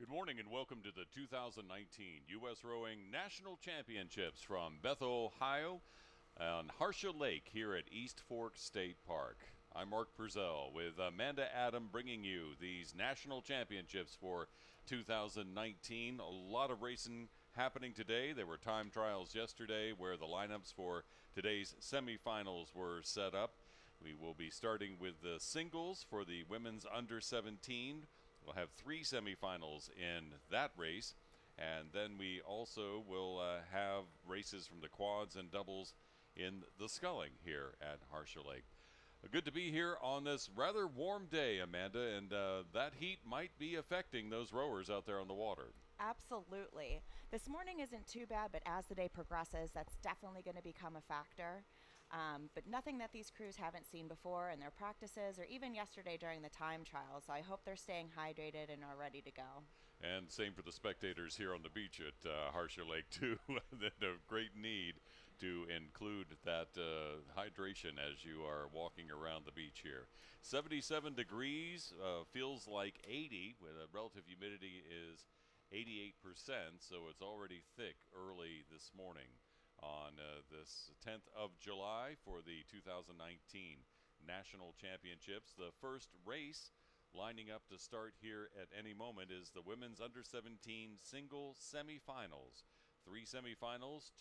Good morning and welcome to the 2019 U.S. Rowing National Championships from Bethel, Ohio on Harsha Lake here at East Fork State Park. I'm Mark Purcell with Amanda Adam bringing you these national championships for 2019. A lot of racing happening today. There were time trials yesterday where the lineups for today's semifinals were set up. We will be starting with the singles for the women's under 17. We'll have three semifinals in that race, and then we also will have races from the quads and doubles in the sculling here at Harsha Lake. Good to be here on this rather warm day, Amanda, and that heat might be affecting those rowers out there on the water. Absolutely. This morning isn't too bad, but as the day progresses, that's definitely going to become a factor. But nothing that these crews haven't seen before in their practices or even yesterday during the time trials. So I hope they're staying hydrated and are ready to go. And same for the spectators here on the beach at Harsha Lake, too. A great need to include that hydration as you are walking around the beach here. 77 degrees, feels like 80, with a relative humidity is 88%, so it's already thick early this morning on this 10th of July for the 2019 National Championships. The first race lining up to start here at any moment is the women's under 17 single semifinals. Three semifinals,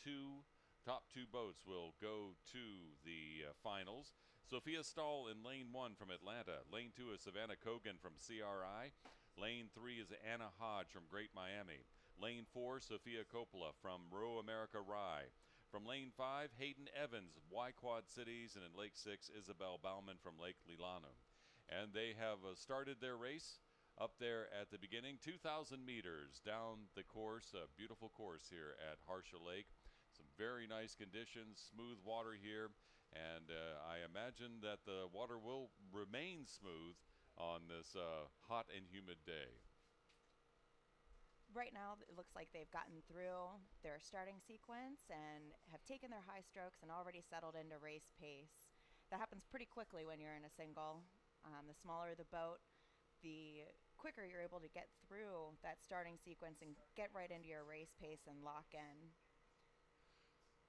top two boats will go to the finals. Sophia Stahl in lane 1 from Atlanta. Lane 2 is Savannah Kogan from CRI. Lane 3 is Anna Hodge from Great Miami. Lane 4, Sophia Coppola from Row America Rye. From lane 5, Hayden Evans, Y Quad Cities, and in lane 6, Isabel Bauman from Lake Lilanum. And they have started their race up there at the beginning, 2,000 meters down the course, a beautiful course here at Harsha Lake. Some very nice conditions, smooth water here, and I imagine that the water will remain smooth on this hot and humid day. Right now, it looks like they've gotten through their starting sequence and have taken their high strokes and already settled into race pace. That happens pretty quickly when you're in a single. The smaller the boat, the quicker you're able to get through that starting sequence and get right into your race pace and lock in.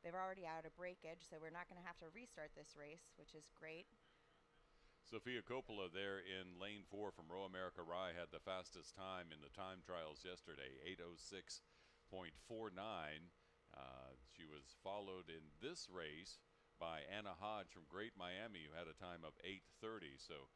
They're already out of breakage, so we're not going to have to restart this race, which is great. Sophia Coppola there in lane 4 from Row America Rye had the fastest time in the time trials yesterday, 8:06.49. She was followed in this race by Anna Hodge from Great Miami, who had a time of 8:30. So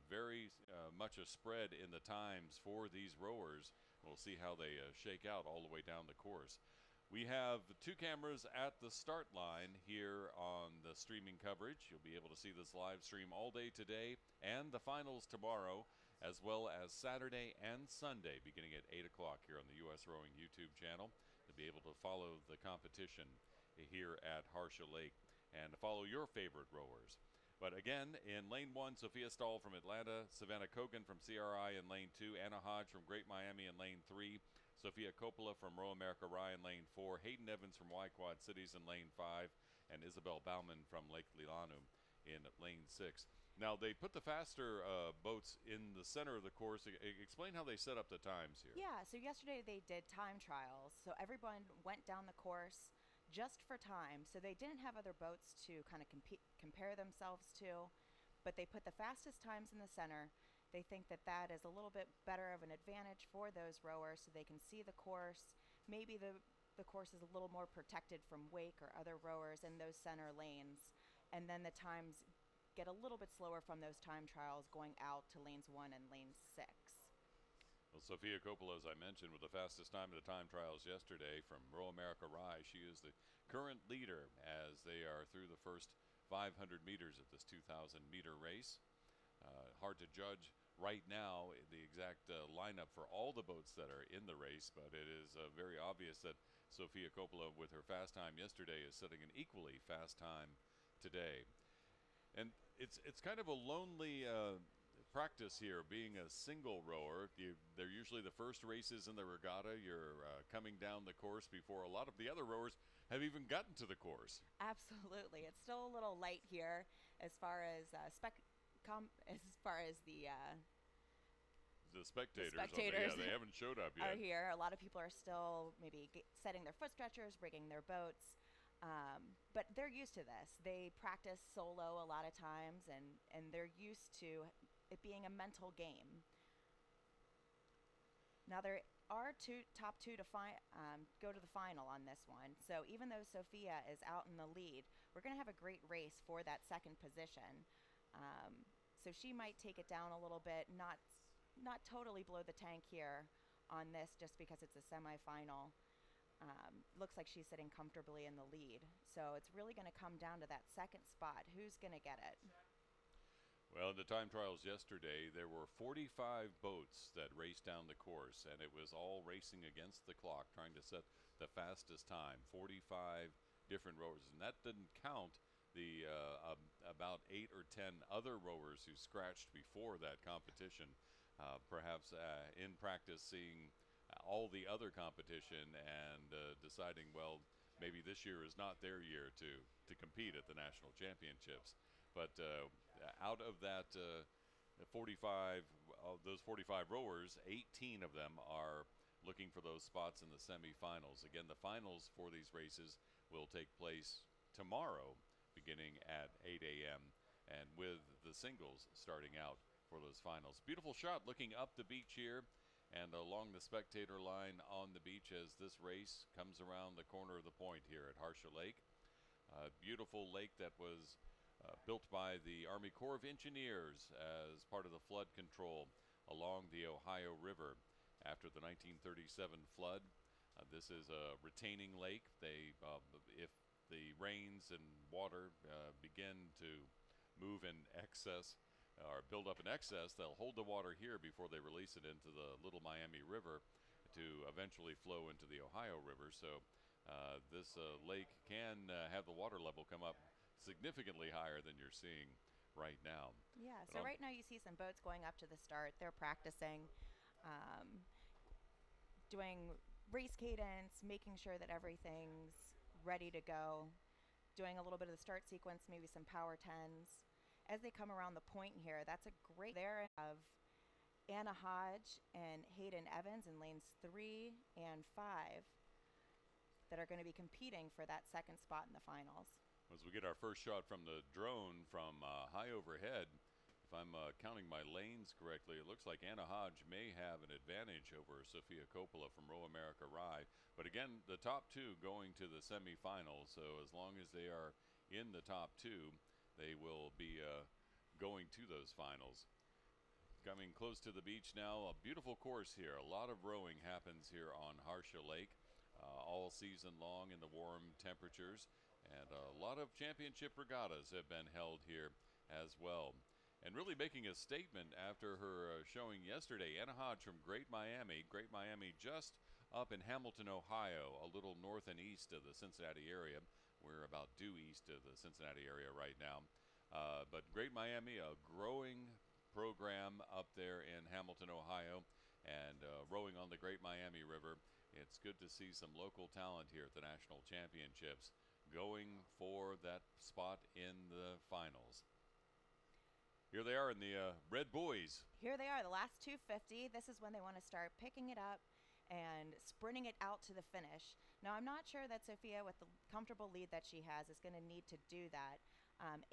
very much a spread in the times for these rowers. We'll see how they shake out all the way down the course. We have two cameras at the start line here on the streaming coverage. You'll be able to see this live stream all day today and the finals tomorrow, as well as Saturday and Sunday beginning at 8 o'clock here on the U.S. Rowing YouTube channel to be able to follow the competition here at Harsha Lake and to follow your favorite rowers. But again, in lane 1, Sophia Stahl from Atlanta, Savannah Kogan from CRI in lane 2, Anna Hodge from Great Miami in lane 3, Sophia Coppola from Row America Rye in lane 4, Hayden Evans from Y Quad Cities in lane 5, and Isabel Bauman from Lake Lilanum in lane 6. Now, they put the faster boats in the center of the course. Explain how they set up the times here. Yeah, so yesterday they did time trials. So everyone went down the course just for time. So they didn't have other boats to kind of compare themselves to, but they put the fastest times in the center. They think that that is a little bit better of an advantage for those rowers so they can see the course. Maybe the course is a little more protected from wake or other rowers in those center lanes. And then the times get a little bit slower from those time trials going out to lanes 1 and lane 6. Well, Sophia Coppola, as I mentioned, with the fastest time in the time trials yesterday from Row America Rye. She is the current leader as they are through the first 500 meters of this 2,000-meter race. Hard to judge right now the exact lineup for all the boats that are in the race, but it is very obvious that Sophia Coppola, with her fast time yesterday, is setting an equally fast time today. And it's kind of a lonely practice here, being a single rower. They're usually the first races in the regatta. You're coming down the course before a lot of the other rowers have even gotten to the course. Absolutely. It's still a little light here as far as as far as the the spectators, spectators they haven't showed up are yet. here. A lot of people are still maybe setting their foot stretchers, rigging their boats. But they're used to this. They practice solo a lot of times, and they're used to it being a mental game. Now there are top two to go to the final on this one. So even though Sophia is out in the lead, we're going to have a great race for that second position. So she might take it down a little bit, not totally blow the tank here on this just because it's a semifinal. Looks like she's sitting comfortably in the lead. So it's really going to come down to that second spot. Who's going to get it? Well, in the time trials yesterday, there were 45 boats that raced down the course, and it was all racing against the clock, trying to set the fastest time. 45 different rowers, and that didn't count the about 8 or 10 other rowers who scratched before that competition. Perhaps in practice seeing all the other competition and deciding, well, maybe this year is not their year to compete at the national championships. But out of that 45, of those 45 rowers, 18 of them are looking for those spots in the semifinals. Again, the finals for these races will take place tomorrow, beginning at 8 a.m. and with the singles starting out for those finals. Beautiful shot looking up the beach here and along the spectator line on the beach as this race comes around the corner of the point here at Harsha Lake. Beautiful lake that was built by the Army Corps of Engineers as part of the flood control along the Ohio River after the 1937 flood. This is a retaining lake. If the rains and water begin to move in excess or build up in excess, they'll hold the water here before they release it into the Little Miami River to eventually flow into the Ohio River. So this lake can have the water level come up significantly higher than you're seeing right now. Yeah, so right now you see some boats going up to the start. They're practicing, doing race cadence, making sure that everything's ready to go, doing a little bit of the start sequence, maybe some power tens. As they come around the point here, that's a great there of Anna Hodge and Hayden Evans in lanes 3 and 5 that are going to be competing for that second spot in the finals. As we get our first shot from the drone from high overhead, if I'm counting my lanes correctly, it looks like Anna Hodge may have an advantage over Sophia Coppola from Row America Rye. But again, the top two going to the semifinals, so as long as they are in the top two, they will be going to those finals. Coming close to the beach now, a beautiful course here. A lot of rowing happens here on Harsha Lake all season long in the warm temperatures. And a lot of championship regattas have been held here as well. And really making a statement after her showing yesterday, Anna Hodge from Great Miami just up in Hamilton, Ohio, a little north and east of the Cincinnati area. We're about due east of the Cincinnati area right now. But Great Miami, a growing program up there in Hamilton, Ohio, and rowing on the Great Miami River. It's good to see some local talent here at the national championships going for that spot in the finals. Here they are in the red buoys. Here they are, the last 250. This is when they want to start picking it up and sprinting it out to the finish. Now, I'm not sure that Sophia, with the comfortable lead that she has, is going to need to do that.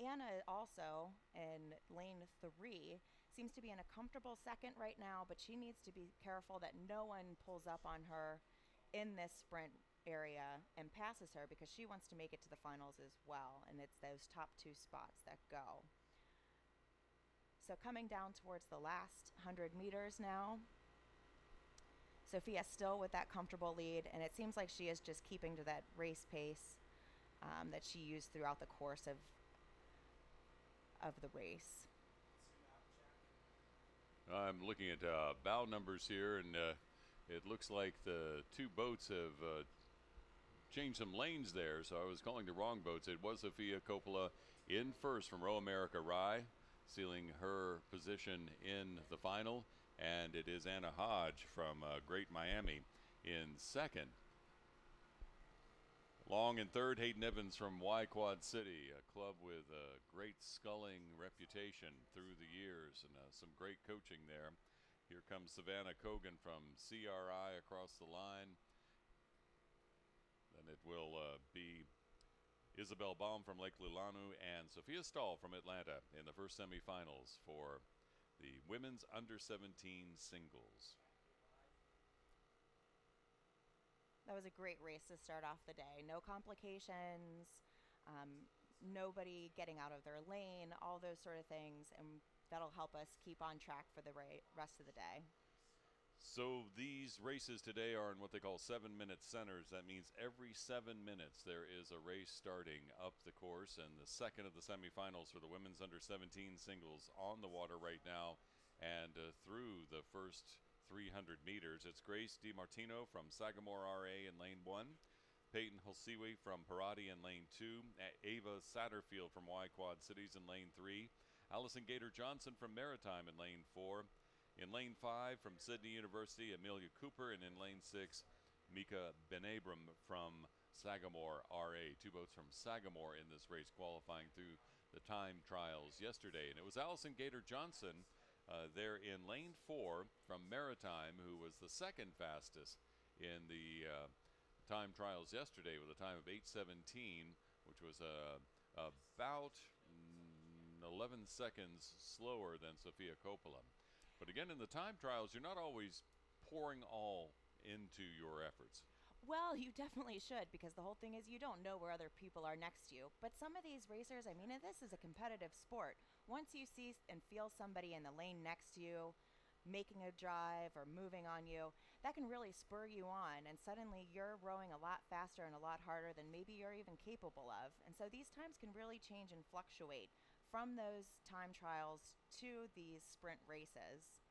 Anna also, in lane 3, seems to be in a comfortable second right now, but she needs to be careful that no one pulls up on her in this sprint area and passes her, because she wants to make it to the finals as well, and it's those top 2 spots that go. So coming down towards the last 100 meters now, Sophia still with that comfortable lead, and it seems like she is just keeping to that race pace that she used throughout the course of the race. I'm looking at bow numbers here, and it looks like the 2 boats have changed some lanes there, so I was calling the wrong boats. It was Sophia Coppola in first from Row America Rye, sealing her position in the final, and it is Anna Hodge from Great Miami in second. Long in third, Hayden Evans from Y Quad City, a club with a great sculling reputation through the years and some great coaching there. Here comes Savannah Kogan from CRI across the line. Then it will be Isabel Baum from Lake Lulanu and Sophia Stahl from Atlanta in the first semifinals for the women's under-17 singles. That was a great race to start off the day. No complications, nobody getting out of their lane, all those sort of things, and that'll help us keep on track for the rest of the day. So these races today are in what they call 7-minute centers. That means every 7 minutes there is a race starting up the course, and the second of the semifinals for the women's under-17 singles on the water right now. And through the first 300 meters, it's Grace DiMartino from Sagamore RA in lane 1, Peyton Hulsiwi from Parati in lane 2, Ava Satterfield from Y Quad Cities in lane 3, Allison Gator-Johnson from Maritime in lane 4, in lane 5 from Sydney University, Amelia Cooper, and in lane 6, Mika Benabram from Sagamore RA. Two boats from Sagamore in this race qualifying through the time trials yesterday. And it was Allison Gator-Johnson there in lane 4 from Maritime, who was the second fastest in the time trials yesterday with a time of 8:17, which was about 11 seconds slower than Sophia Coppola. But again, in the time trials, you're not always pouring all into your efforts. Well, you definitely should, because the whole thing is you don't know where other people are next to you. But some of these racers, I mean, this is a competitive sport. Once you see and feel somebody in the lane next to you making a drive or moving on you, that can really spur you on, and suddenly you're rowing a lot faster and a lot harder than maybe you're even capable of. And so these times can really change and fluctuate from those time trials to these sprint races.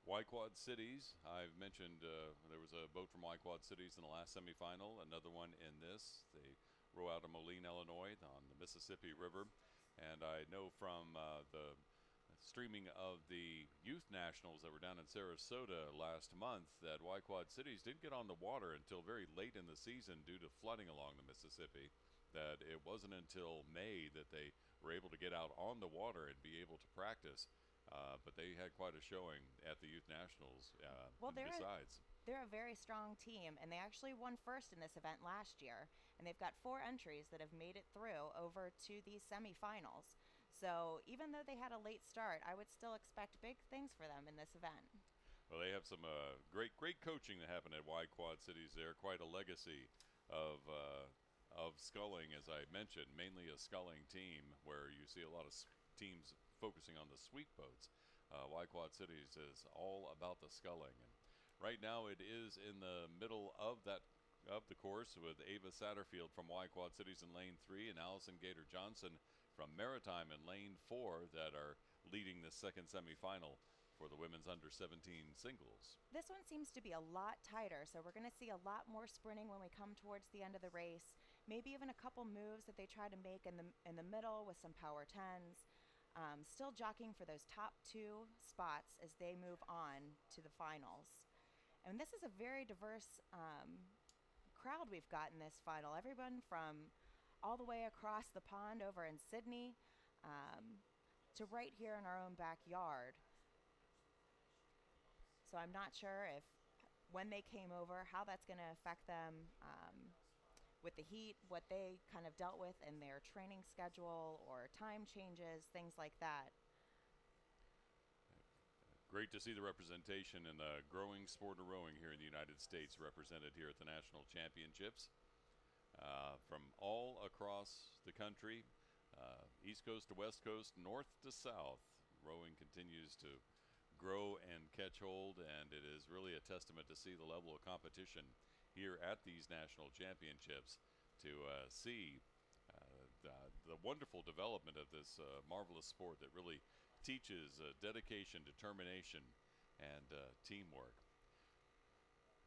Y Quad Cities, I've mentioned there was a boat from Y Quad Cities in the last semifinal, another one in this. They row out of Moline, Illinois on the Mississippi River. And I know from the streaming of the youth nationals that were down in Sarasota last month that Y Quad Cities didn't get on the water until very late in the season due to flooding along the Mississippi. That it wasn't until May that they were able to get out on the water and be able to practice. But they had quite a showing at the Youth Nationals. Well, besides, they're a very strong team, and they actually won first in this event last year. And they've got 4 entries that have made it through over to these semifinals. So even though they had a late start, I would still expect big things for them in this event. Well, they have some great coaching that happened at Y Quad Cities there. Quite a legacy of sculling, as I mentioned, mainly a sculling team where you see a lot of teams focusing on the sweep boats. Y Quad Cities is all about the sculling, and right now it is in the middle of the course with Ava Satterfield from Y Quad Cities in lane 3 and Allison Gator-Johnson from Maritime in lane 4 that are leading the second semifinal for the women's under-17 singles. This one seems to be a lot tighter, so we're going to see a lot more sprinting when we come towards the end of the race. Maybe even a couple moves that they try to make in the middle with some power 10s. Still jockeying for those top 2 spots as they move on to the finals. And this is a very diverse crowd we've got in this final. Everyone from all the way across the pond over in Sydney to right here in our own backyard. So I'm not sure if when they came over, how that's going to affect them with the heat, what they kind of dealt with in their training schedule or time changes, things like that. Great to see the representation in the growing sport of rowing here in the United States, represented here at the National Championships. From all across the country, East Coast to West Coast, North to South, rowing continues to grow and catch hold, and it is really a testament to see the level of competition here at these national championships, to see the wonderful development of this marvelous sport that really teaches dedication, determination, and teamwork.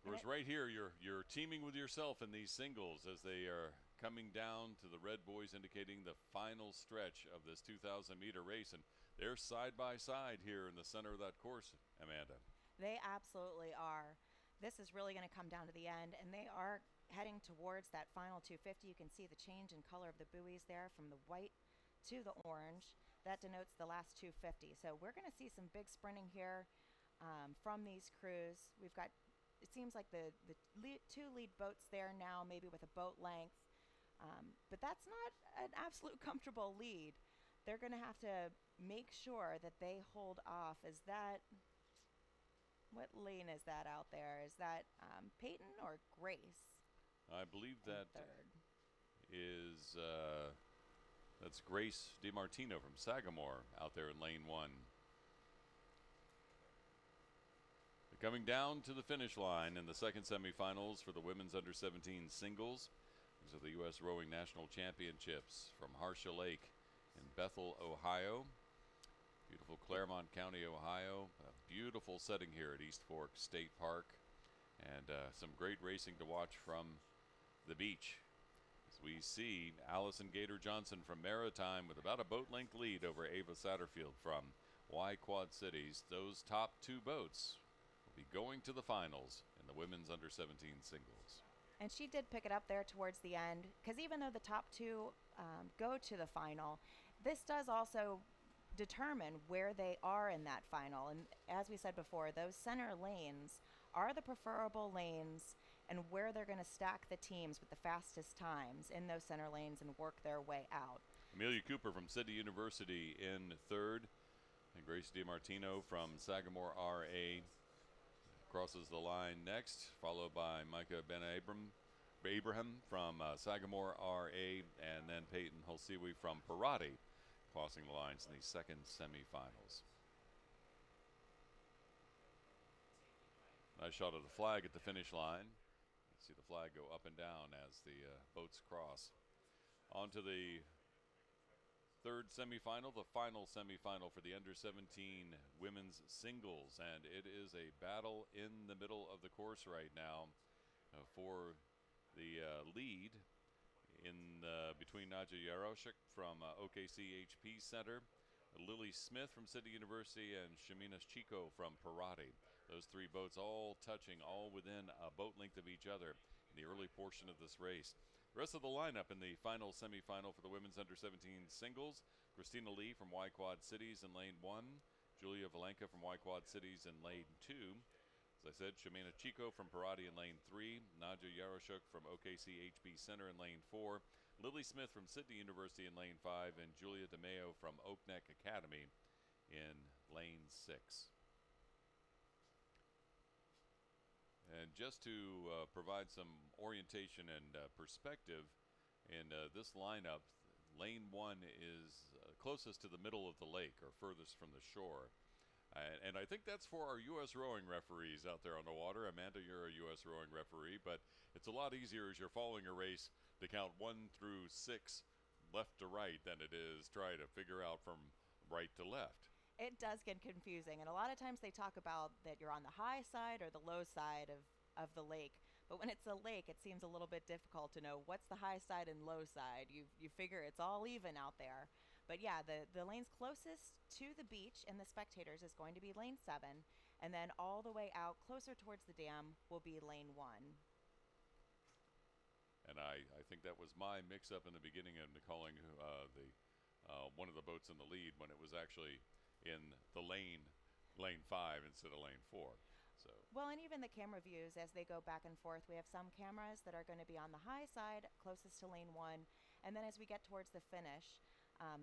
Whereas right here, you're teaming with yourself in these singles as they are coming down to the red buoys, indicating the final stretch of this 2,000-meter race, and they're side by side here in the center of that course, Amanda. They absolutely are. This is really going to come down to the end, and they are heading towards that final 250. You can see the change in color of the buoys there from the white to the orange. that denotes the last 250. So we're going to see some big sprinting here from these crews. We've got, it seems like the two lead boats there now, maybe with a boat length. But that's not an absolute comfortable lead. They're going to have to make sure that they hold off. Is that, what lane is that out there? Is that Peyton or Grace? I believe that third is that's Grace DiMartino from Sagamore out there in lane 1. Coming down to the finish line in the second semifinals for the women's under-17 singles. These are the USRowing National Championships from Harsha Lake in Bethel, Ohio. Beautiful Claremont County, Ohio. A beautiful setting here at East Fork State Park. And some great racing to watch from the beach. As we see Allison Gator-Johnson from Maritime with about a boat length lead over Ava Satterfield from Y Quad Cities. Those top two boats will be going to the finals in the women's under-17 singles. And she did pick it up there towards the end, because even though the top two go to the final, this does also determine where they are in that final. And as we said before, those center lanes are the preferable lanes and where they're going to stack the teams with the fastest times in those center lanes and work their way out. Amelia Cooper from City University in third, and Grace DiMartino from Sagamore RA crosses the line next, followed by Micah Abraham from Sagamore RA, and then Peyton Holsiwi from Parati crossing the lines in the second semifinals. Nice shot of the flag at the finish line. You see the flag go up and down as the boats cross. On to the third semifinal, the final semifinal for the under-17 women's singles, and it is a battle in the middle of the course right now for the lead in between Nadja Yaroshik from OKC HP Center, Lili Smith from City University, and Shaminas Chico from Parati. Those three boats all touching, all within a boat length of each other in the early portion of this race. The rest of the lineup in the final semifinal for the women's under-17 singles: Christina Lee from Y Quad Cities in lane 1, Julia Valenka from Y Quad Cities in lane 2. As I said, Shamina Chico from Parati in lane 3, Nadja Yaroshuk from OKC HB Center in lane 4, Lili Smith from Sydney University in lane 5, and Julia DeMeo from Oak Neck Academy in lane 6. And just to provide some orientation and perspective in this lineup, lane 1 is closest to the middle of the lake, or furthest from the shore. And I think that's for our USRowing referees out there on the water. Amanda, you're a USRowing referee, but it's a lot easier as you're following a race to count 1 through 6 left to right than it is try to figure out from right to left. It does get confusing, and a lot of times they talk about that you're on the high side or the low side of the lake. But when it's a lake, it seems a little bit difficult to know what's the high side and low side. You figure it's all even out there. But yeah, the lanes closest to the beach and the spectators is going to be lane 7, and then all the way out closer towards the dam will be lane 1. And I think that was my mix-up in the beginning of calling one of the boats in the lead when it was actually in the lane 5 instead of lane 4. So. Well, and even the camera views as they go back and forth, we have some cameras that are going to be on the high side, closest to lane 1, and then as we get towards the finish,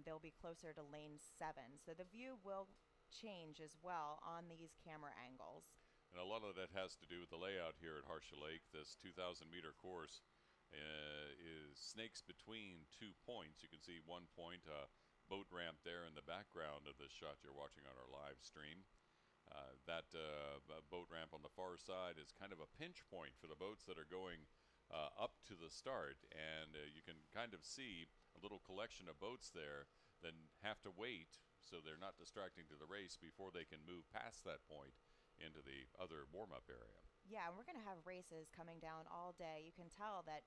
they'll be closer to lane 7. So the view will change as well on these camera angles. And a lot of that has to do with the layout here at Harsha Lake. This 2,000-meter course is snakes between 2 points. You can see 1 point, boat ramp there in the background of this shot you're watching on our live stream. That boat ramp on the far side is kind of a pinch point for the boats that are going up to the start, and you can kind of see a little collection of boats there that have to wait so they're not distracting to the race before they can move past that point into the other warm-up area. Yeah, and we're going to have races coming down all day. You can tell that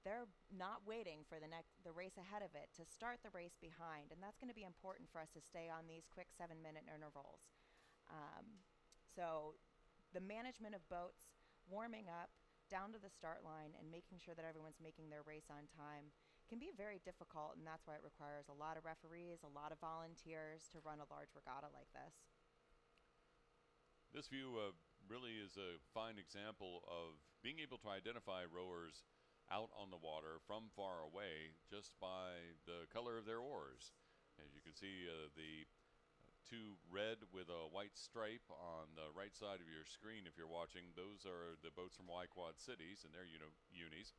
they're not waiting for the race ahead of it to start the race behind, and that's going to be important for us to stay on these quick 7-minute intervals. So the management of boats, warming up down to the start line and making sure that everyone's making their race on time can be very difficult, and that's why it requires a lot of referees, a lot of volunteers to run a large regatta like this. This view really is a fine example of being able to identify rowers out on the water from far away just by the color of their oars. As you can see, the two red with a white stripe on the right side of your screen if you're watching. Those are the boats from Y-Quad Cities and their unis.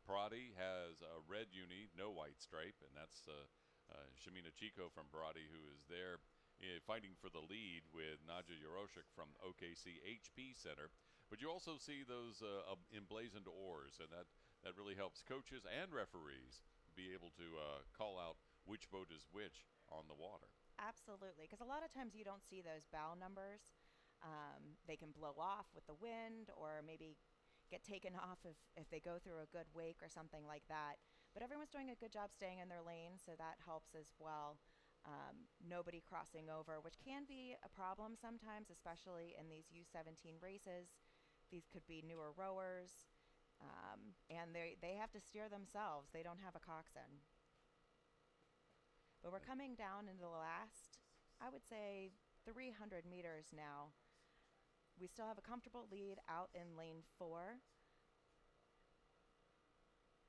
Parati has a red uni, no white stripe, and that's Shamina Chico from Parati, who is there fighting for the lead with Nadja Yaroshik from OKC HP Center. But you also see those emblazoned oars, and that really helps coaches and referees be able to call out which boat is which on the water. Absolutely, because a lot of times you don't see those bow numbers. They can blow off with the wind or maybe get taken off if they go through a good wake or something like that. But everyone's doing a good job staying in their lane, so that helps as well. Nobody crossing over, which can be a problem sometimes, especially in these U17 races. These could be newer rowers, and they have to steer themselves. They don't have a coxswain. But we're coming down into the last, I would say, 300 meters now. We still have a comfortable lead out in lane 4.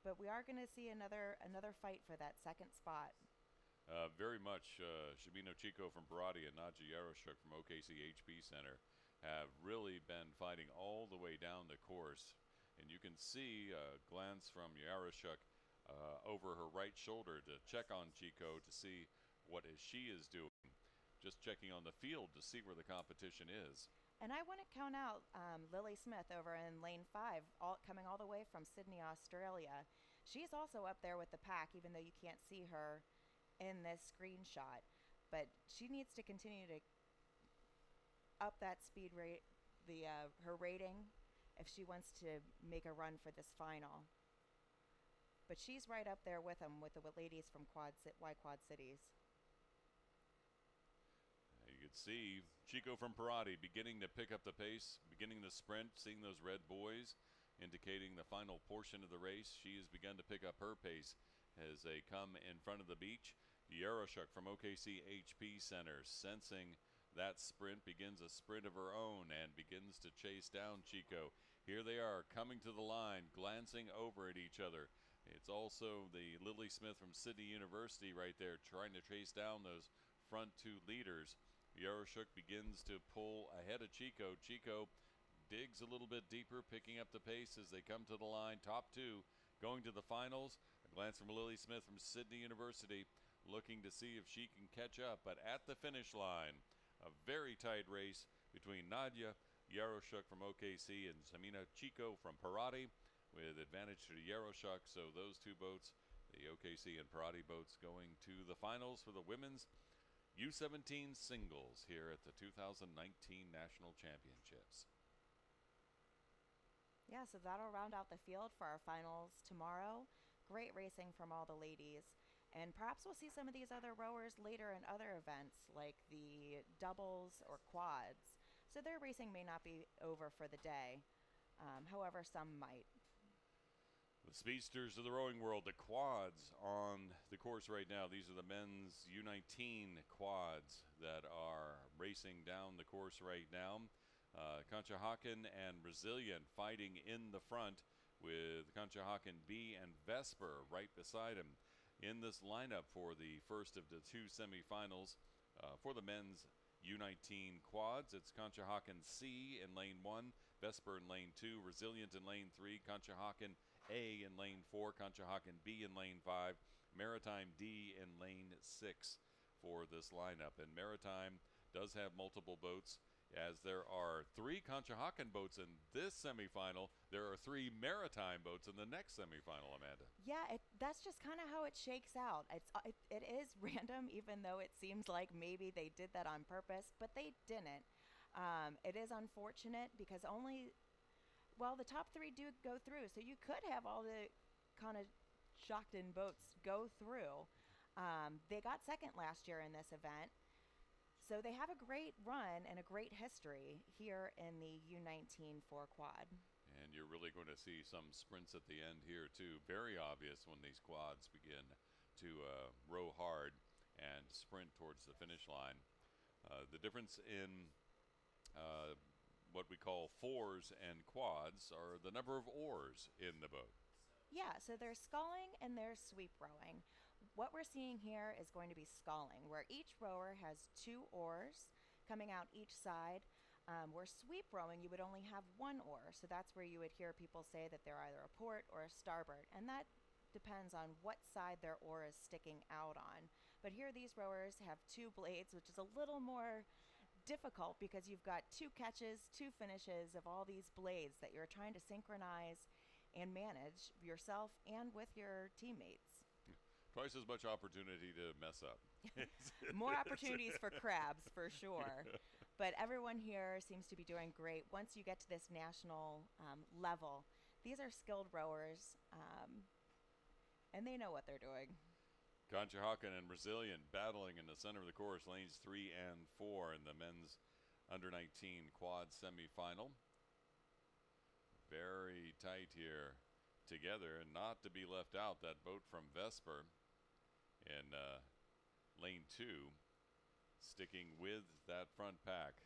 But we are going to see another fight for that second spot. Very much. Shabino Chico from Parati and Nadja Yaroshuk from OKC HP Center have really been fighting all the way down the course. And you can see a glance from Yaroshuk over her right shoulder to check on Chico to see what she is doing. Just checking on the field to see where the competition is. And I want to count out Lili Smith over in lane 5, coming all the way from Sydney, Australia. She's also up there with the pack, even though you can't see her in this screenshot. But she needs to continue to up that speed rate, her rating, if she wants to make a run for this final. But she's right up there with them, with the ladies from Y-Quad Cities. You can see Chico from Parati beginning to pick up the pace, beginning the sprint, seeing those red buoys, indicating the final portion of the race. She has begun to pick up her pace as they come in front of the beach. Yaroshuk from OKC HP Center, sensing that sprint, begins a sprint of her own and begins to chase down Chico. Here they are coming to the line, glancing over at each other. It's also the Lili Smith from Sydney University right there trying to chase down those front two leaders. Yaroshuk begins to pull ahead of Chico. Chico digs a little bit deeper, picking up the pace as they come to the line. Top two going to the finals. A glance from Lili Smith from Sydney University, looking to see if she can catch up. But at the finish line, a very tight race between Nadja Yaroshuk from OKC and Samina Chico from Parati, with advantage to Yaroshuk. So those two boats, the OKC and Parati boats, going to the finals for the women's U17 singles here at the 2019 National Championships. Yeah, so that'll round out the field for our finals tomorrow. Great racing from all the ladies. And perhaps we'll see some of these other rowers later in other events like the doubles or quads. So their racing may not be over for the day. However, some might. The speedsters of the rowing world, the quads on the course right now. These are the men's U19 quads that are racing down the course right now. Conshohocken and Resilient fighting in the front, with Conshohocken B and Vesper right beside him. In this lineup for the first of the two semifinals for the men's U19 quads, it's Conshohocken C in lane 1, Vesper in lane 2, Resilient in lane 3, Conshohocken A in lane 4, Conshohocken B in lane 5, Maritime D in lane 6 for this lineup. And Maritime does have multiple boats, as there are 3 Conshohocken boats in this semifinal. There are 3 Maritime boats in the next semifinal, Amanda. Yeah, that's just kind of how it shakes out. It is random, even though it seems like maybe they did that on purpose, but they didn't. It is unfortunate because the top 3 do go through, so you could have all the kind of shocked-in boats go through. They got second last year in this event. So they have a great run and a great history here in the U19 4 quad. And you're really going to see some sprints at the end here, too. Very obvious when these quads begin to row hard and sprint towards the finish line. The difference in what we call fours and quads are the number of oars in the boat. Yeah, so there's sculling and there's sweep rowing. What we're seeing here is going to be sculling, where each rower has 2 oars coming out each side. Where sweep rowing, you would only have 1 oar. So that's where you would hear people say that they're either a port or a starboard. And that depends on what side their oar is sticking out on. But here these rowers have 2 blades, which is a little more difficult because you've got 2 catches, 2 finishes of all these blades that you're trying to synchronize and manage yourself and with your teammates. Twice as much opportunity to mess up. More opportunities for crabs, for sure. But everyone here seems to be doing great. Once you get to this national level, these are skilled rowers, and they know what they're doing. Conshohocken and Resilient battling in the center of the course, lanes 3 and 4 in the men's under 19 quad semifinal. Very tight here together, and not to be left out, that boat from Vesper in lane 2, sticking with that front pack.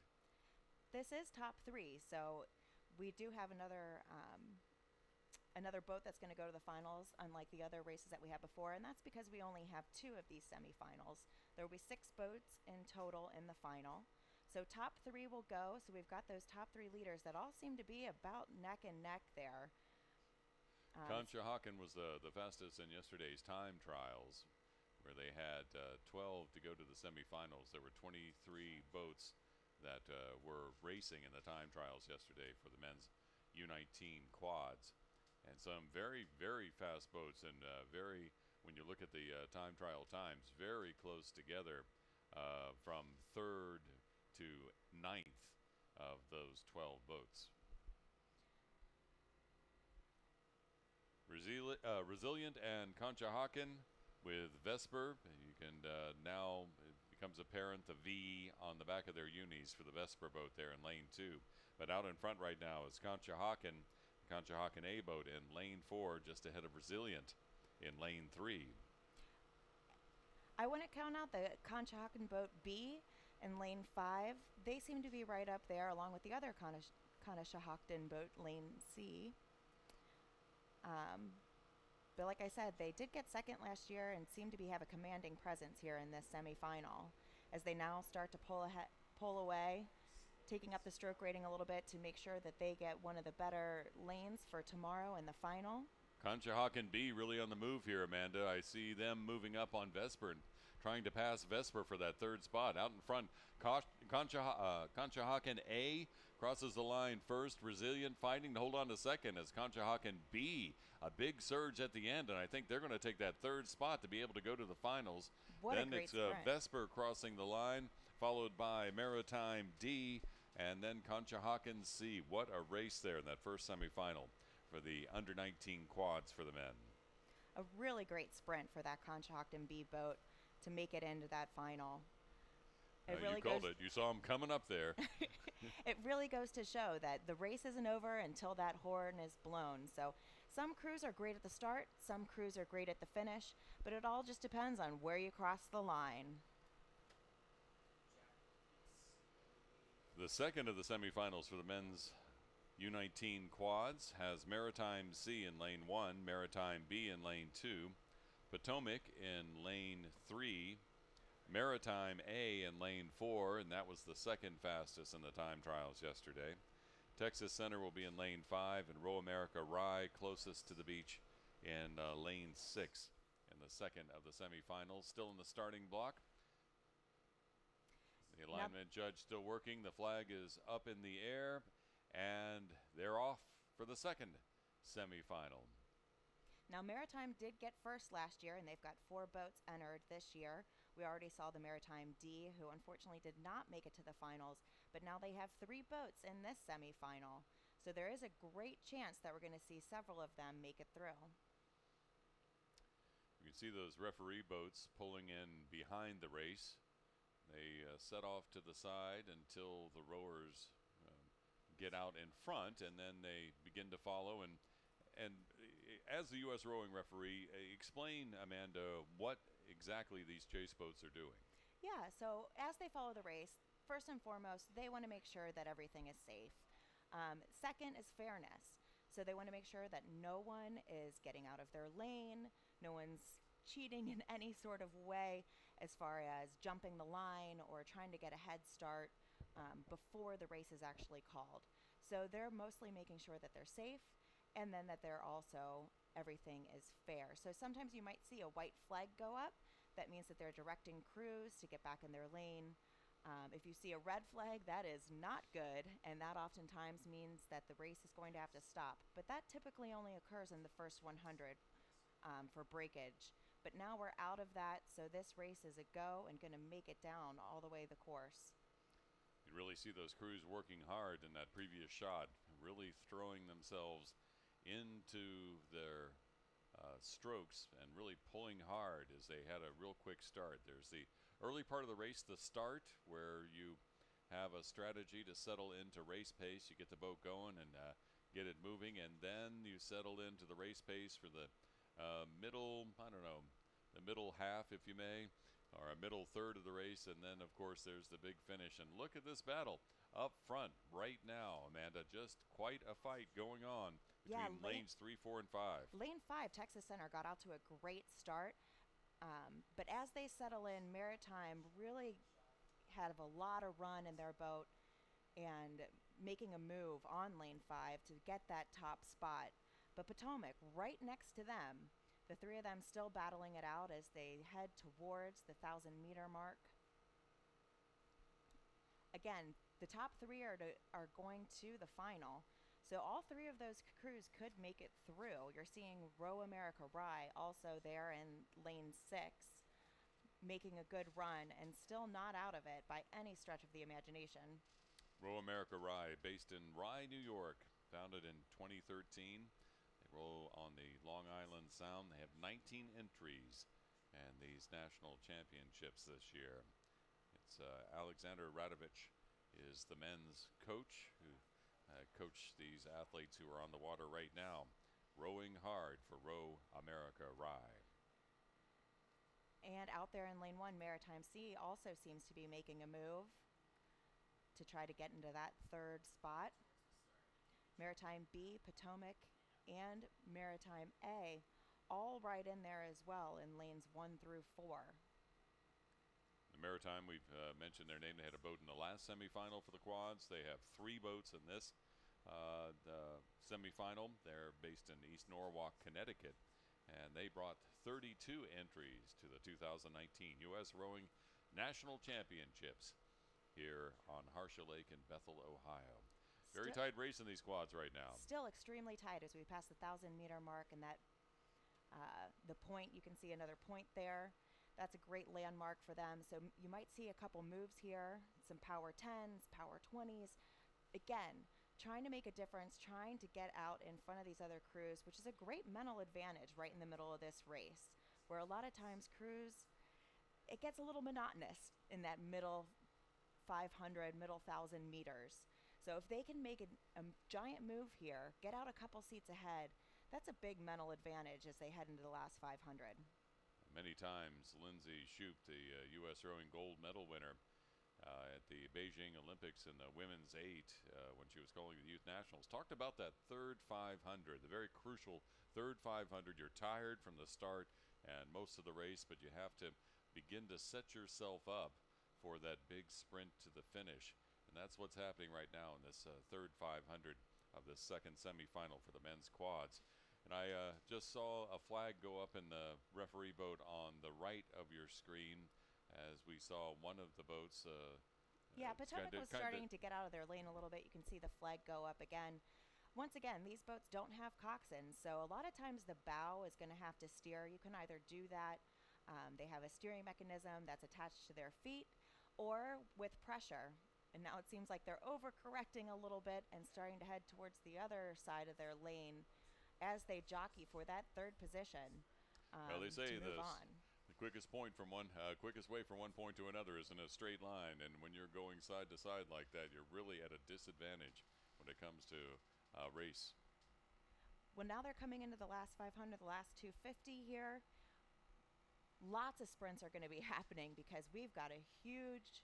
This is top 3, so we do have another boat that's going to go to the finals, unlike the other races that we had before, and that's because we only have 2 of these semifinals. There will be 6 boats in total in the final. So top 3 will go. So we've got those top 3 leaders that all seem to be about neck and neck there. Conshohocken was the fastest in yesterday's time trials, where they had 12 to go to the semifinals. There were 23 boats that were racing in the time trials yesterday for the men's U19 quads. And some very, very fast boats, and when you look at the time trial times, very close together from 3rd to 9th of those 12 boats. Resilient and Conshohocken with Vesper. You can now, it becomes apparent the V on the back of their unis for the Vesper boat there in lane 2. But out in front right now is Conshohocken A boat in lane 4, just ahead of Resilient in lane 3. I wouldn't count out the Conshohocken boat B in lane 5. They seem to be right up there, along with the other Conshohocken boat, lane C. But like I said, they did get second last year and seem to have a commanding presence here in this semifinal, as they now start to pull away, taking up the stroke rating a little bit to make sure that they get one of the better lanes for tomorrow in the final. Conshohocken B really on the move here, Amanda. I see them moving up on Vesper and trying to pass Vesper for that 3rd spot. Out in front, Conshohocken A crosses the line first. Resilient fighting to hold on to second as Conshohocken B, a big surge at the end, and I think they're going to take that 3rd spot to be able to go to the finals. What then a great it's sprint. Vesper crossing the line, followed by Maritime D, and then Conshohocken C. What a race there in that first semifinal for the under 19 quads for the men. A really great sprint for that Conshohocken B boat to make it into that final. You called it. You saw them coming up there. It really goes to show that the race isn't over until that horn is blown. So some crews are great at the start, some crews are great at the finish, but it all just depends on where you cross the line. The second of the semifinals for the men's U19 quads has Maritime C in lane 1, Maritime B in lane 2, Potomac in lane 3, Maritime A in lane 4, and that was the second fastest in the time trials yesterday. Texas Center will be in lane 5, and Row America Rye closest to the beach in lane 6 in the second of the semifinals. Still in the starting block. The alignment judge still working. The flag is up in the air, and they're off for the second semifinal. Now, Maritime did get first last year, and they've got 4 boats entered this year. We already saw the Maritime D, who unfortunately did not make it to the finals, but now they have 3 boats in this semifinal. So there is a great chance that we're going to see several of them make it through. You can see those referee boats pulling in behind the race. They set off to the side until the rowers get out in front, and then they begin to follow. And as the U.S. rowing referee, explain, Amanda, what exactly these chase boats are doing. Yeah, so as they follow the race, first and foremost, they want to make sure that everything is safe. Second is fairness. So they want to make sure that no one is getting out of their lane, no one's cheating in any sort of way as far as jumping the line or trying to get a head start before the race is actually called. So they're mostly making sure that they're safe and then that they're also everything is fair. So sometimes you might see a white flag go up. That means that they're directing crews to get back in their lane. If you see a red flag, that is not good, and that oftentimes means that the race is going to have to stop. But that typically only occurs in the first 100 for breakage. But now we're out of that, so this race is a go and going to make it down all the way the course. You really see those crews working hard in that previous shot, really throwing themselves into their strokes and really pulling hard as they had a real quick start. There's the early part of the race, the start, where you have a strategy to settle into race pace. You get the boat going and get it moving, and then you settle into the race pace for the middle, the middle half, if you may, or a middle third of the race, and then, of course, there's the big finish. And look at this battle up front right now, Amanda. Just quite a fight going on between lanes 3, 4, and 5. Lane 5, Texas Center, got out to a great start. But as they settle in, Maritime really had a lot of run in their boat and making a move on lane 5 to get that top spot. But Potomac, right next to them, the three of them still battling it out as they head towards the 1,000-meter mark. Again, the top three are going to the final. So all three of those crews could make it through. You're seeing Row America Rye also there in lane 6, making a good run and still not out of it by any stretch of the imagination. Row America Rye, based in Rye, New York, founded in 2013. They row on the Long Island Sound. They have 19 entries in these national championships this year. It's Alexander Radovich is the men's coach who coach these athletes who are on the water right now, rowing hard for Row America Rye. And out there in lane 1, Maritime C also seems to be making a move to try to get into that third spot. Maritime B, Potomac, and Maritime A all right in there as well in lanes 1 through 4. The Maritime, we've mentioned their name. They had a boat in the last semifinal for the quads. They have 3 boats in this the semifinal. They're based in East Norwalk, Connecticut, and they brought 32 entries to the 2019 U.S. Rowing National Championships here on Harsha Lake in Bethel, Ohio. Very tight race in these quads right now. Still extremely tight as we pass the 1,000-meter mark, and that the point, you can see another point there. That's a great landmark for them. So you might see a couple moves here, some power 10s, power 20s. Again, trying to make a difference, trying to get out in front of these other crews, which is a great mental advantage right in the middle of this race, where a lot of times crews, it gets a little monotonous in that middle 500, middle 1,000 meters. So if they can make a giant move here, get out a couple seats ahead, that's a big mental advantage as they head into the last 500. Many times, Lindsay Shoup, the U.S. Rowing gold medal winner at the Beijing Olympics in the women's 8, when she was calling the Youth Nationals, talked about that third 500, the very crucial third 500. You're tired from the start and most of the race, but you have to begin to set yourself up for that big sprint to the finish. And that's what's happening right now in this third 500 of the second semifinal for the men's quads. And I just saw a flag go up in the referee boat on the right of your screen as we saw one of the boats. Yeah, Potomac was starting to get out of their lane a little bit. You can see the flag go up again. Once again, these boats don't have coxswains, so a lot of times the bow is going to have to steer. You can either do that. They have a steering mechanism that's attached to their feet, or with pressure. And now it seems like they're overcorrecting a little bit and starting to head towards the other side of their lane as they jockey for that third position. Well, they say the quickest point from quickest way from one point to another is in a straight line, and when you're going side to side like that, you're really at a disadvantage when it comes to race. Well, now they're coming into the last 500, the last 250 here. Lots of sprints are going to be happening because we've got a huge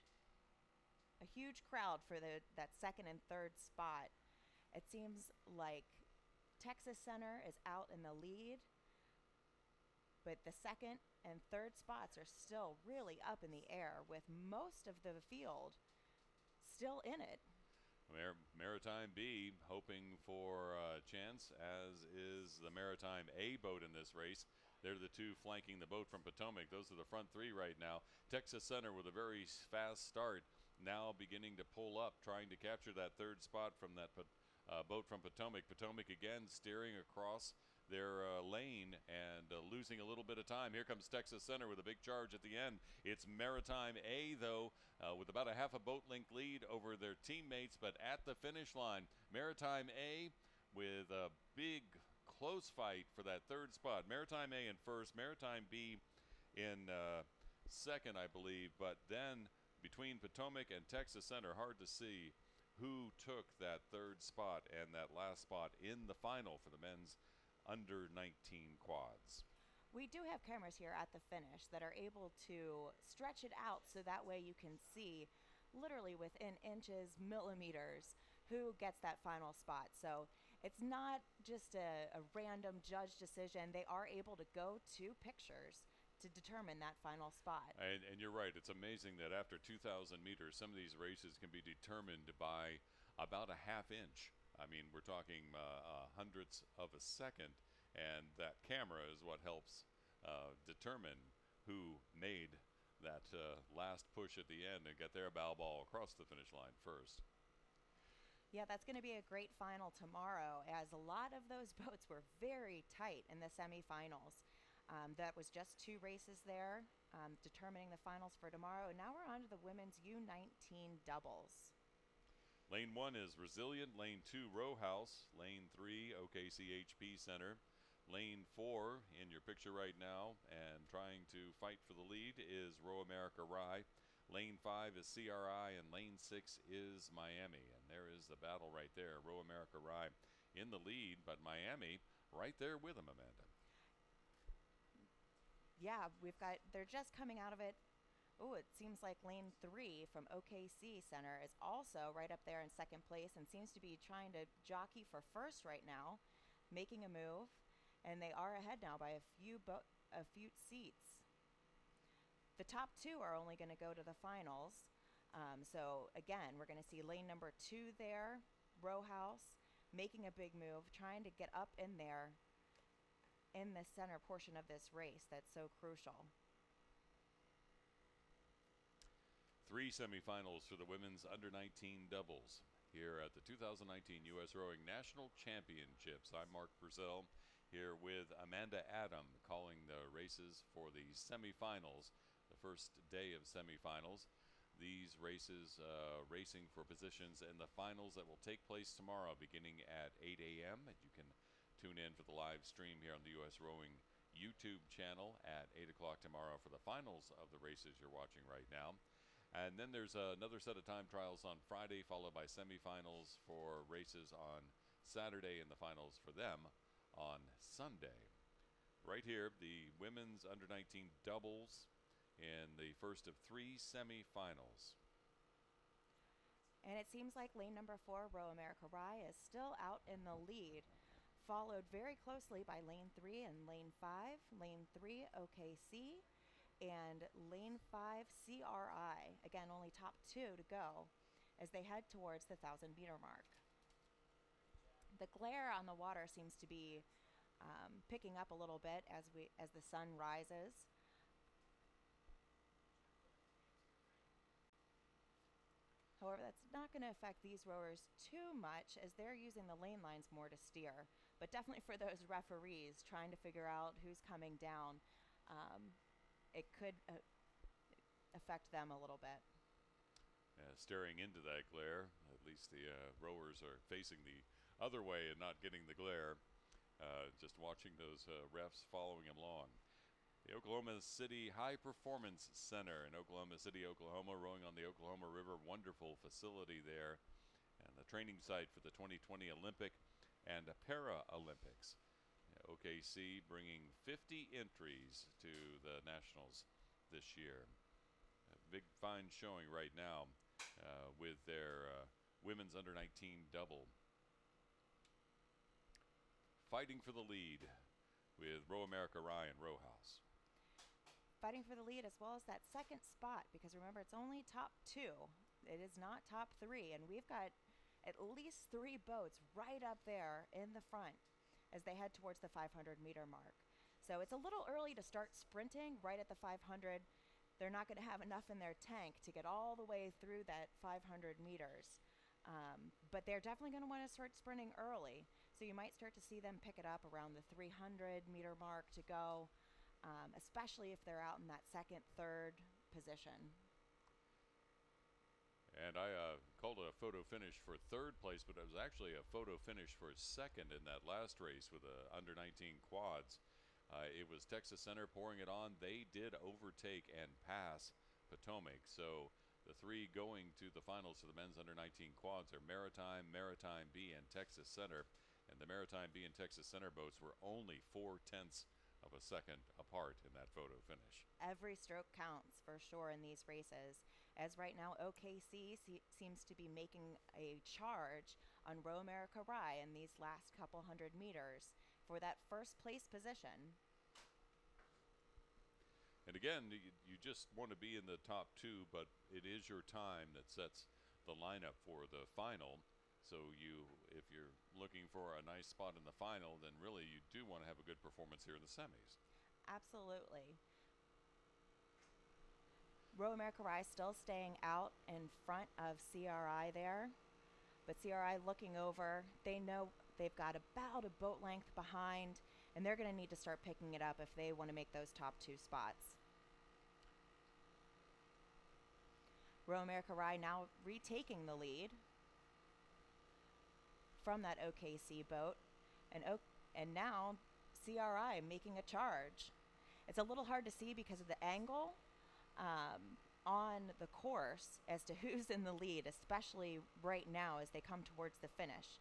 crowd for that second and third spot. It seems like Texas Center is out in the lead, but the second and third spots are still really up in the air with most of the field still in it. Maritime B hoping for a chance, as is the Maritime A boat in this race. They're the two flanking the boat from Potomac. Those are the front three right now. Texas Center with a very fast start, now beginning to pull up, trying to capture that third spot from that boat from Potomac. Potomac again steering across their lane and losing a little bit of time. Here comes Texas Center with a big charge at the end. It's Maritime A, though, with about a half a boat length lead over their teammates, but at the finish line, Maritime A with a big close fight for that third spot. Maritime A in first, Maritime B in second, I believe, but then between Potomac and Texas Center, hard to see who took that third spot and that last spot in the final for the men's under 19 quads. We do have cameras here at the finish that are able to stretch it out so that way you can see literally within inches, millimeters, who gets that final spot. So it's not just a random judge decision. They are able to go to pictures to determine that final spot. And you're right. It's amazing that after 2,000 meters, some of these races can be determined by about a half inch. I mean, we're talking hundredths of a second, and that camera is what helps determine who made that last push at the end and get their bow ball across the finish line first. Yeah, that's going to be a great final tomorrow, as a lot of those boats were very tight in the semifinals. That was just two races there, determining the finals for tomorrow. Now we're on to the women's U19 doubles. Lane 1 is Resilient, Lane 2 Row House, Lane 3 OKCHP Center, Lane 4 in your picture right now and trying to fight for the lead is Row America Rye. Lane 5 is CRI and Lane 6 is Miami, and there is the battle right there. Row America Rye in the lead, but Miami right there with them, Amanda. Yeah, they're just coming out of it. Oh, it seems like Lane 3 from OKC Center is also right up there in second place and seems to be trying to jockey for first right now, making a move, and they are ahead now by a few seats. The top two are only going to go to the finals. So again, we're going to see lane number 2 there, Row House, making a big move, trying to get up in there in the center portion of this race that's so crucial. 3 semifinals for the women's under 19 doubles here at the 2019 U.S. Rowing National Championships. I'm Mark Purcell here with Amanda Adam calling the races for the semifinals, the first day of semifinals. These races racing for positions in the finals that will take place tomorrow beginning at 8 a.m. And you can tune in for the live stream here on the U.S. Rowing YouTube channel at 8 o'clock tomorrow for the finals of the races you're watching right now. And then there's another set of time trials on Friday, followed by semifinals for races on Saturday and the finals for them on Sunday. Right here, the women's under 19 doubles in the first of 3 semifinals. And it seems like lane number 4, Row America Rye, is still out in the lead, followed very closely by lane 3 and lane 5, lane 3 OKC, and lane 5 CRI. Again, only top 2 to go as they head towards the 1,000-meter mark. The glare on the water seems to be picking up a little bit as the sun rises. However, that's not going to affect these rowers too much as they're using the lane lines more to steer. But definitely for those referees trying to figure out who's coming down, it could affect them a little bit. Staring into that glare, at least the rowers are facing the other way and not getting the glare. Just watching those refs following them along. The Oklahoma City High Performance Center in Oklahoma City, Oklahoma, rowing on the Oklahoma River. Wonderful facility there. And the training site for the 2020 Olympic and Para-Olympics. OKC bringing 50 entries to the Nationals this year. A big fine showing right now with their women's under-19 double. Fighting for the lead with Row America Rye and Row House. Fighting for the lead as well as that second spot, because remember, it's only top 2. It is not top 3, and we've got at least 3 boats right up there in the front as they head towards the 500-meter mark. So it's a little early to start sprinting right at the 500. They're not going to have enough in their tank to get all the way through that 500 meters. But they're definitely going to want to start sprinting early. So you might start to see them pick it up around the 300-meter mark to go, especially if they're out in that second, third position. And I called it a photo finish for third place, but it was actually a photo finish for second in that last race with the under-19 quads. It was Texas Center pouring it on. They did overtake and pass Potomac. So the 3 going to the finals for the men's under-19 quads are Maritime, Maritime B, and Texas Center. And the Maritime B and Texas Center boats were only 0.4 of a second apart in that photo finish. Every stroke counts for sure in these races, as right now OKC seems to be making a charge on Row America Rye in these last couple 100 meters for that first place position. And again, you just want to be in the top 2, but it is your time that sets the lineup for the final. So if you're looking for a nice spot in the final, then really you do want to have a good performance here in the semis. Absolutely. Row America Rye still staying out in front of CRI there, but CRI looking over, they know they've got about a boat length behind, and they're going to need to start picking it up if they want to make those top 2 spots. Row America Rye now retaking the lead from that OKC boat, and now CRI making a charge. It's a little hard to see because of the angle on the course as to who's in the lead, especially right now as they come towards the finish.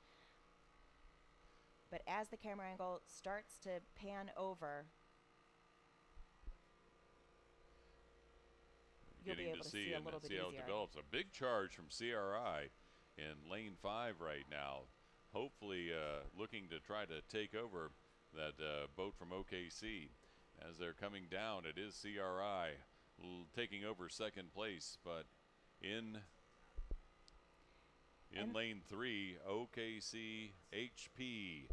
But as the camera angle starts to pan over, you'll be able to see a little bit easier. How it develops. A big charge from CRI in lane 5 right now. Hopefully looking to try to take over that boat from OKC. As they're coming down, it is CRI taking over second place, but in lane 3, OKC HP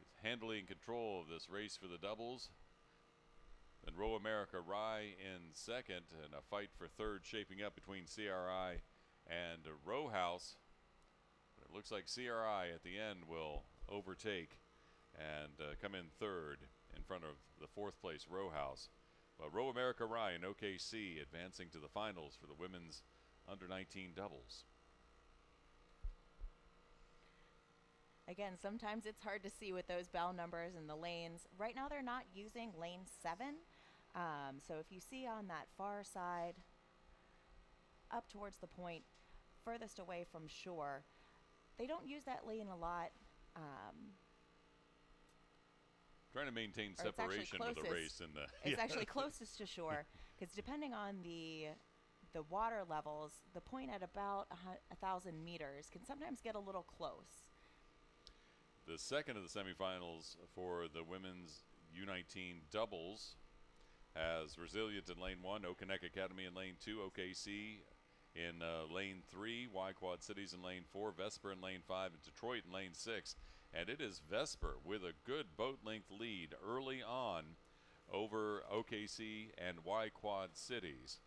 is handling control of this race for the doubles. And Row America Rye in second, and a fight for third shaping up between CRI and Row House. It looks like CRI at the end will overtake and come in third in front of the 4th place Row House. Well, Row America Rye and OKC advancing to the finals for the women's under-19 doubles. Again, sometimes it's hard to see with those bell numbers and the lanes. Right now they're not using lane 7. So if you see on that far side, up towards the point furthest away from shore, they don't use that lane a lot. Trying to maintain separation with the race. It's actually closest to shore, because depending on the water levels, the point at about 1,000 meters can sometimes get a little close. The second of the semifinals for the women's U19 doubles has Resilient in lane 1, Okonek Academy in lane 2, OKC in lane 3, Y Quad Cities in lane 4, Vesper in lane 5, and Detroit in lane 6. And it is Vesper with a good boat length lead early on over OKC and Y Quad Cities.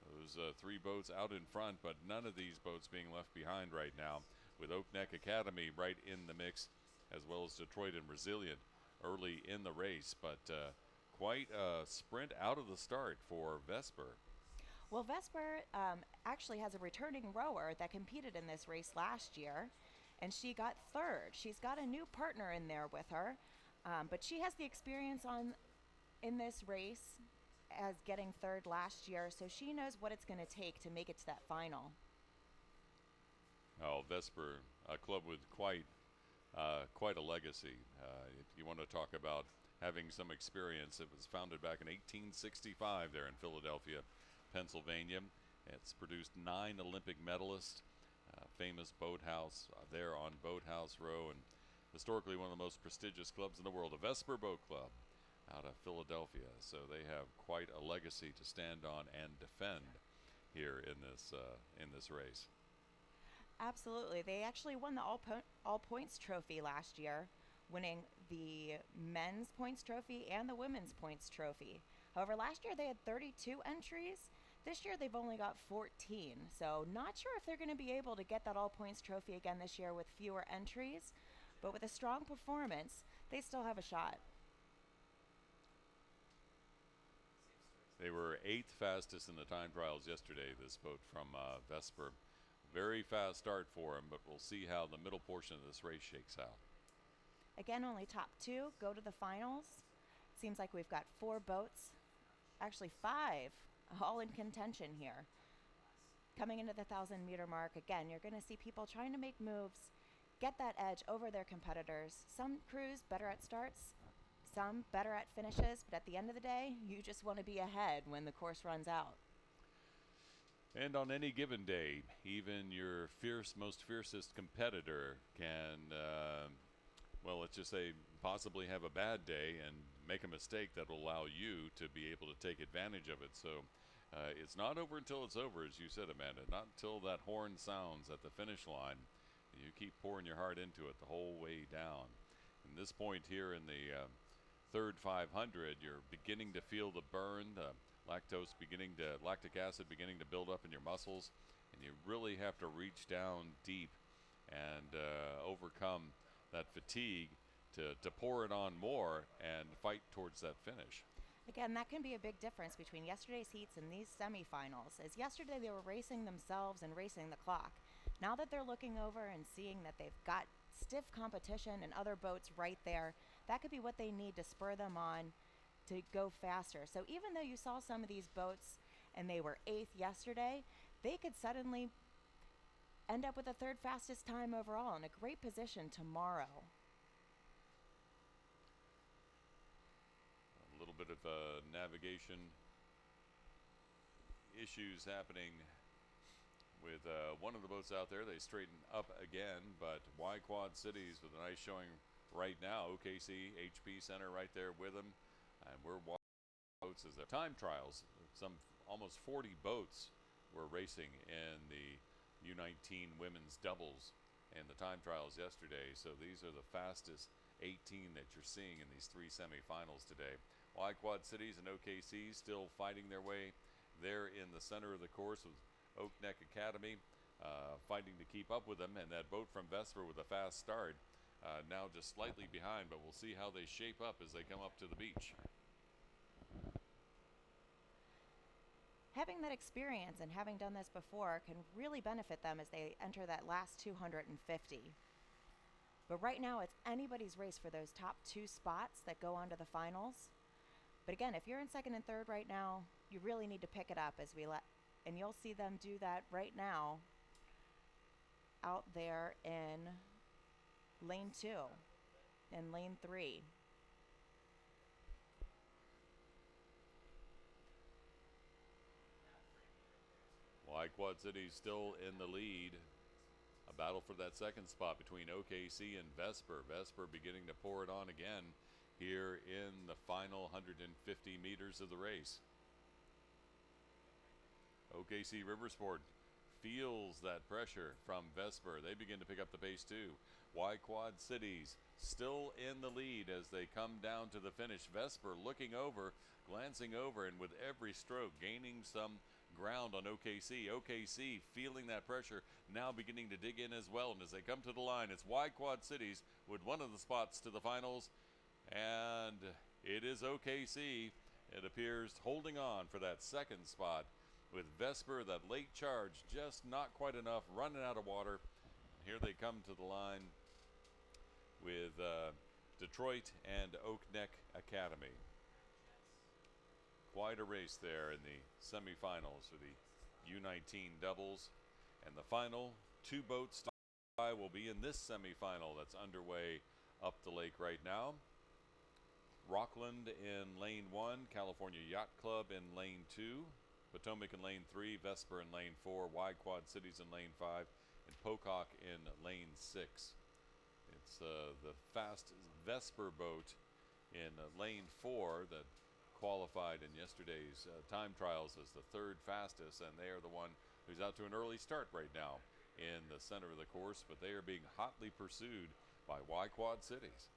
Those 3 boats out in front, but none of these boats being left behind right now, with Okonek Academy right in the mix, as well as Detroit and Resilient early in the race. But quite a sprint out of the start for Vesper. Well, Vesper actually has a returning rower that competed in this race last year, and she got third. She's got a new partner in there with her, but she has the experience in this race as getting third last year, so she knows what it's going to take to make it to that final. Oh, Vesper, a club with quite a legacy. If you want to talk about having some experience, it was founded back in 1865 there in Philadelphia, Pennsylvania. It's produced 9 Olympic medalists. Famous boathouse there on Boathouse Row, and historically one of the most prestigious clubs in the world, the Vesper Boat Club out of Philadelphia. So they have quite a legacy to stand on and defend here in this race. Absolutely. They actually won the all points trophy last year, winning the men's points trophy and the women's points trophy. However, last year they had 32 entries. This year they've only got 14. So, not sure if they're going to be able to get that all points trophy again this year with fewer entries, but with a strong performance, they still have a shot. They were 8th fastest in the time trials yesterday, this boat from Vesper. Very fast start for them, but we'll see how the middle portion of this race shakes out. Again, only top 2 go to the finals. Seems like we've got 4 boats, actually 5, all in contention here. Coming into the 1,000-meter mark, again, you're going to see people trying to make moves, get that edge over their competitors. Some crews better at starts, some better at finishes, but at the end of the day, you just want to be ahead when the course runs out. And on any given day, even your most fiercest competitor can, well, let's just say, possibly have a bad day and make a mistake that will allow you to be able to take advantage of it. So it's not over until it's over, as you said, Amanda. Not until that horn sounds at the finish line. You keep pouring your heart into it the whole way down. And this point here in the third 500, you're beginning to feel the burn, the lactic acid beginning to build up in your muscles, and you really have to reach down deep and overcome that fatigue to pour it on more and fight towards that finish. Again, that can be a big difference between yesterday's heats and these semifinals. As yesterday they were racing themselves and racing the clock. Now that they're looking over and seeing that they've got stiff competition and other boats right there, that could be what they need to spur them on to go faster. So even though you saw some of these boats and they were 8th yesterday, they could suddenly end up with a 3rd fastest time overall in a great position tomorrow. A little bit of navigation issues happening with one of the boats out there. They straighten up again, but Y Quad Cities with a nice showing right now. OKC HP Center right there with them, and we're watching boats as their time trials. Some almost 40 boats were racing in the U19 Women's Doubles in the time trials yesterday. So these are the fastest 18 that you're seeing in these 3 semifinals today. Y Quad Cities and OKC still fighting their way there in the center of the course with Oak Neck Academy fighting to keep up with them, and that boat from Vesper with a fast start now just slightly behind, but we'll see how they shape up as they come up to the beach. Having that experience and having done this before can really benefit them as they enter that last 250. But right now it's anybody's race for those top 2 spots that go on to the finals. But again, if you're in 2nd and 3rd right now, you really need to pick it up and you'll see them do that right now out there in lane 2 and lane 3. Y Quad Cities still in the lead. A battle for that 2nd spot between OKC and Vesper. Vesper beginning to pour it on again here in the final 150 meters of the race. OKC Riversport feels that pressure from Vesper. They begin to pick up the pace too. Y Quad Cities still in the lead as they come down to the finish. Vesper looking over, glancing over, and with every stroke gaining some ground on OKC. OKC feeling that pressure, now beginning to dig in as well. And as they come to the line, it's Y Quad Cities with one of the spots to the finals. And it is OKC, it appears, holding on for that 2nd spot, with Vesper, that late charge, just not quite enough, running out of water. Here they come to the line with Detroit and Oak Neck Academy. Quite a race there in the semifinals for the U19 doubles. And the final 2 boats will be in this semifinal that's underway up the lake right now. Rockland in lane 1, California Yacht Club in lane 2, Potomac in lane 3, Vesper in lane 4, Y Quad Cities in lane 5, and Pocock in lane 6. It's the fast Vesper boat in lane 4 that qualified in yesterday's time trials as the 3rd fastest, and they are the one who's out to an early start right now in the center of the course, but they are being hotly pursued by Y Quad Cities.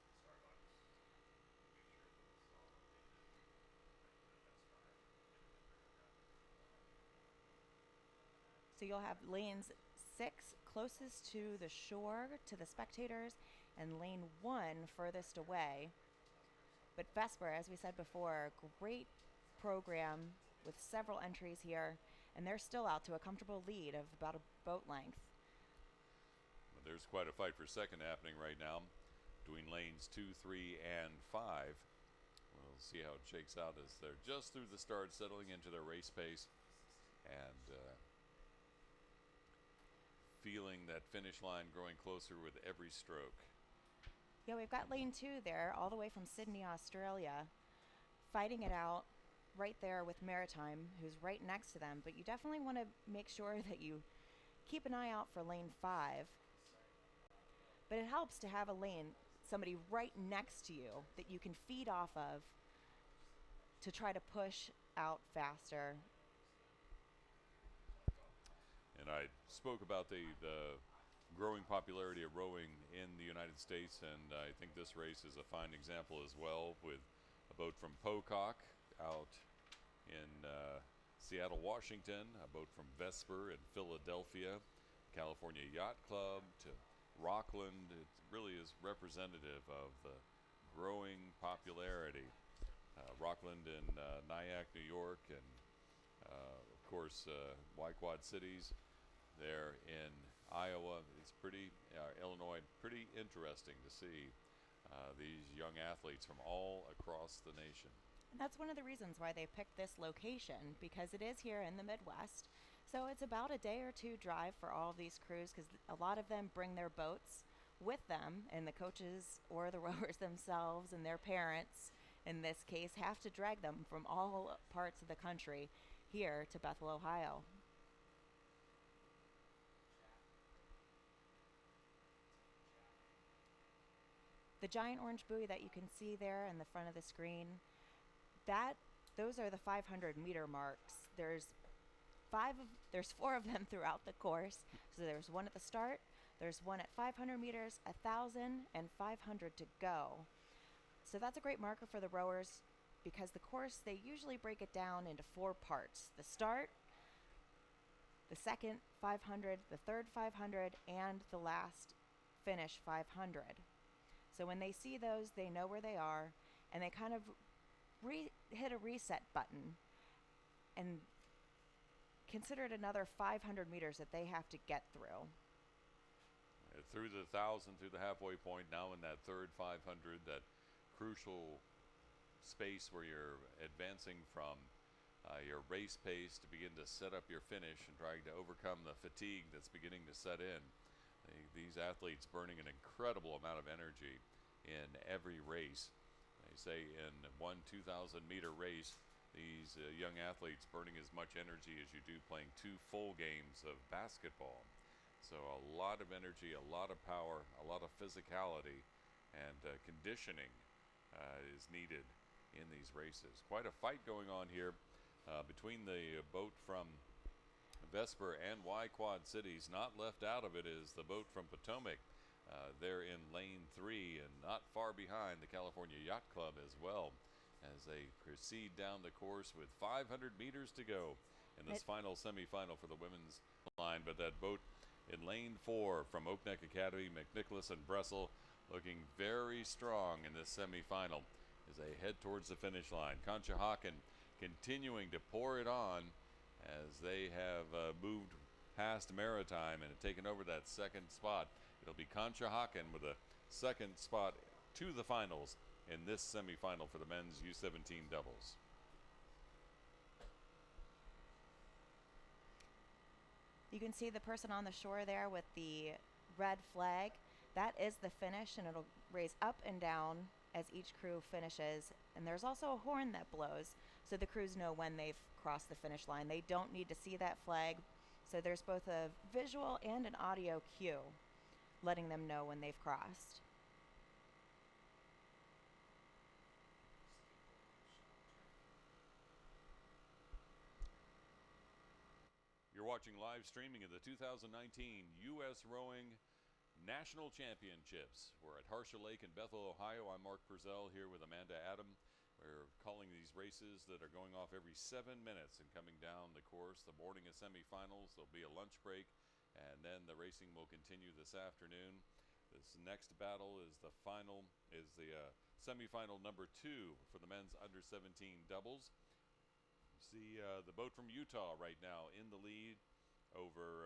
So you'll have lanes 6 closest to the shore, to the spectators, and lane 1 furthest away. But Vesper, as we said before, great program with several entries here, and they're still out to a comfortable lead of about a boat length. Well, there's quite a fight for second happening right now between lanes 2, 3, and 5. We'll see how it shakes out as they're just through the start, settling into their race pace, and feeling that finish line growing closer with every stroke. Yeah, we've got lane 2 there, all the way from Sydney, Australia, fighting it out right there with Maritime, who's right next to them. But you definitely want to make sure that you keep an eye out for lane 5. But it helps to have a lane, somebody right next to you that you can feed off of to try to push out faster. And I spoke about the growing popularity of rowing in the United States, and I think this race is a fine example as well, with a boat from Pocock out in Seattle, Washington, a boat from Vesper in Philadelphia, California Yacht Club to Rockland. It really is representative of the growing popularity. Rockland in Nyack, New York, and of course Y Quad Cities there in Iowa. It's pretty, Illinois, pretty interesting to see these young athletes from all across the nation. And that's one of the reasons why they picked this location, because it is here in the Midwest. So it's about a day or 2 drive for all of these crews, because a lot of them bring their boats with them, and the coaches or the rowers themselves and their parents, in this case, have to drag them from all parts of the country here to Bethel, Ohio. The giant orange buoy that you can see there in the front of the screen, those are the 500-meter marks. There's 4 of them throughout the course. So there's one at the start, there's one at 500 meters, 1,000, and 500 to go. So that's a great marker for the rowers, because the course, they usually break it down into 4 parts: the start, the second 500, the third 500, and the last finish 500. So when they see those, they know where they are, and they kind of hit a reset button and consider it another 500 meters that they have to get through. Through the 1,000, through the halfway point, now in that third 500, that crucial space where you're advancing from your race pace to begin to set up your finish and trying to overcome the fatigue that's beginning to set in. These athletes burning an incredible amount of energy in every race. They say in one 2,000-meter race, these young athletes burning as much energy as you do playing 2 full games of basketball. So a lot of energy, a lot of power, a lot of physicality, and conditioning is needed in these races. Quite a fight going on here between the boat from Vesper and Y Quad Cities. Not left out of it is the boat from Potomac. They're in lane 3 and not far behind the California Yacht Club as well, as they proceed down the course with 500 meters to go in this final semifinal for the women's line. But that boat in lane 4 from Oak Neck Academy, McNicholas and Bressel, looking very strong in this semifinal as they head towards the finish line. Conshohocken continuing to pour it on as they have moved past Maritime and have taken over that second spot. It'll be Conshohocken with a second spot to the finals in this semifinal for the men's U17 doubles. You can see the person on the shore there with the red flag. That is the finish, and it'll raise up and down as each crew finishes. And there's also a horn that blows, so the crews know when they've crossed the finish line. They don't need to see that flag, so there's both a visual and an audio cue letting them know when they've crossed. You're watching live streaming of the 2019 U.S. Rowing National Championships. We're at Harsha Lake in Bethel, Ohio. I'm Mark Purcell here with Amanda Adam. We're calling these races that are going off every 7 minutes and coming down the course. The morning of semifinals, there'll be a lunch break, and then the racing will continue this afternoon. This next battle is the semifinal number 2 for the men's under 17 doubles. See the boat from Utah right now in the lead over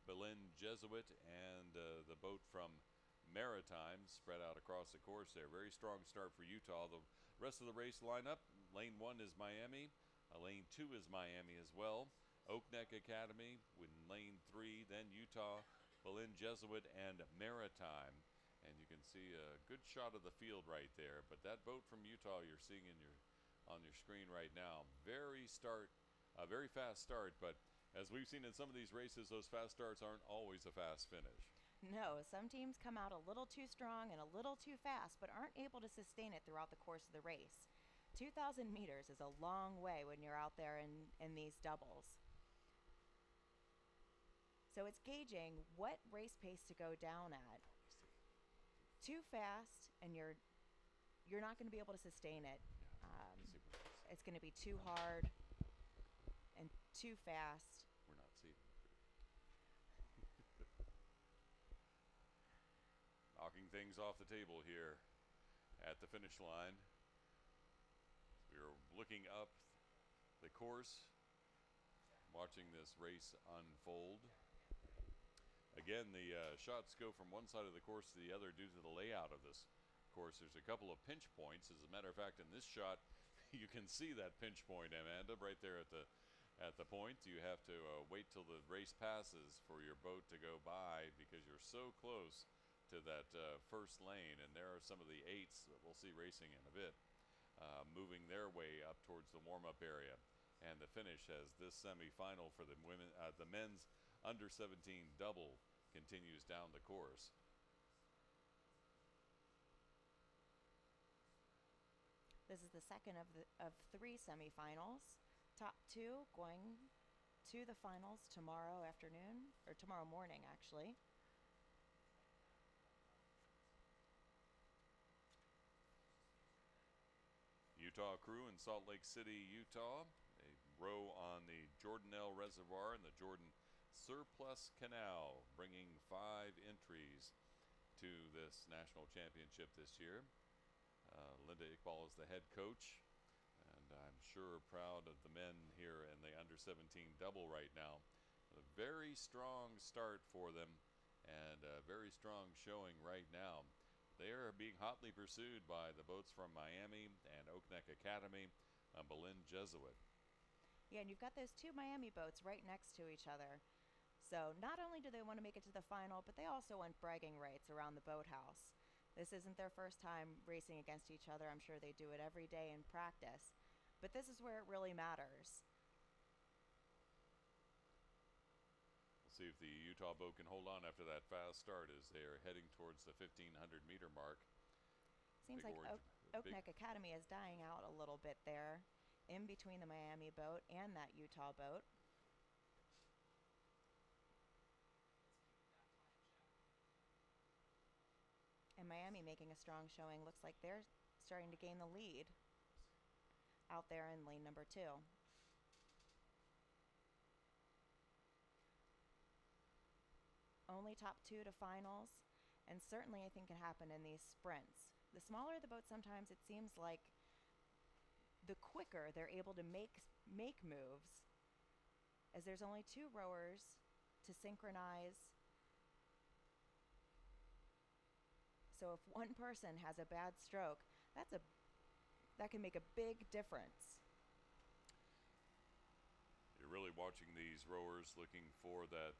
Belen Jesuit, and the boat from Maritime spread out across the course there. Very strong start for Utah. The rest of the race lineup: lane 1 is Miami, lane 2 is Miami as well, Oak Neck Academy with lane 3, then Utah, Belen Jesuit, and Maritime. And you can see a good shot of the field right there, but that boat from Utah you're seeing on your screen right now, very fast start, but as we've seen in some of these races, those fast starts aren't always a fast finish. No, some teams come out a little too strong and a little too fast, but aren't able to sustain it throughout the course of the race. 2,000 meters is a long way when you're out there in these doubles. So it's gauging what race pace to go down at. Too fast, and you're not going to be able to sustain it. It's going to be too hard and too fast. We're not seeing knocking things off the table here at the finish line. We're looking up the course, watching this race unfold. Again, the shots go from one side of the course to the other due to the layout of this course. There's a couple of pinch points. As a matter of fact, in this shot, you can see that pinch point, Amanda, right there at the point. You have to wait till the race passes for your boat to go by because you're so close to that first lane. And there are some of the 8s that we'll see racing in a bit, moving their way up towards the warm-up area. And the finish as this semifinal for the men's under 17 double continues down the course. This is the second of 3 semifinals. Top 2 going to the finals tomorrow afternoon, or tomorrow morning, actually. Utah crew in Salt Lake City, Utah. They row on the Jordanelle Reservoir and the Jordan Surplus Canal, bringing 5 entries to this national championship this year. Linda Iqbal is the head coach, and I'm sure proud of the men here in the under 17 double right now. A very strong start for them, and a very strong showing right now. They are being hotly pursued by the boats from Miami and Oak Neck Academy and Belen Jesuit. Yeah, and you've got those 2 Miami boats right next to each other. So not only do they want to make it to the final, but they also want bragging rights around the boathouse. This isn't their first time racing against each other. I'm sure they do it every day in practice. But this is where it really matters. We'll see if the Utah boat can hold on after that fast start as they are heading towards the 1,500 meter mark. Seems like Oak Neck Academy is dying out a little bit there in between the Miami boat and that Utah boat. And Miami making a strong showing. Looks like they're starting to gain the lead out there in lane number 2. Only top 2 to finals, and certainly I think can happen in these sprints. The smaller the boat, sometimes it seems like the quicker they're able to make moves, as there's only 2 rowers to synchronize. So if one person has a bad stroke, that can make a big difference. You're You're really watching these rowers looking for that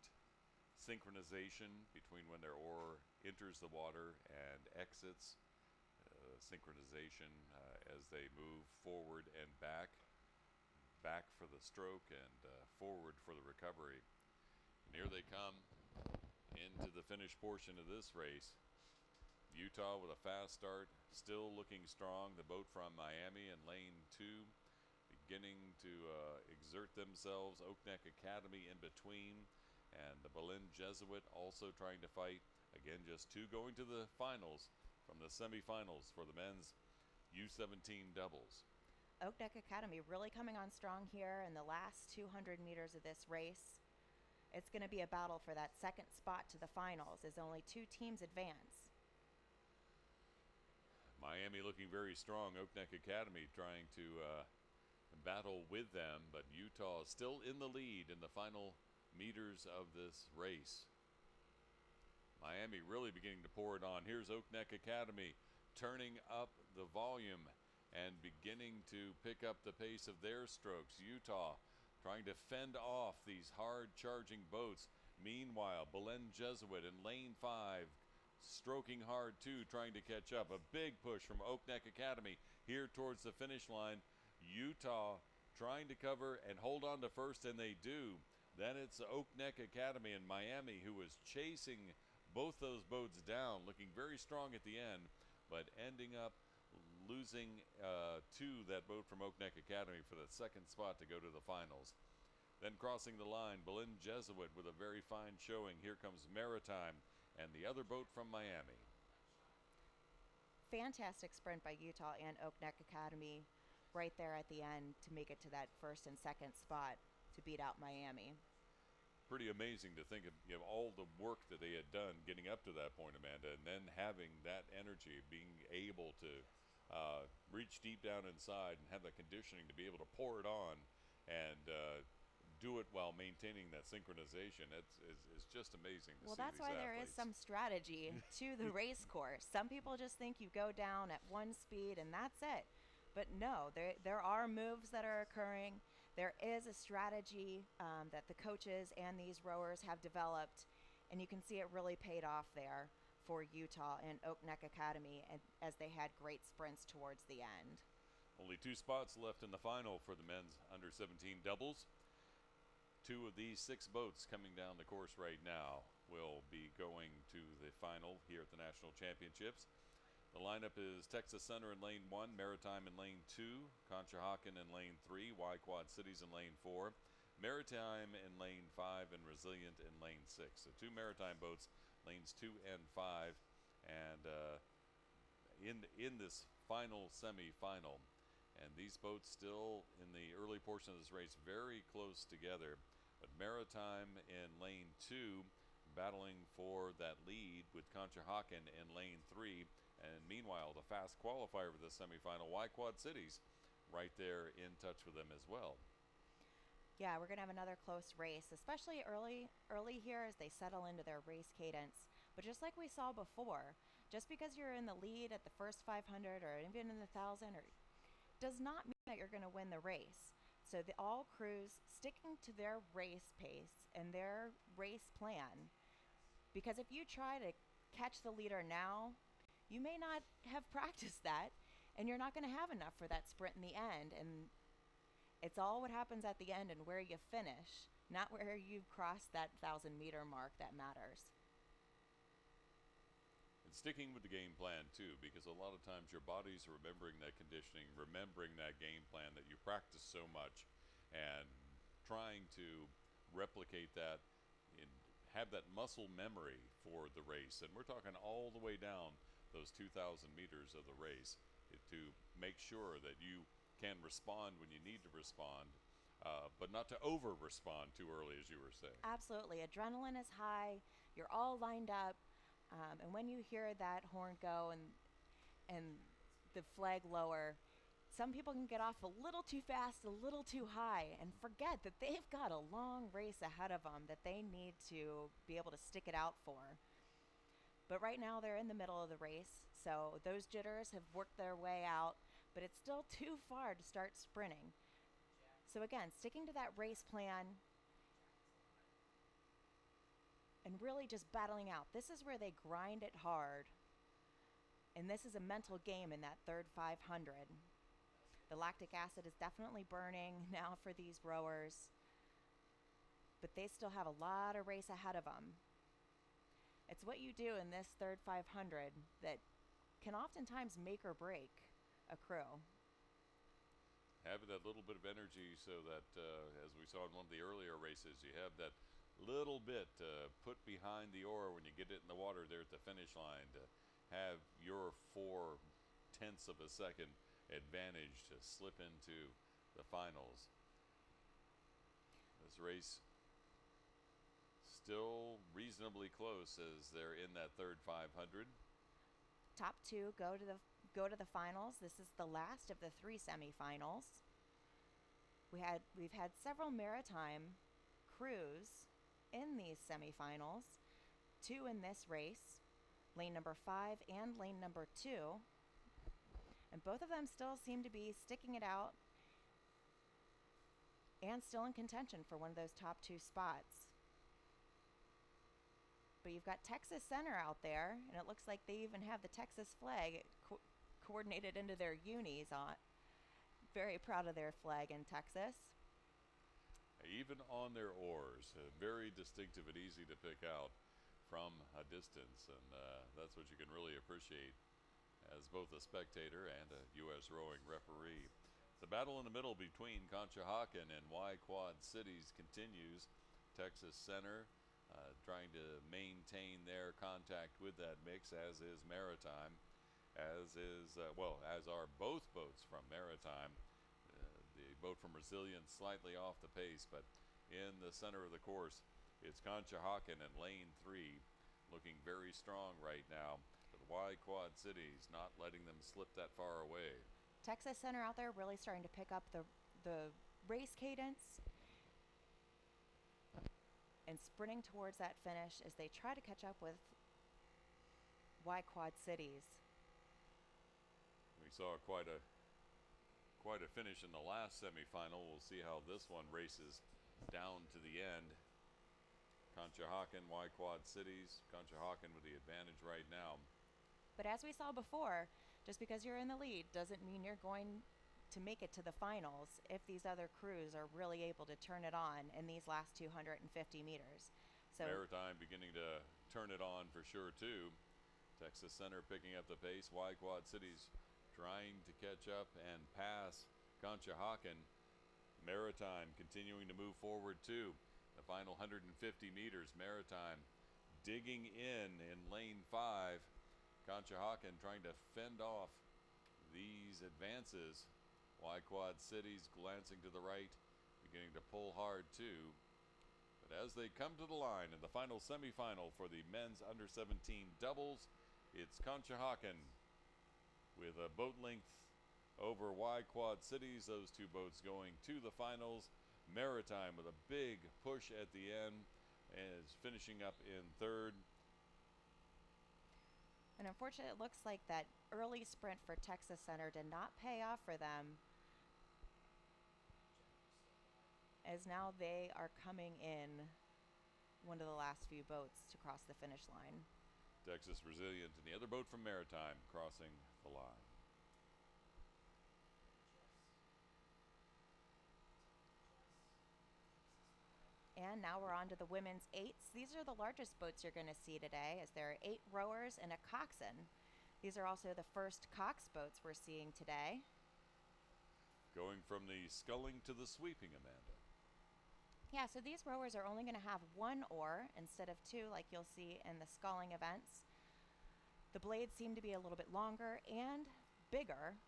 synchronization between when their oar enters the water and exits. Synchronization as they move forward and back for the stroke and forward for the recovery. And here they come into the finish portion of this race. Utah with a fast start, still looking strong. The boat from Miami in lane 2 beginning to exert themselves. Oak Neck Academy in between, and the Belen Jesuit also trying to fight. Again, just 2 going to the finals from the semifinals for the men's U17 doubles. Oak Neck Academy really coming on strong here in the last 200 meters of this race. It's going to be a battle for that second spot to the finals as only 2 teams advance. Miami looking very strong. Oak Neck Academy trying to battle with them, but Utah still in the lead in the final meters of this race. Miami really beginning to pour it on. Here's Oak Neck Academy turning up the volume and beginning to pick up the pace of their strokes. Utah trying to fend off these hard charging boats. Meanwhile, Belen Jesuit in lane 5 stroking hard too, trying to catch up. A big push from Oak Neck Academy here towards the finish line. Utah trying to cover and hold on to first, and they do. Then it's Oak Neck Academy and Miami, who was chasing both those boats down, looking very strong at the end, but ending up losing to that boat from Oak Neck Academy for that second spot to go to the finals. Then crossing the line, Belen Jesuit with a very fine showing. Here comes Maritime and the other boat from Miami. Fantastic sprint by Utah and Oak Neck Academy right there at the end to make it to that first and second spot to beat out Miami. Pretty amazing to think of, all the work that they had done getting up to that point, Amanda, and then having that energy, being able to reach deep down inside and have the conditioning to be able to pour it on and do it while maintaining that synchronization. It's just amazing to see. Well, that's why there is athletes. some strategy to the race course. Some people just think you go down at one speed and that's it. But no, there are moves that are occurring. There is a strategy that the coaches and these rowers have developed, and you can see it really paid off there for Utah and Oak Neck Academy, and as they had great sprints towards the end. Only 2 spots left in the final for the men's under 17 doubles. 2 of these 6 boats coming down the course right now will be going to the final here at the National Championships. The lineup is Texas Center in lane 1, Maritime in lane 2, Conshohocken in lane 3, Y-Quad Cities in lane 4, Maritime in lane 5, and Resilient in lane 6. So 2 Maritime boats, lanes 2 and 5, and in this final semi-final. And these boats still in the early portion of this race very close together. But Maritime in lane 2 battling for that lead with Conshohocken in lane 3. And meanwhile, the fast qualifier for the semifinal, Y-Quad Cities, right there in touch with them as well. Yeah, we're going to have another close race, especially early here as they settle into their race cadence. But just like we saw before, just because you're in the lead at the first 500 or even in the 1,000 does not mean that you're going to win the race. So all crews sticking to their race pace and their race plan. Because if you try to catch the leader now, you may not have practiced that, and you're not going to have enough for that sprint in the end. And it's all what happens at the end and where you finish, not where you cross that 1,000-meter mark that matters. And sticking with the game plan, too, because a lot of times your body's remembering that conditioning, remembering that game plan that you practice so much, and trying to replicate that and have that muscle memory for the race. And we're talking all the way down those 2,000 meters of the race to make sure that you can respond when you need to respond, but not to over-respond too early, as you were saying. Absolutely. Adrenaline is high. You're all lined up. And when you hear that horn go and the flag lower, some people can get off a little too fast, a little too high, and forget that they've got a long race ahead of them that they need to be able to stick it out for. But right now they're in the middle of the race, so those jitters have worked their way out, but it's still too far to start sprinting. So again, sticking to that race plan and really just battling out. This is where they grind it hard. And this is a mental game in that third 500. The lactic acid is definitely burning now for these rowers, but they still have a lot of race ahead of them. It's what you do in this third 500 that can oftentimes make or break a crew. Having that little bit of energy so that, as we saw in one of the earlier races, you have that little bit put behind the oar when you get it in the water there at the finish line to have your 0.4 of a second advantage to slip into the finals. This race still reasonably close as they're in that third 500. Top two go to the finals. This is the last of the 3 semifinals. We've had several maritime crews in these semifinals, 2 in this race, lane number 5 and lane number 2. And both of them still seem to be sticking it out and still in contention for one of those top 2 spots. But you've got Texas Center out there, and it looks like they even have the Texas flag coordinated into their unis on. Very proud of their flag in Texas. Even on their oars, very distinctive and easy to pick out from a distance, and that's what you can really appreciate as both a spectator and a USRowing referee. The battle in the middle between Conshohocken and Y-Quad Cities continues. Texas Center trying to maintain their contact with that mix, as is Maritime, as are both boats from Maritime. The boat from Resilient slightly off the pace, but in the center of the course, it's Conshohocken in lane 3, looking very strong right now. But Y-Quad Cities not letting them slip that far away. Texas Center out there really starting to pick up the race cadence and sprinting towards that finish as they try to catch up with Y-Quad Cities. We saw quite a finish in the last semifinal. We'll see how this one races down to the end. Conshohocken, Y-Quad Cities. Conshohocken with the advantage right now. But as we saw before, just because you're in the lead doesn't mean you're going to make it to the finals if these other crews are really able to turn it on in these last 250 meters. So Maritime beginning to turn it on for sure too. Texas Center picking up the pace. Y-Quad Cities trying to catch up and pass Conshohocken. Maritime continuing to move forward too. The final 150 meters, Maritime digging in lane 5. Conshohocken trying to fend off these advances. Y-Quad Cities glancing to the right, beginning to pull hard too. But as they come to the line in the final semifinal for the men's under-17 doubles, it's Conshohocken with a boat length over Y-Quad Cities. Those 2 boats going to the finals. Maritime with a big push at the end is finishing up in 3rd. And unfortunately, it looks like that early sprint for Texas Center did not pay off for them, as now they are coming in one of the last few boats to cross the finish line. Texas Resilient and the other boat from Maritime crossing the line. And now we're on to the women's 8s. These are the largest boats you're going to see today, as there are 8 rowers and a coxswain. These are also the first cox boats we're seeing today. Going from the sculling to the sweeping, Amanda. Yeah, so these rowers are only going to have 1 oar instead of 2 like you'll see in the sculling events. The blades seem to be a little bit longer and bigger.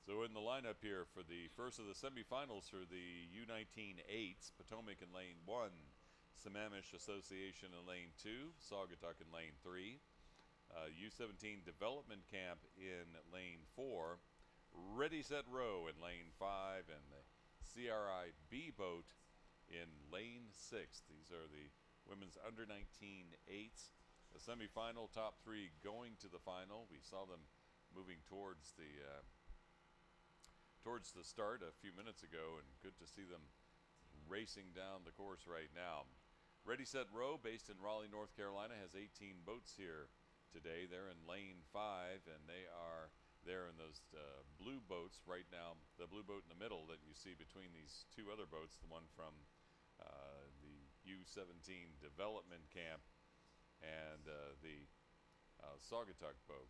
So in the lineup here for the first of the semifinals for the U19 8s, Potomac in lane 1, Sammamish Association in lane 2, Saugatuck in lane 3, U17 Development Camp in lane 4, Ready Set Row in lane 5, and the CRI B boat in lane 6. These are the women's under-19 8s. The semifinal top 3 going to the final. We saw them moving towards the towards the start a few minutes ago, and good to see them racing down the course right now. Ready, Set, Row, based in Raleigh, North Carolina, has 18 boats here today. They're in lane 5, and they are there in those blue boats right now. The blue boat in the middle that you see between these two other boats, the one from the U17 Development Camp and the Saugatuck boat.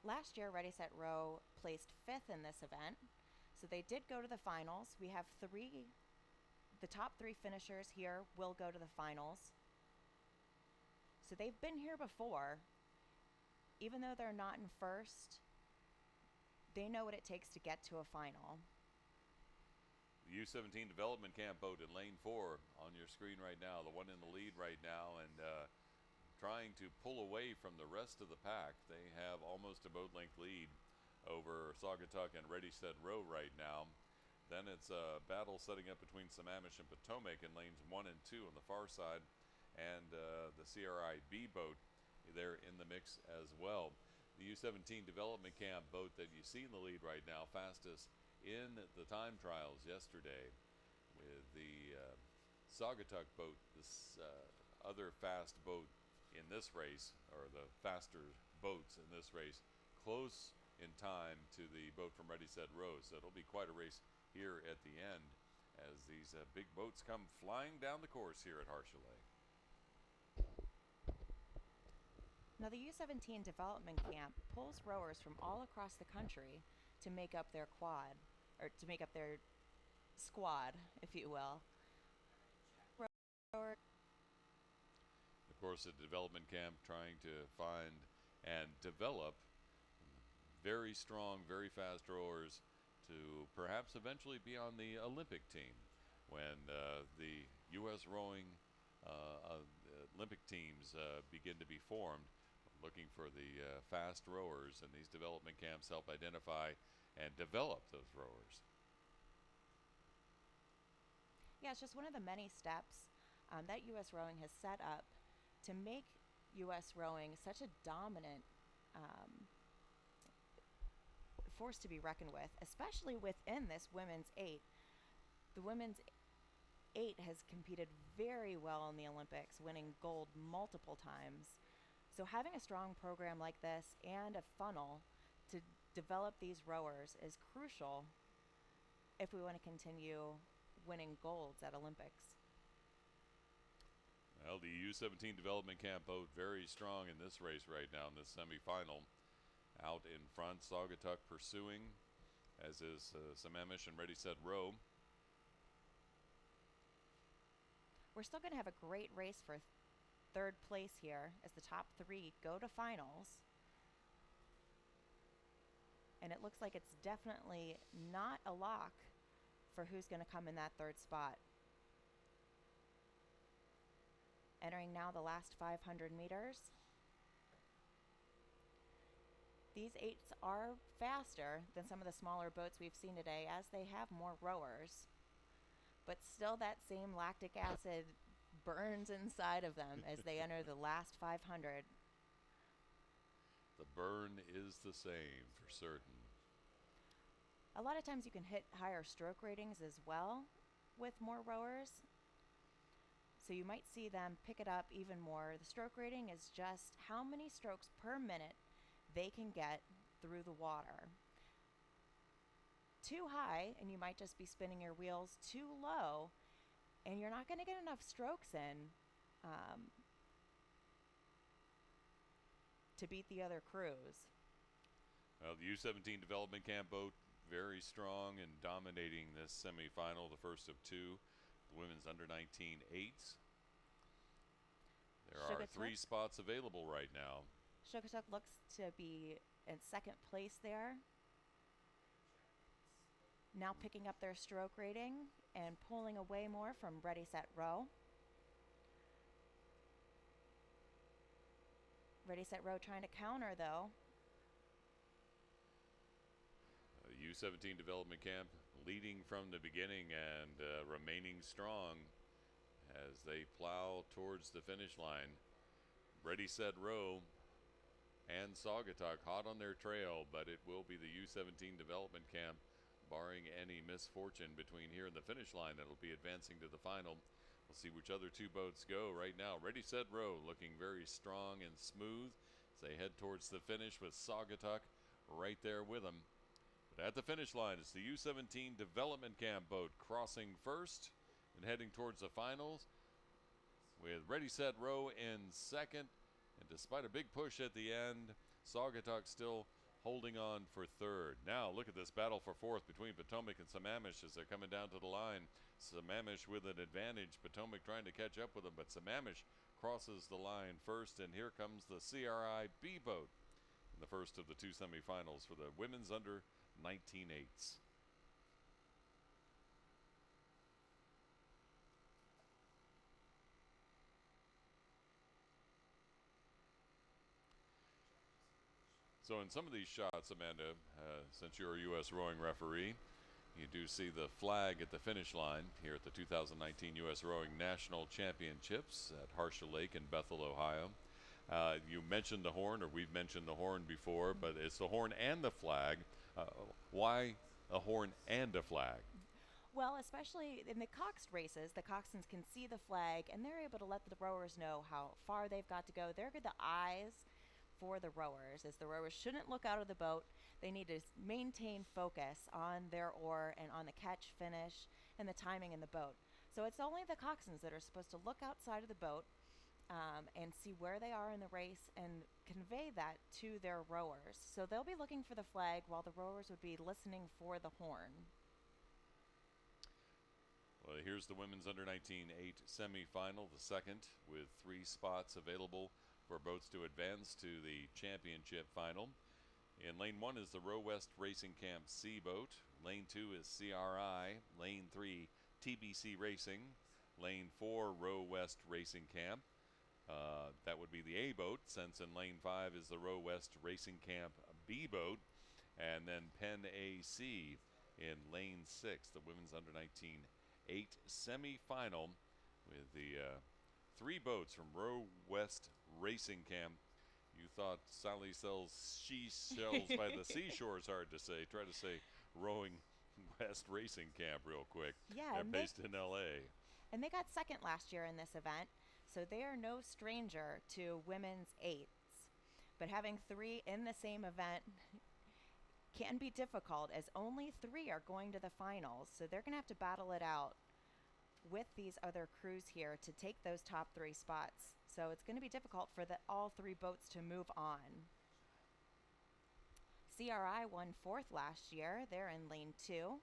Last year, Ready, Set, Row placed 5th in this event, so they did go to the finals. We have the top 3 finishers here will go to the finals. So they've been here before. Even though they're not in first, they know what it takes to get to a final. The U17 Development Camp boat in lane 4 on your screen right now, the one in the lead right now, and trying to pull away from the rest of the pack. They have almost a boat length lead over Saugatuck and Ready, Set, Row right now. Then it's a battle setting up between Sammamish and Potomac in lanes 1 and 2 on the far side, and the CRIB boat there in the mix as well. The U17 Development Camp boat that you see in the lead right now, fastest in the time trials yesterday, with the Saugatuck boat, this other fast boat in this race, or the faster boats in this race, close in time to the boat from Ready, Set, Row. So it'll be quite a race here at the end as these big boats come flying down the course here at Harsha Lake. Now, the U17 Development Camp pulls rowers from all across the country to make up their quad, or to make up their squad, if you will. Of course, the development camp trying to find and develop very strong, very fast rowers to perhaps eventually be on the Olympic team when the USRowing Olympic teams begin to be formed, looking for the fast rowers, and these development camps help identify and develop those rowers. Yeah, it's just one of the many steps that USRowing has set up to make USRowing such a dominant force to be reckoned with, especially within this women's 8. The women's 8 has competed very well in the Olympics, winning gold multiple times. So having a strong program like this and a funnel to develop these rowers is crucial if we want to continue winning golds at Olympics. Well, the U17 Development Camp boat very strong in this race right now in this semifinal. Out in front, Saugatuck pursuing, as is Sammamish and Ready, Set, Row. We're still going to have a great race for third place here as the top 3 go to finals. And it looks like it's definitely not a lock for who's going to come in that 3rd spot. Entering now the last 500 meters. These 8s are faster than some of the smaller boats we've seen today, as they have more rowers. But still, that same lactic acid burns inside of them as they enter the last 500. The burn is the same for certain. A lot of times you can hit higher stroke ratings as well with more rowers. So you might see them pick it up even more. The stroke rating is just how many strokes per minute they can get through the water. Too high, and you might just be spinning your wheels. Too low, and you're not going to get enough strokes in to beat the other crews. Well, the U17 Development Camp boat very strong and dominating this semifinal, the first of 2. The women's under-19 8s. There are 3 spots available right now. Saugatuck looks to be in 2nd place there. Now picking up their stroke rating and pulling away more from Ready, Set, Row. Ready, Set, Row trying to counter, though. U17 Development Camp leading from the beginning and remaining strong as they plow towards the finish line. Ready, Set, Row and Saugatuck hot on their trail, but it will be the U17 Development Camp barring any misfortune between here and the finish line, that'll be advancing to the final. We'll see which other two boats go right now. Ready, set, row, looking very strong and smooth as they head towards the finish with Saugatuck right there with them. But at the finish line, it's the U17 Development Camp boat crossing first and heading towards the finals with Ready, Set, Row in second. And despite a big push at the end, Saugatuck still holding on for third. Now look at this battle for fourth between Potomac and Sammamish as they're coming down to the line. Sammamish with an advantage, Potomac trying to catch up with them, but Sammamish crosses the line first, and here comes the CRI B boat in the first of the two semifinals for the women's under 19-8s. So in some of these shots, Amanda, since you're a U.S. rowing referee, you do see the flag at the finish line here at the 2019 U.S. Rowing National Championships at Harsha Lake in Bethel, Ohio. You mentioned the horn, or we've mentioned the horn before, but it's the horn and the flag. Why a horn and a flag? Well, especially in the coxed races, the coxswains can see the flag and they're able to let the rowers know how far they've got to go. They're the eyes for the rowers, as the rowers shouldn't look out of the boat. They need to maintain focus on their oar and on the catch, finish, and the timing in the boat. So it's only the coxswains that are supposed to look outside of the boat and see where they are in the race and convey that to their rowers. So they'll be looking for the flag while the rowers would be listening for the horn. Well, here's the women's under 19-8 semifinal, the second, with 3 spots available for boats to advance to the championship final. In lane 1 is the Row West Racing Camp C boat. Lane 2 is CRI. Lane 3, Tbc Racing. Lane 4, Row West Racing Camp. That would be the A boat, since in lane 5 is the Row West Racing Camp B boat. And then Penn AC in lane 6, the women's under 19-8 semifinal, with the 3 boats from Row West Racing Camp. You thought Sally sells seashells by the seashore is hard to say. Try to say Rowing West Racing Camp real quick. Yeah, they're based in LA. And they got second last year in this event, so they are no stranger to women's 8s. But having 3 in the same event can be difficult, as only 3 are going to the finals. So they're going to have to battle it out with these other crews here to take those top 3 spots. So it's going to be difficult for all 3 boats to move on. CRI won 4th last year. They're in lane 2.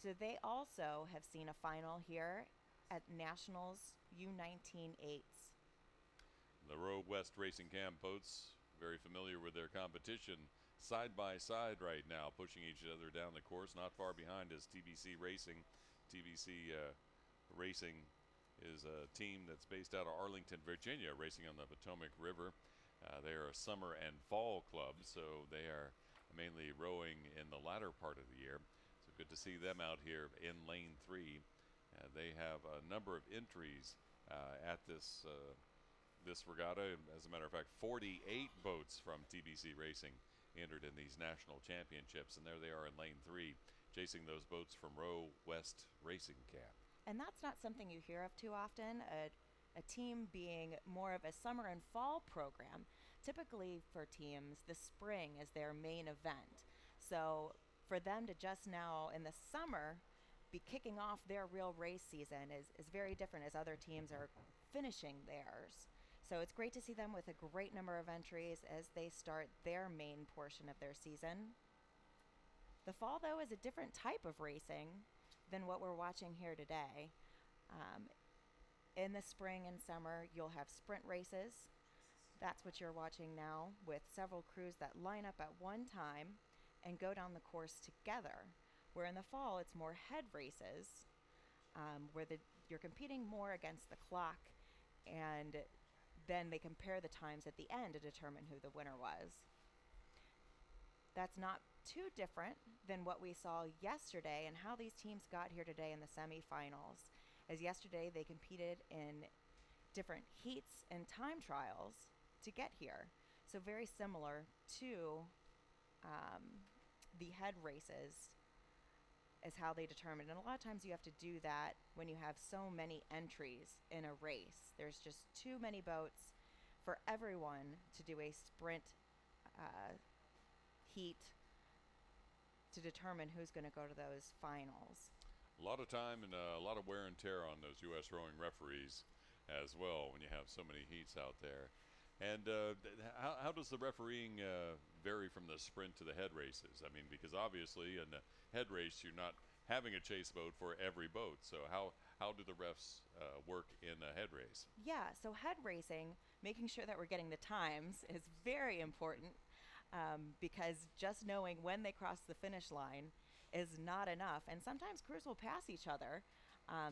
So they also have seen a final here at Nationals U19 8s. The Row West Racing Camp boats, very familiar with their competition, side by side right now, pushing each other down the course. Not far behind is Tbc Racing. Tbc Racing is a team that's based out of Arlington, Virginia, racing on the Potomac River. They are a summer and fall club, so they are mainly rowing in the latter part of the year. So good to see them out here in lane 3. They have a number of entries at this regatta. As a matter of fact, 48 boats from Tbc Racing entered in these national championships, and there they are in lane 3, chasing those boats from Row West Racing Camp. And that's not something you hear of too often, a team being more of a summer and fall program. Typically for teams, the spring is their main event. So for them to just now in the summer be kicking off their real race season is very different, as other teams are finishing theirs. So it's great to see them with a great number of entries as they start their main portion of their season. The fall, though, is a different type of racing than what we're watching here today. In the spring and summer, you'll have sprint races. That's what you're watching now, with several crews that line up at one time and go down the course together. Where in the fall, it's more head races, where you're competing more against the clock, and then they compare the times at the end to determine who the winner was. That's not too different than what we saw yesterday and how these teams got here today in the semifinals. As yesterday, they competed in different heats and time trials to get here. So very similar to the head races is how they determine. And a lot of times you have to do that when you have so many entries in a race. There's just too many boats for everyone to do a sprint heat to determine who's going to go to those finals. A lot of time and a lot of wear and tear on those U.S. rowing referees as well when you have so many heats out there. And how does the refereeing vary from the sprint to the head races? I mean, because obviously in the head race you're not having a chase boat for every boat. So how do the refs work in a head race? Yeah, so head racing, making sure that we're getting the times is very important, because just knowing when they cross the finish line is not enough. And sometimes crews will pass each other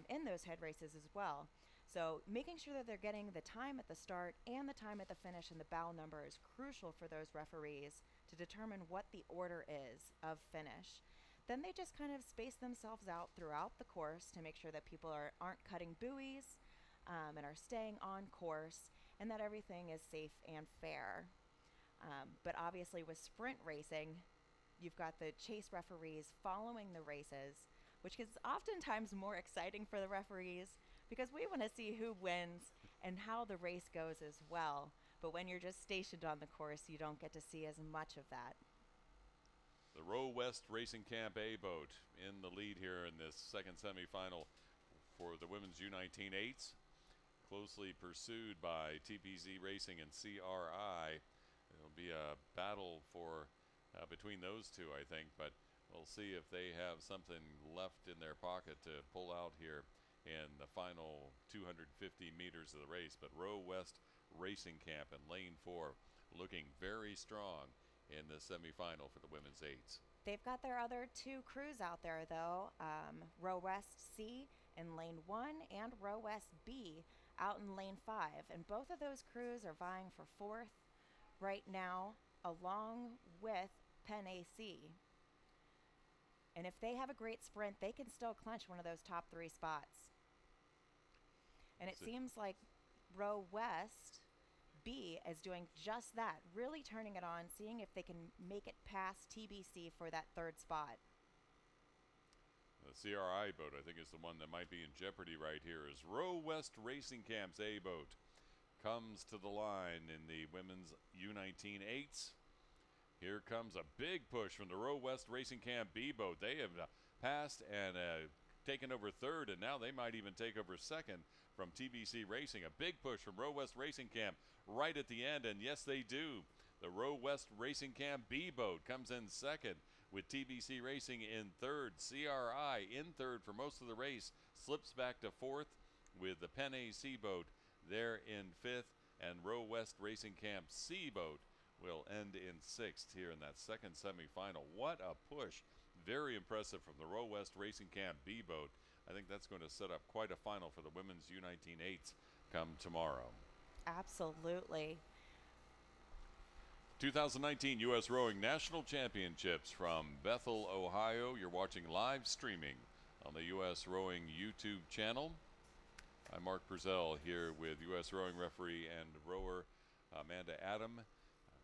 in those head races as well. So making sure that they're getting the time at the start and the time at the finish and the bow number is crucial for those referees to determine what the order is of finish. Then they just kind of space themselves out throughout the course to make sure that people aren't cutting buoys and are staying on course, and that everything is safe and fair. But obviously with sprint racing, you've got the chase referees following the races, which is oftentimes more exciting for the referees because we want to see who wins and how the race goes as well. But when you're just stationed on the course, you don't get to see as much of that. The Row West Racing Camp A boat in the lead here in this second semifinal for the women's U19 eights, closely pursued by Tbc Racing and CRI. It'll be a battle for between those two, I think, but we'll see if they have something left in their pocket to pull out here in the final 250 meters of the race. But Row West Racing Camp in lane 4 looking very strong in the semifinal for the women's eights. They've got their other two crews out there, though, Row West C in lane 1 and Row West B out in lane 5. And both of those crews are vying for 4th right now, along with Penn AC. And if they have a great sprint, they can still clinch one of those top 3 spots. And it seems like Row West B is doing just that, really turning it on, seeing if they can make it past TBC for that 3rd spot. The CRI boat, I think, is the one that might be in jeopardy right here, as Row West Racing Camp's A boat comes to the line in the women's U19 eights. Here comes a big push from the Row West Racing Camp B boat. They have passed and taken over 3rd, and now they might even take over 2nd from TBC Racing. A big push from Row West Racing Camp right at the end, and yes, they do. The Row West Racing Camp B boat comes in 2nd with TBC Racing in 3rd. CRI in 3rd for most of the race, slips back to 4th with the Penn AC boat there in 5th, and Row West Racing Camp C boat will end in 6th here in that second semifinal. What a push. Very impressive from the Row West Racing Camp B boat. I think that's going to set up quite a final for the women's U19 eights come tomorrow. Absolutely. 2019 U.S. Rowing National Championships from Bethel, Ohio. You're watching live streaming on the U.S. Rowing YouTube channel. I'm Mark Purcell here with U.S. Rowing referee and rower Amanda Adam,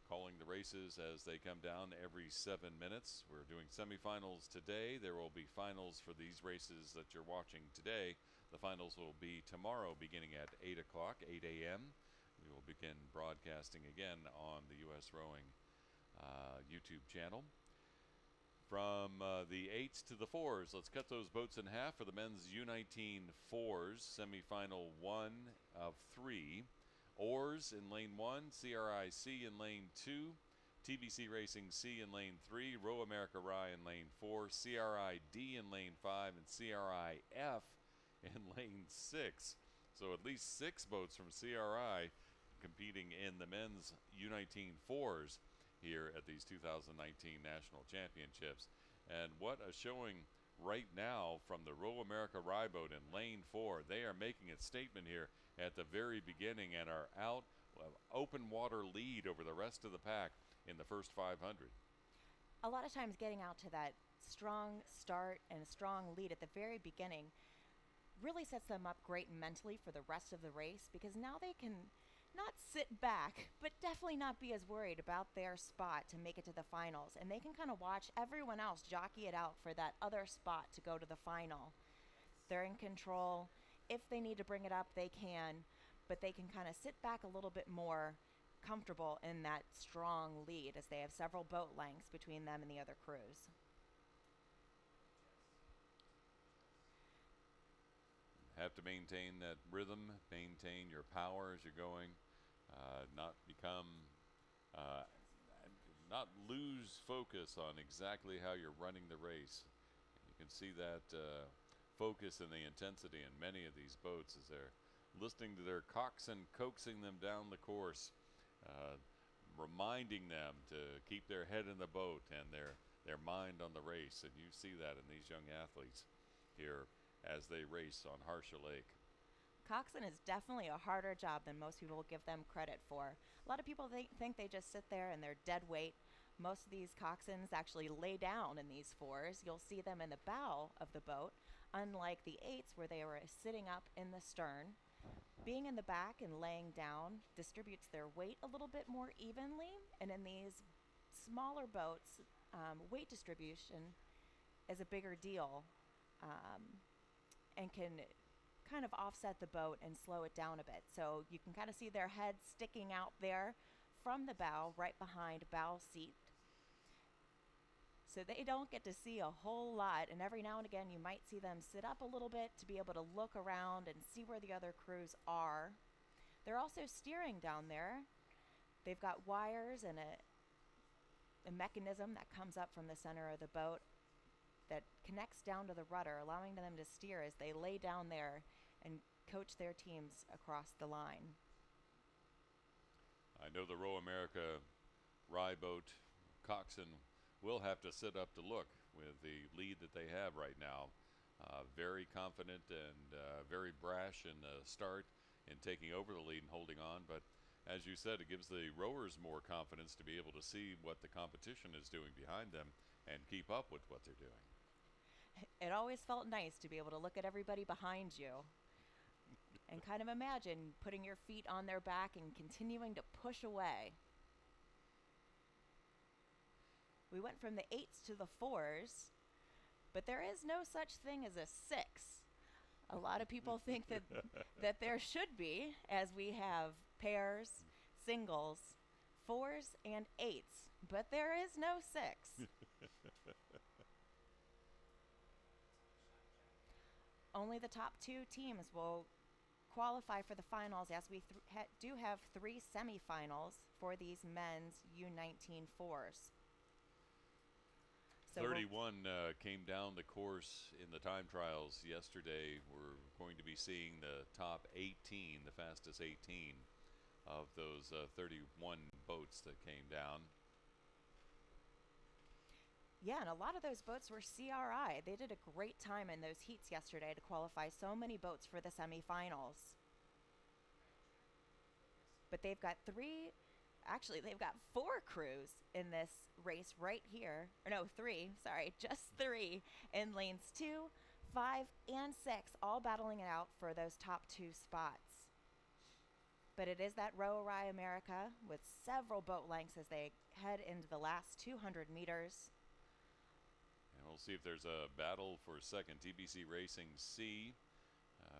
calling the races as they come down every 7 minutes. We're doing semifinals today. There will be finals for these races that you're watching today. The finals will be tomorrow beginning at 8 o'clock, 8 a.m. We will begin broadcasting again on the U.S. Rowing YouTube channel. From the 8s to the 4s, let's cut those boats in half for the men's U19 4s, semifinal 1 of 3. Oars in lane 1, CRI C in lane 2, TBC Racing C in lane 3, Row America Rye in lane 4, CRI D in lane 5, and CRI F in lane 6. So at least 6 boats from CRI competing in the men's U19 4s here at these 2019 National Championships. And what a showing right now from the Row America Rye boat in lane 4. They are making a statement here at the very beginning and are out open water lead over the rest of the pack in the first 500. A lot of times getting out to that strong start and a strong lead at the very beginning really sets them up great mentally for the rest of the race, because now not sit back, but definitely not be as worried about their spot to make it to the finals. And they can kind of watch everyone else jockey it out for that other spot to go to the final. They're in control. If they need to bring it up, they can, but they can kind of sit back a little bit more comfortable in that strong lead as they have several boat lengths between them and the other crews. Have to maintain that rhythm, maintain your power as you're going, not become, uh, not lose focus on exactly how you're running the race. You can see that focus and the intensity in many of these boats as they're listening to their coxswain coaxing them down the course, reminding them to keep their head in the boat and their mind on the race. And you see that in these young athletes here as they race on Harsha Lake. Coxswain is definitely a harder job than most people will give them credit for. A lot of people think they just sit there and they're dead weight. Most of these coxswains actually lay down in these fours. You'll see them in the bow of the boat, unlike the eights where they were sitting up in the stern. Being in the back and laying down distributes their weight a little bit more evenly, and in these smaller boats, weight distribution is a bigger deal, and can kind of offset the boat and slow it down a bit. So you can kind of see their heads sticking out there from the bow, right behind bow seat. So they don't get to see a whole lot, and every now and again you might see them sit up a little bit to be able to look around and see where the other crews are. They're also steering down there. They've got wires and a mechanism that comes up from the center of the boat that connects down to the rudder, allowing them to steer as they lay down there and coach their teams across the line. I know the Row America Rye boat coxswain will have to sit up to look with the lead that they have right now. Very confident and very brash in the start in taking over the lead and holding on, but as you said, it gives the rowers more confidence to be able to see what the competition is doing behind them and keep up with what they're doing. It always felt nice to be able to look at everybody behind you and kind of imagine putting your feet on their back and continuing to push away. We went from the eights to the fours, but there is no such thing as a six. A lot of people think that there should be, as we have pairs, singles, fours, and eights, but there is no six. Only the top two teams will qualify for the finals, as we do have 3 semifinals for these men's U19 fours. So 31 came down the course in the time trials yesterday. We're going to be seeing the top 18, the fastest 18 of those 31 boats that came down. Yeah, and a lot of those boats were CRI. They did a great time in those heats yesterday to qualify so many boats for the semifinals. But they've got they've got 4 crews in this race right here. Or no, 3, sorry, just 3 in lanes 2, 5, and 6, all battling it out for those top 2 spots. But it is that Row Rye America with several boat lengths as they head into the last 200 meters. And we'll see if there's a battle for second. Tbc Racing C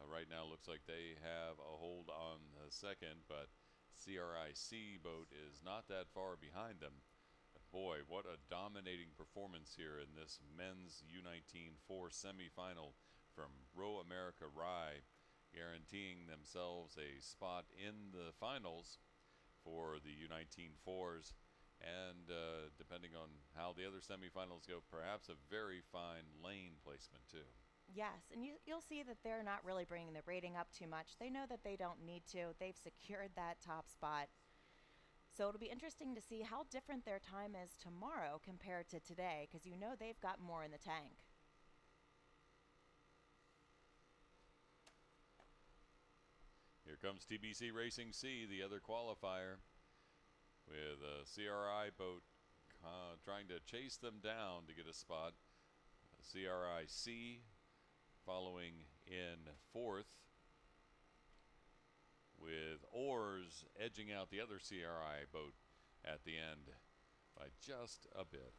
right now looks like they have a hold on the second, but CRIC boat is not that far behind them. But boy, what a dominating performance here in this men's U19 4 semifinal from Row America Rye, guaranteeing themselves a spot in the finals for the U19 4s. And depending on how the other semifinals go, perhaps a very fine lane placement too. Yes, and you'll see that they're not really bringing the rating up too much. They know that they don't need to. They've secured that top spot. So it'll be interesting to see how different their time is tomorrow compared to today, because you know they've got more in the tank. Here comes TBC Racing C, the other qualifier, with a CRI boat trying to chase them down to get a spot. CRIC following in 4th with oars edging out the other CRI boat at the end by just a bit.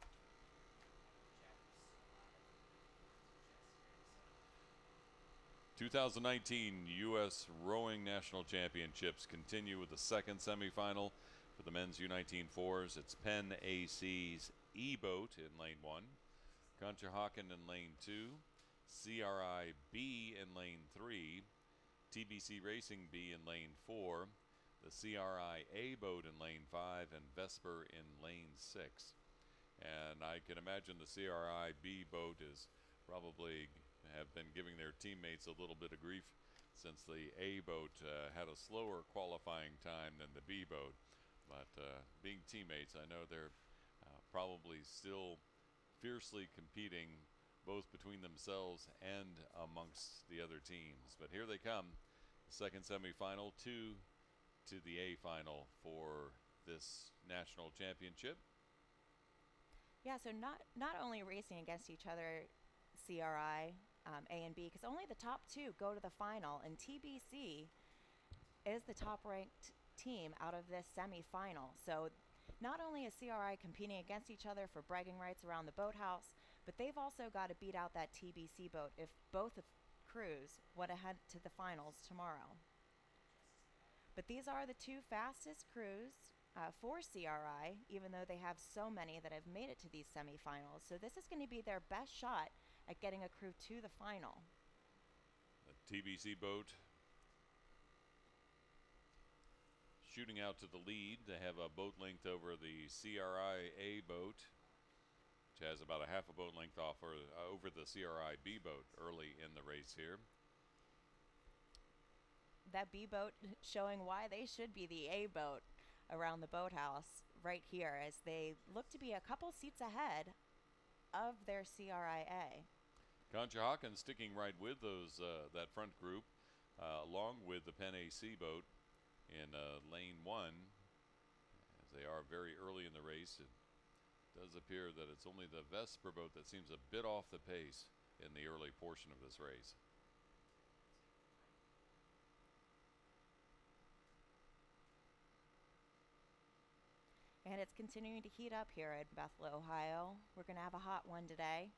"2019 U.S. Rowing National Championships continue with the second semifinal for the men's U19 fours. It's Penn AC's E-Boat in lane 1, Conshohocken in lane 2, CRI B in lane 3, Tbc Racing B in lane 4, the CRI A boat in lane 5, and Vesper in lane 6. And I can imagine the CRI B boat is probably have been giving their teammates a little bit of grief since the A boat had a slower qualifying time than the B boat. But being teammates, I know they're probably still fiercely competing both between themselves and amongst the other teams. But here they come, the second semifinal, 2 to the A final for this national championship. Yeah, so not only racing against each other, CRI, A and B, because only the top 2 go to the final, and TBC is the top-ranked team out of this semifinal. So not only is CRI competing against each other for bragging rights around the boathouse, but they've also got to beat out that TBC boat if both of crews went ahead to the finals tomorrow. But these are the 2 fastest crews for CRI, even though they have so many that have made it to these semifinals. So this is going to be their best shot at getting a crew to the final. The TBC boat shooting out to the lead. They have a boat length over the CRI A boat, which has about a half a boat length off or over the CRI B boat early in the race here. That B boat showing why they should be the A boat around the boathouse right here, as they look to be a couple seats ahead of their CRIA. Conshohocken sticking right with those that front group, along with the Penn AC boat in lane 1, as they are very early in the race. It does appear that it's only the Vesper boat that seems a bit off the pace in the early portion of this race. And it's continuing to heat up here in Bethel, Ohio. We're going to have a hot one today.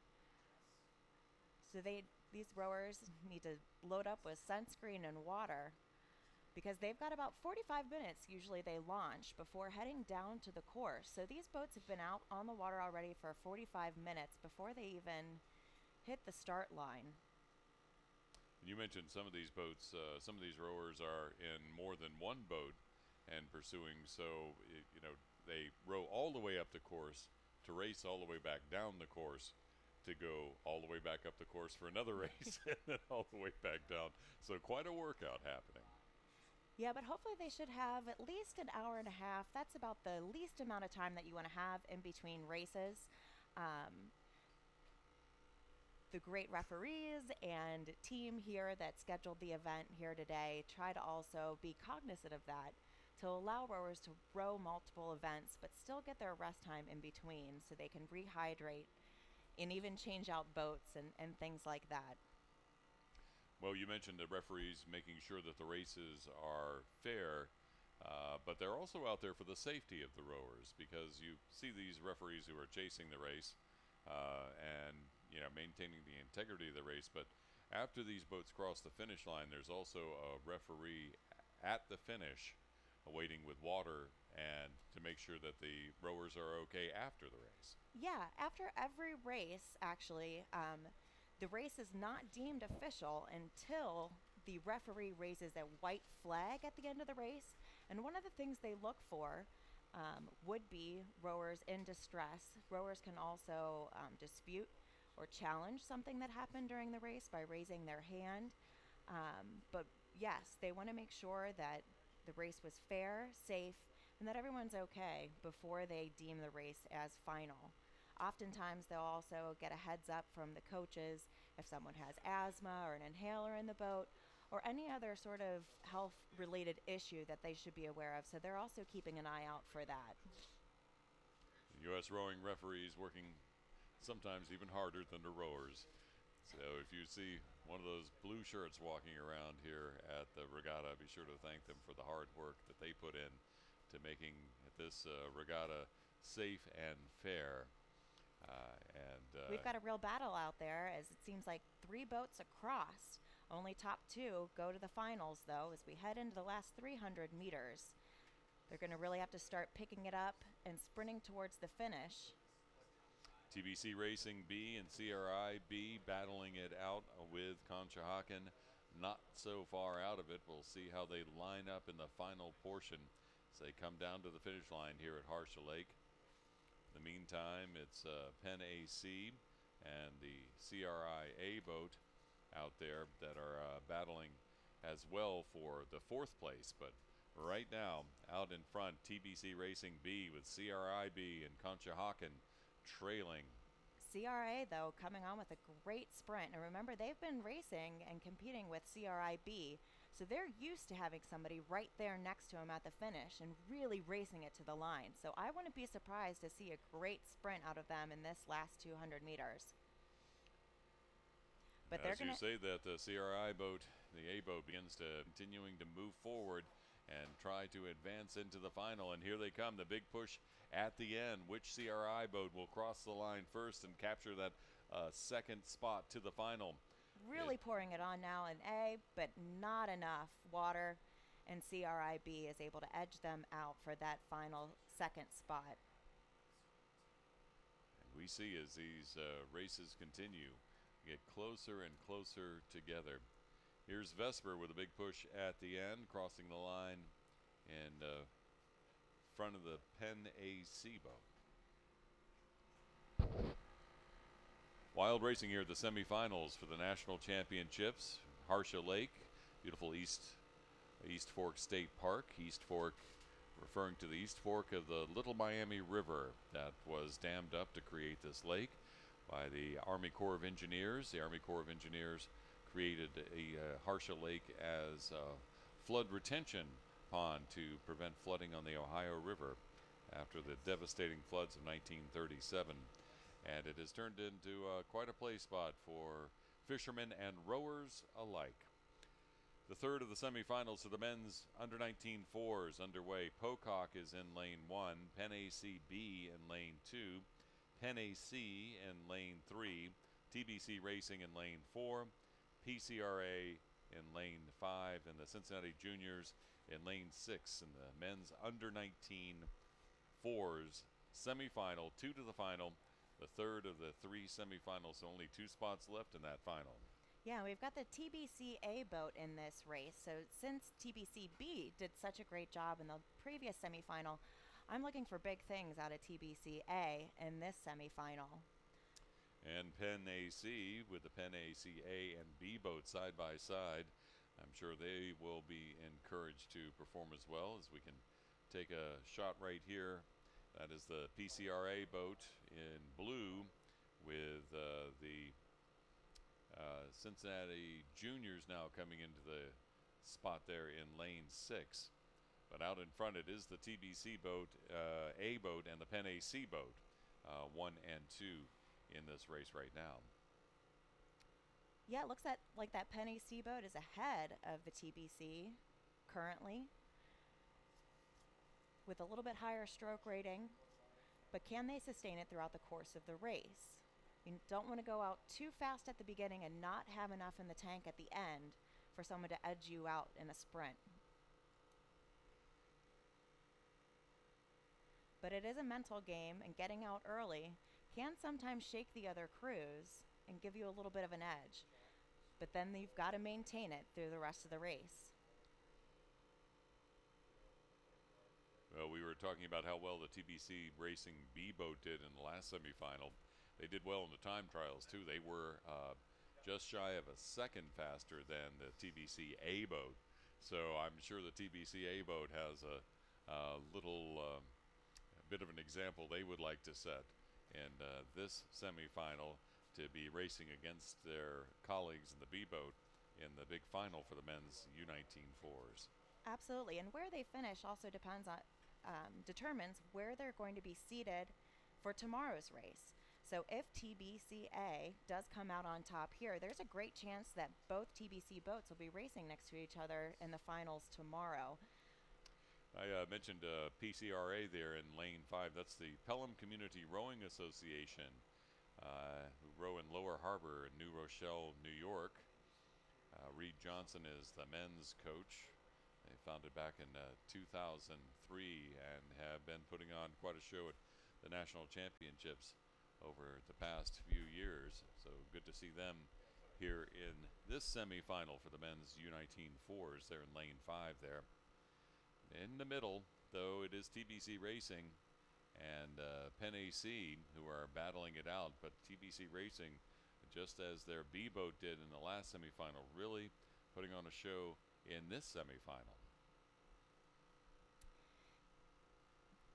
So these rowers need to load up with sunscreen and water, because they've got about 45 minutes usually they launch before heading down to the course. So these boats have been out on the water already for 45 minutes before they even hit the start line. You mentioned some of these boats, some of these rowers are in more than one boat and pursuing, so they row all the way up the course to race all the way back down the course to go all the way back up the course for another race and then all the way back down. So quite a workout happening. Yeah, but hopefully they should have at least an hour and a half. That's about the least amount of time that you want to have in between races. The great referees and team here that scheduled the event here today try to also be cognizant of that, to allow rowers to row multiple events but still get their rest time in between so they can rehydrate and even change out boats and things like that. Well, you mentioned the referees making sure that the races are fair, but they're also out there for the safety of the rowers, because you see these referees who are chasing the race and maintaining the integrity of the race. But after these boats cross the finish line, there's also a referee at the finish waiting with water and to make sure that the rowers are okay after the race. Yeah, after every race, actually, the race is not deemed official until the referee raises a white flag at the end of the race. And one of the things they look for would be rowers in distress. Rowers can also dispute or challenge something that happened during the race by raising their hand. But yes, they want to make sure that the race was fair, safe, and that everyone's okay before they deem the race as final. Oftentimes, they'll also get a heads up from the coaches if someone has asthma or an inhaler in the boat or any other sort of health-related issue that they should be aware of. So they're also keeping an eye out for that. U.S. rowing referees working sometimes even harder than the rowers. So if you see one of those blue shirts walking around here at the regatta, be sure to thank them for the hard work that they put in to making this regatta safe and fair. We've got a real battle out there, as it seems like 3 boats across. Only top 2 go to the finals, though, as we head into the last 300 meters. They're going to really have to start picking it up and sprinting towards the finish. Tbc Racing B and CRI B battling it out with Conshohocken not so far out of it. We'll see how they line up in the final portion as they come down to the finish line here at Harsha Lake. In the meantime, it's Penn AC and the CRI A boat out there that are battling as well for the 4th place. But right now, out in front, Tbc Racing B with CRI B and Conshohocken trailing. CRA, though, coming on with a great sprint. And remember, they've been racing and competing with CRIB, so they're used to having somebody right there next to them at the finish and really racing it to the line. So I wouldn't be surprised to see a great sprint out of them in this last 200 meters. But as you say that the CRI boat, the A boat, begins to continuing to move forward and try to advance into the final. And here they come, the big push at the end. Which CRI boat will cross the line first and capture that 2nd spot to the final? Really pouring it on now in A, but not enough water, and CRIB is able to edge them out for that final 2nd spot. And we see as these races continue, get closer and closer together. Here's Vesper with a big push at the end, crossing the line in front of the Penn AC boat. Wild racing here at the semifinals for the national championships. Harsha Lake, beautiful East Fork State Park. East Fork referring to the East Fork of the Little Miami River that was dammed up to create this lake by the Army Corps of Engineers. The Army Corps of Engineers created a Harsha Lake as a flood retention pond to prevent flooding on the Ohio River after the devastating floods of 1937. And it has turned into quite a play spot for fishermen and rowers alike. The 3rd of the semifinals of the men's under-19 fours underway. Pocock is in lane 1, Penn ACB in lane 2, Penn AC in lane 3, Tbc Racing in lane 4, PCRA in lane 5, and the Cincinnati Juniors in lane 6 in the men's under-19 fours semifinal, 2 to the final. The 3rd of the 3 semifinals, so only 2 spots left in that final. Yeah, we've got the TBCA boat in this race. So since TBCB did such a great job in the previous semifinal, I'm looking for big things out of TBCA in this semifinal. And Penn AC with the Penn AC A and B boat side by side. I'm sure they will be encouraged to perform as well. As we can take a shot right here. That is the PCRA boat in blue with the Cincinnati Juniors now coming into the spot there in lane 6. But out in front it is the TBC boat, A boat, and the Penn AC boat, 1 and 2 in this race right now. Yeah, it looks like that Penn AC boat is ahead of the TBC currently, with a little bit higher stroke rating, but can they sustain it throughout the course of the race? You don't want to go out too fast at the beginning and not have enough in the tank at the end for someone to edge you out in a sprint. But it is a mental game, and getting out early can sometimes shake the other crews and give you a little bit of an edge. But then you've got to maintain it through the rest of the race. Well, we were talking about how well the TBC Racing B boat did in the last semifinal. They did well in the time trials, too. They were just shy of a second faster than the TBC A boat. So I'm sure the TBC A boat has a little bit of an example they would like to set in this semifinal, to be racing against their colleagues in the B boat in the big final for the men's U19 fours. Absolutely, and where they finish also determines where they're going to be seated for tomorrow's race. So if TBCA does come out on top here, there's a great chance that both TBC boats will be racing next to each other in the finals tomorrow. I mentioned PCRA there in lane 5. That's the Pelham Community Rowing Association, who row in Lower Harbor in New Rochelle, New York. Reed Johnson is the men's coach. They founded back in 2003 and have been putting on quite a show at the national championships over the past few years. So good to see them here in this semifinal for the men's U19 fours. They're in lane 5 there. In the middle, though, it is TBC Racing and Penn AC who are battling it out. But TBC Racing, just as their B boat did in the last semifinal, really putting on a show in this semifinal.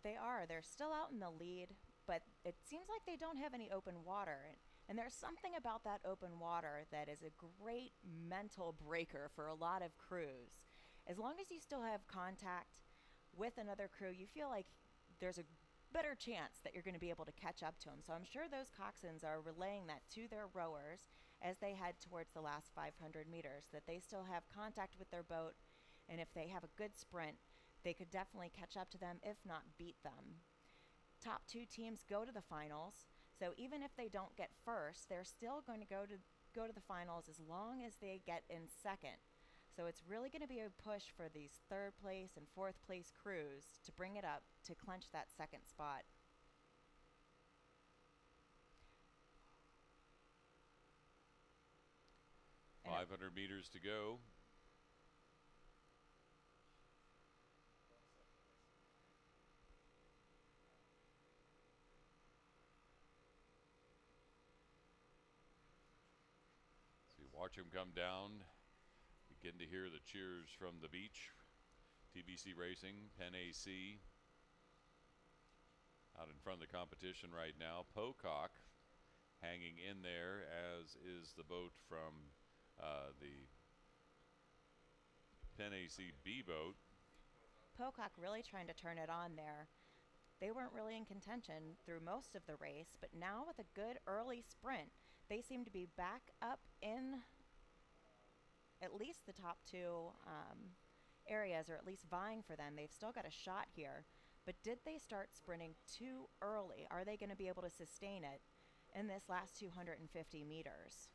They are. They're still out in the lead, but it seems like they don't have any open water. And there's something about that open water that is a great mental breaker for a lot of crews. As long as you still have contact with another crew, you feel like there's a better chance that you're going to be able to catch up to them. So I'm sure those coxswains are relaying that to their rowers as they head towards the last 500 meters, that they still have contact with their boat, and if they have a good sprint, they could definitely catch up to them, if not beat them. Top 2 teams go to the finals, so even if they don't get first, they're still going to go to the finals as long as they get in second. So it's really going to be a push for these 3rd place and 4th place crews to bring it up to clinch that second spot. And 500 meters to go. So you watch them come down. Begin to hear the cheers from the beach. TBC Racing, Penn AC out in front of the competition right now. Pocock hanging in there, as is the boat from the Penn AC B boat. Pocock really trying to turn it on there. They weren't really in contention through most of the race, but now with a good early sprint, they seem to be back up in at least the top 2 areas, or at least vying for them. They've still got a shot here, but did they start sprinting too early? Are they going to be able to sustain it in this last 250 meters?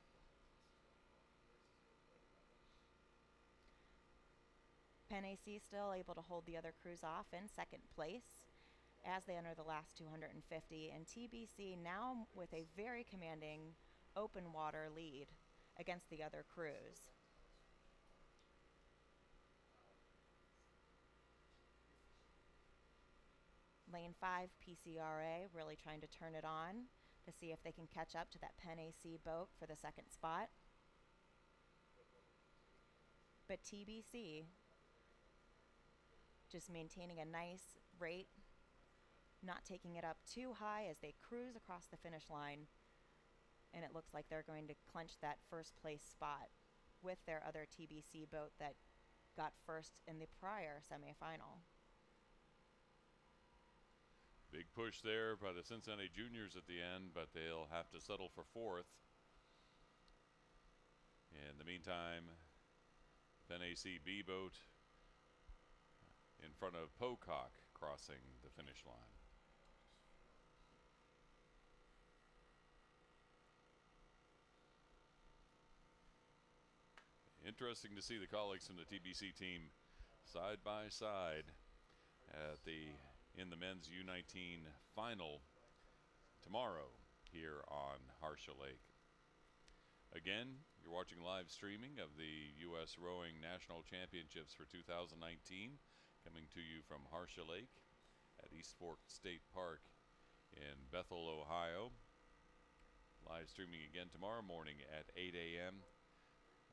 Penn AC still able to hold the other crews off in second place as they enter the last 250, and TBC now with a very commanding open water lead against the other crews. Lane 5, PCRA really trying to turn it on to see if they can catch up to that Penn AC boat for the second spot. But TBC just maintaining a nice rate, not taking it up too high as they cruise across the finish line. And it looks like they're going to clinch that first place spot with their other TBC boat that got first in the prior semifinal. Big push there by the Cincinnati Juniors at the end, but they'll have to settle for 4th. In the meantime, Penn AC B boat in front of Pocock crossing the finish line. Interesting to see the colleagues from the TBC team side by side in the men's U19 final tomorrow here on Harsha Lake. Again, you're watching live streaming of the USRowing National Championships for 2019, coming to you from Harsha Lake at East Fork State Park in Bethel, Ohio. Live streaming again tomorrow morning at 8 a.m.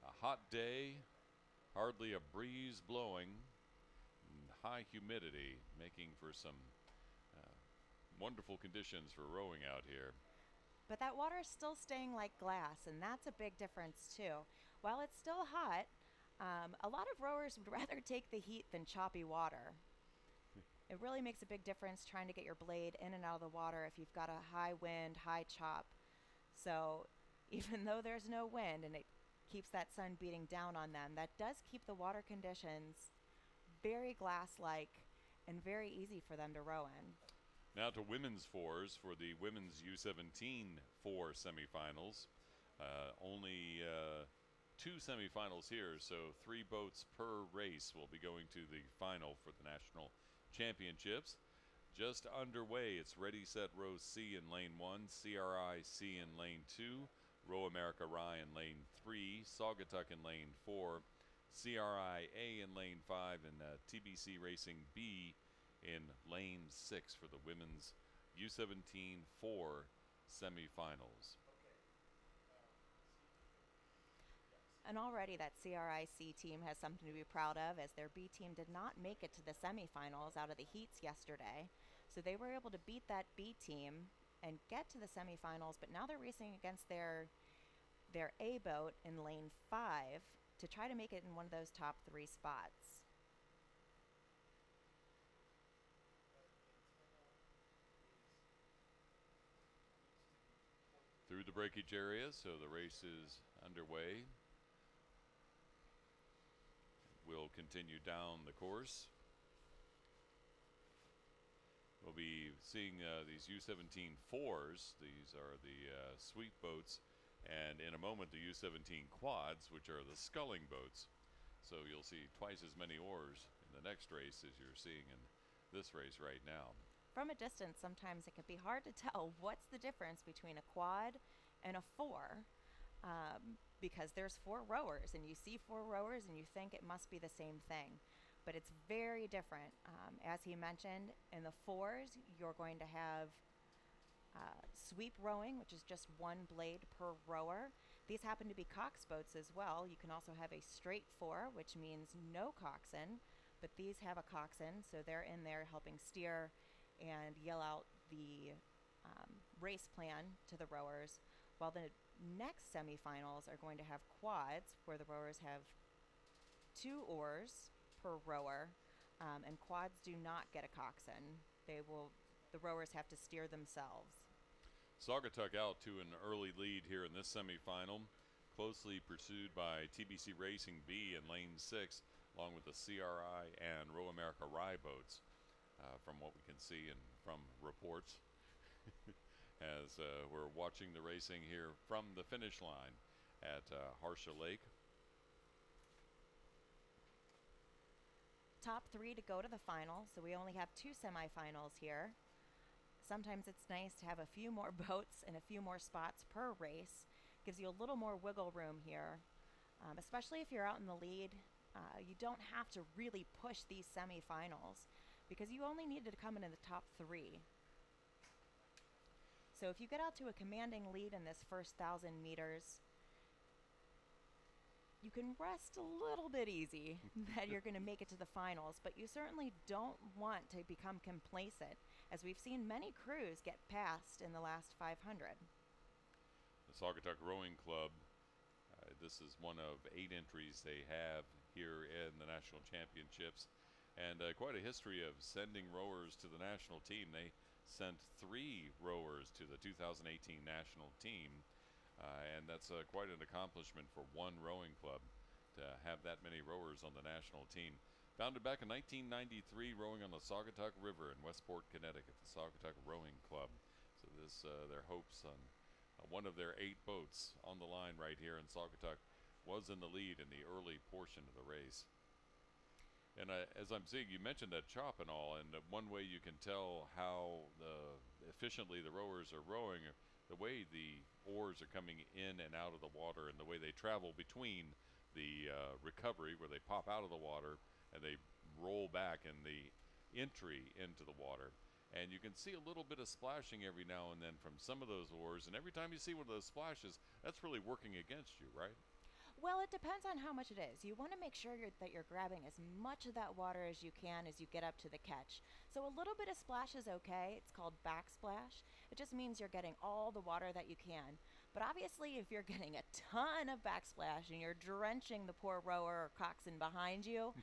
A hot day, hardly a breeze blowing, and high humidity, making for some wonderful conditions for rowing out here. But that water is still staying like glass, and that's a big difference too. While it's still hot, a lot of rowers would rather take the heat than choppy water. It really makes a big difference trying to get your blade in and out of the water if you've got a high wind, high chop. So even though there's no wind and it keeps that sun beating down on them, that does keep the water conditions very glass-like and very easy for them to row in. Now to women's fours for the women's U17 four semifinals. Only 2 semifinals here, so 3 boats per race will be going to the final for the national championships. Just underway, it's Ready, Set, Row C in lane 1, CRI C in lane 2, Row America Rye in lane 3, Saugatuck in lane 4, CRI A in lane 5, and TBC Racing B in lane 6 for the women's U17 4 semifinals. And already that CRIC team has something to be proud of, as their B team did not make it to the semifinals out of the heats yesterday. So they were able to beat that B team and get to the semifinals, but now they're racing against their A boat in lane 5 to try to make it in one of those top 3 spots. Through the breakage area, so the race is underway. We'll continue down the course. We'll be seeing these U17 4s. These are the sweep boats, and in a moment the U17 quads, which are the sculling boats. So you'll see twice as many oars in the next race as you're seeing in this race right now. From a distance, sometimes it can be hard to tell what's the difference between a quad and a 4, because there's 4 rowers, and you see 4 rowers and you think it must be the same thing. But it's very different. As he mentioned, in the 4s, you're going to have sweep rowing, which is just 1 blade per rower. These happen to be cox boats as well. You can also have a straight 4, which means no coxswain, but these have a coxswain, so they're in there helping steer and yell out the race plan to the rowers, while the next semifinals are going to have quads, where the rowers have 2 oars per rower, and quads do not get a coxswain. The rowers have to steer themselves. Saugatuck out to an early lead here in this semifinal, closely pursued by TBC Racing B in lane 6, along with the CRI and Row America Rye boats, from what we can see and from reports. As we're watching the racing here from the finish line at Harsha Lake. Top 3 to go to the final, so we only have 2 semifinals here. Sometimes it's nice to have a few more boats and a few more spots per race. Gives you a little more wiggle room here, especially if you're out in the lead. You don't have to really push these semifinals because you only need to come in the top 3. So if you get out to a commanding lead in this first 1,000 meters, you can rest a little bit easy that you're going to make it to the finals, but you certainly don't want to become complacent, as we've seen many crews get passed in the last 500. The Saugatuck Rowing Club, this is one of 8 entries they have here in the national championships, and quite a history of sending rowers to the national team. They sent 3 rowers to the 2018 national team, and that's quite an accomplishment for one rowing club to have that many rowers on the national team. Founded back in 1993, rowing on the Saugatuck River in Westport, Connecticut, the Saugatuck Rowing Club. So this, their hopes on one of their 8 boats on the line right here in Saugatuck was in the lead in the early portion of the race. And as I'm seeing, you mentioned that chop and all, and one way you can tell how efficiently the rowers are rowing, the way the oars are coming in and out of the water and the way they travel between the recovery, where they pop out of the water and they roll back in the entry into the water. And you can see a little bit of splashing every now and then from some of those oars, and every time you see one of those splashes, that's really working against you, right? Well, it depends on how much it is. You want to make sure that you're grabbing as much of that water as you can as you get up to the catch. So a little bit of splash is okay. It's called backsplash. It just means you're getting all the water that you can. But obviously, if you're getting a ton of backsplash and you're drenching the poor rower or coxswain behind you,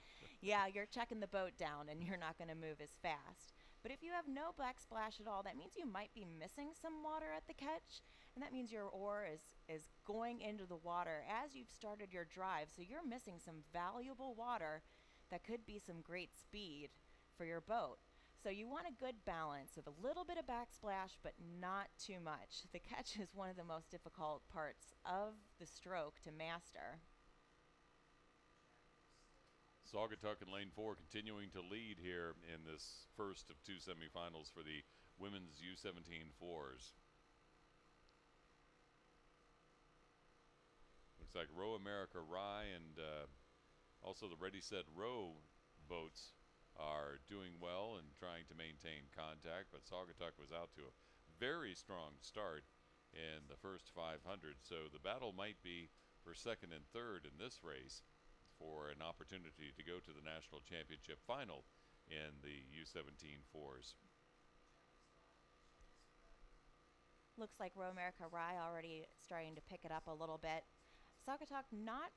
yeah, you're checking the boat down and you're not going to move as fast. But if you have no backsplash at all, that means you might be missing some water at the catch, and that means your oar is going into the water as you've started your drive. So you're missing some valuable water that could be some great speed for your boat. So you want a good balance of a little bit of backsplash, but not too much. The catch is one of the most difficult parts of the stroke to master. Saugatuck in lane 4 continuing to lead here in this first of two semifinals for the women's U17 fours. Looks like Row America Rye and also the Ready Set Row boats are doing well and trying to maintain contact, but Saugatuck was out to a very strong start in the first 500, so the battle might be for second and third in this race for an opportunity to go to the national championship final in the U17 fours. Looks like Row America Rye already starting to pick it up a little bit. Saugatuck not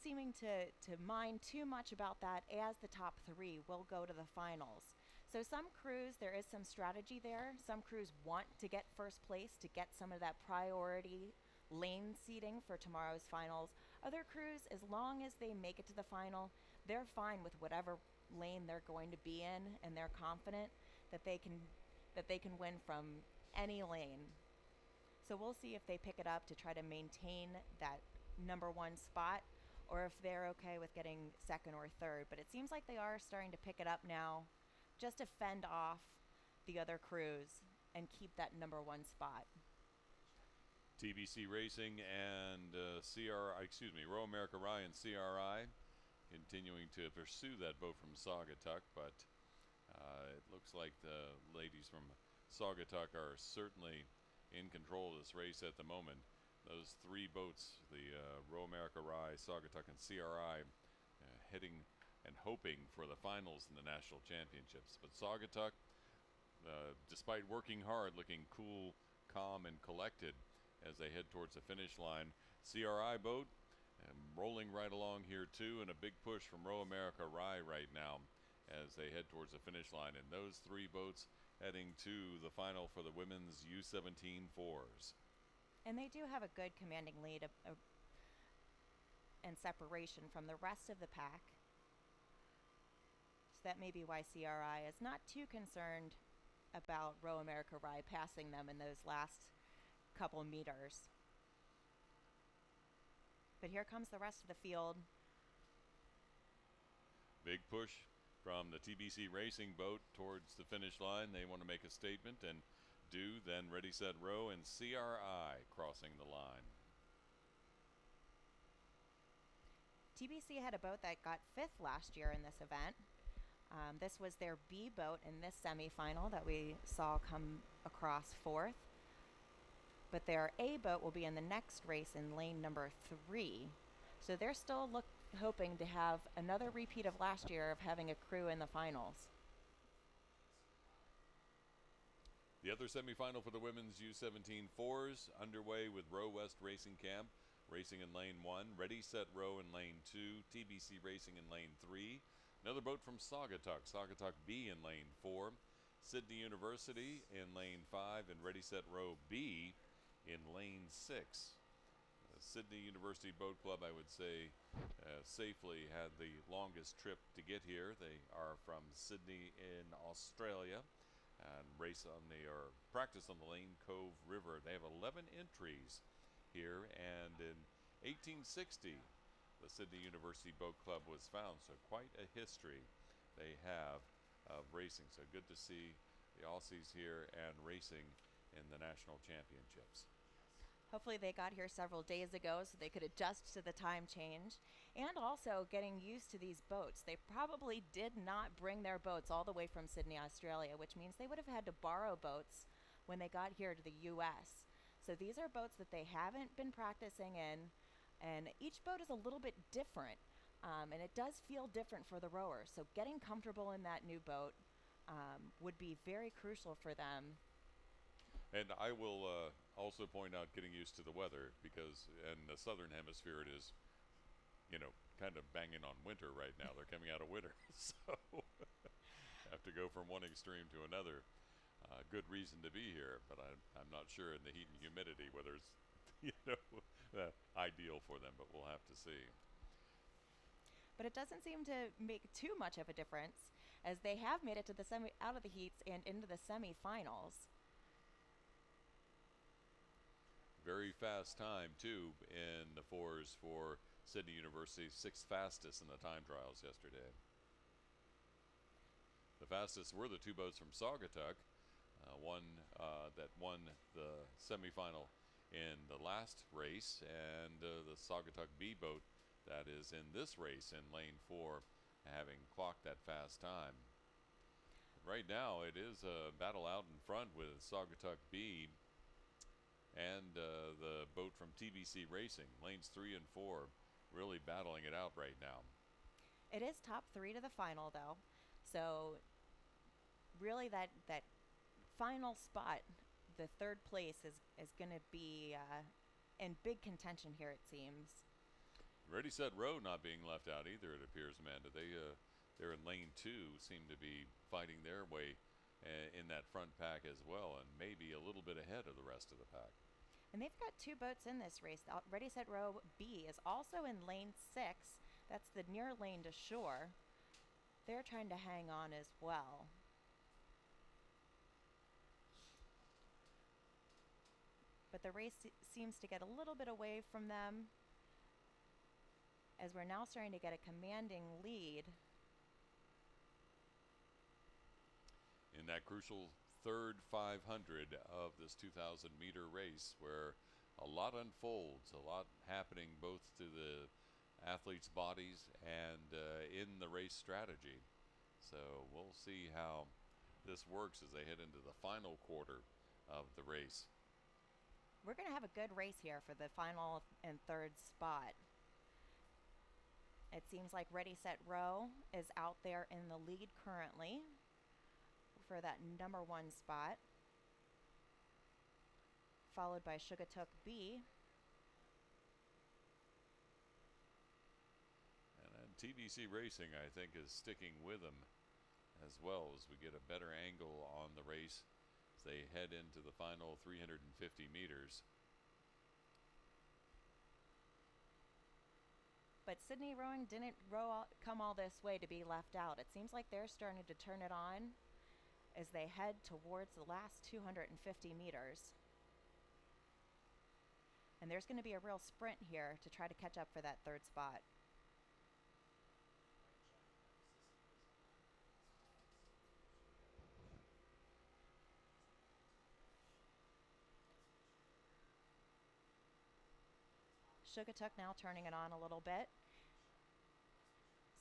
seeming to mind too much about that, as the top three will go to the finals. So some crews, there is some strategy there. Some crews want to get first place to get some of that priority lane seating for tomorrow's finals. Other crews, as long as they make it to the final, they're fine with whatever lane they're going to be in, and they're confident that they can win from any lane. So we'll see if they pick it up to try to maintain that number one spot, or if they're okay with getting second or third. But it seems like they are starting to pick it up now, just to fend off the other crews and keep that number one spot. Tbc Racing and Row America Rye and CRI continuing to pursue that boat from Saugatuck, but it looks like the ladies from Saugatuck are certainly in control of this race at the moment. Those three boats, the Row America Rye, Saugatuck, and CRI, heading and hoping for the finals in the national championships. But Saugatuck, despite working hard, looking cool, calm, and collected as they head towards the finish line. CRI boat rolling right along here too, and a big push from Row America Rye right now as they head towards the finish line. And those three boats heading to the final for the women's U17 fours. And they do have a good commanding lead and separation from the rest of the pack. So that may be why CRI is not too concerned about Row America Rye passing them in those last couple meters. But here comes the rest of the field. Big push from the Tbc Racing boat towards the finish line. They want to make a statement and do. Then Ready Set Row and CRI crossing the line. TBC had a boat that got fifth last year in this event. This was their B boat in this semifinal that we saw come across fourth. But their A boat will be in the next race in lane number 3. So they're still hoping to have another repeat of last year of having a crew in the finals. The other semifinal for the women's U17 fours underway with Row West Racing Camp racing in lane 1, Ready Set Row in lane 2, TBC Racing in lane 3. Another boat from Saugatuck, Saugatuck B in lane 4, Sydney University in lane 5, and Ready Set Row B in lane 6. Sydney University Boat Club, I would say, safely had the longest trip to get here. They are from Sydney in Australia and practice on the Lane Cove River. They have 11 entries here, and in 1860, the Sydney University Boat Club was found, so quite a history they have of racing. So good to see the Aussies here and racing in the national championships. Hopefully they got here several days ago so they could adjust to the time change, and also getting used to these boats. They probably did not bring their boats all the way from Sydney, Australia, which means they would have had to borrow boats when they got here to the U.S. So these are boats that they haven't been practicing in, And each boat is a little bit different, and it does feel different for the rowers. So getting comfortable in that new boat would be very crucial for them. And I will also point out getting used to the weather, because in the southern hemisphere it is, kind of banging on winter right now. They're coming out of winter, so have to go from one extreme to another. Good reason to be here, but I'm not sure in the heat and humidity whether it's ideal for them, but we'll have to see. But it doesn't seem to make too much of a difference, as they have made it to the out of the heats and into the semifinals. Very fast time too in the fours for Sydney University, sixth fastest in the time trials yesterday. The fastest were the two boats from Saugatuck, one that won the semifinal in the last race, and the Saugatuck B boat that is in this race in lane 4, having clocked that fast time. Right now it is a battle out in front with Saugatuck B and the boat from Tbc Racing, lanes 3 and 4, really battling it out right now. It is top 3 to the final, though. So really that final spot, the third place, is going to be in big contention here, it seems. Ready, Set, Row not being left out either, it appears, Amanda. They're in lane 2, seem to be fighting their way in that front pack as well, and maybe a little bit ahead of the rest of the pack. And they've got 2 boats in this race. Ready, Set, Row B is also in lane 6. That's the near lane to shore. They're trying to hang on as well. But the race seems to get a little bit away from them, as we're now starting to get a commanding lead. In that crucial third 500 of this 2,000-meter race, where a lot unfolds, a lot happening both to the athletes' bodies and in the race strategy. So we'll see how this works as they head into the final quarter of the race. We're going to have a good race here for the final and third spot. It seems like Ready, Set, Row is out there in the lead currently for that number 1 spot, followed by Saugatuck B. And Tbc Racing, I think, is sticking with them as well, as we get a better angle on the race as they head into the final 350 meters. But Sydney Rowing didn't come all this way to be left out. It seems like they're starting to turn it on as they head towards the last 250 meters. And there's going to be a real sprint here to try to catch up for that third spot. Saugatuck now turning it on a little bit,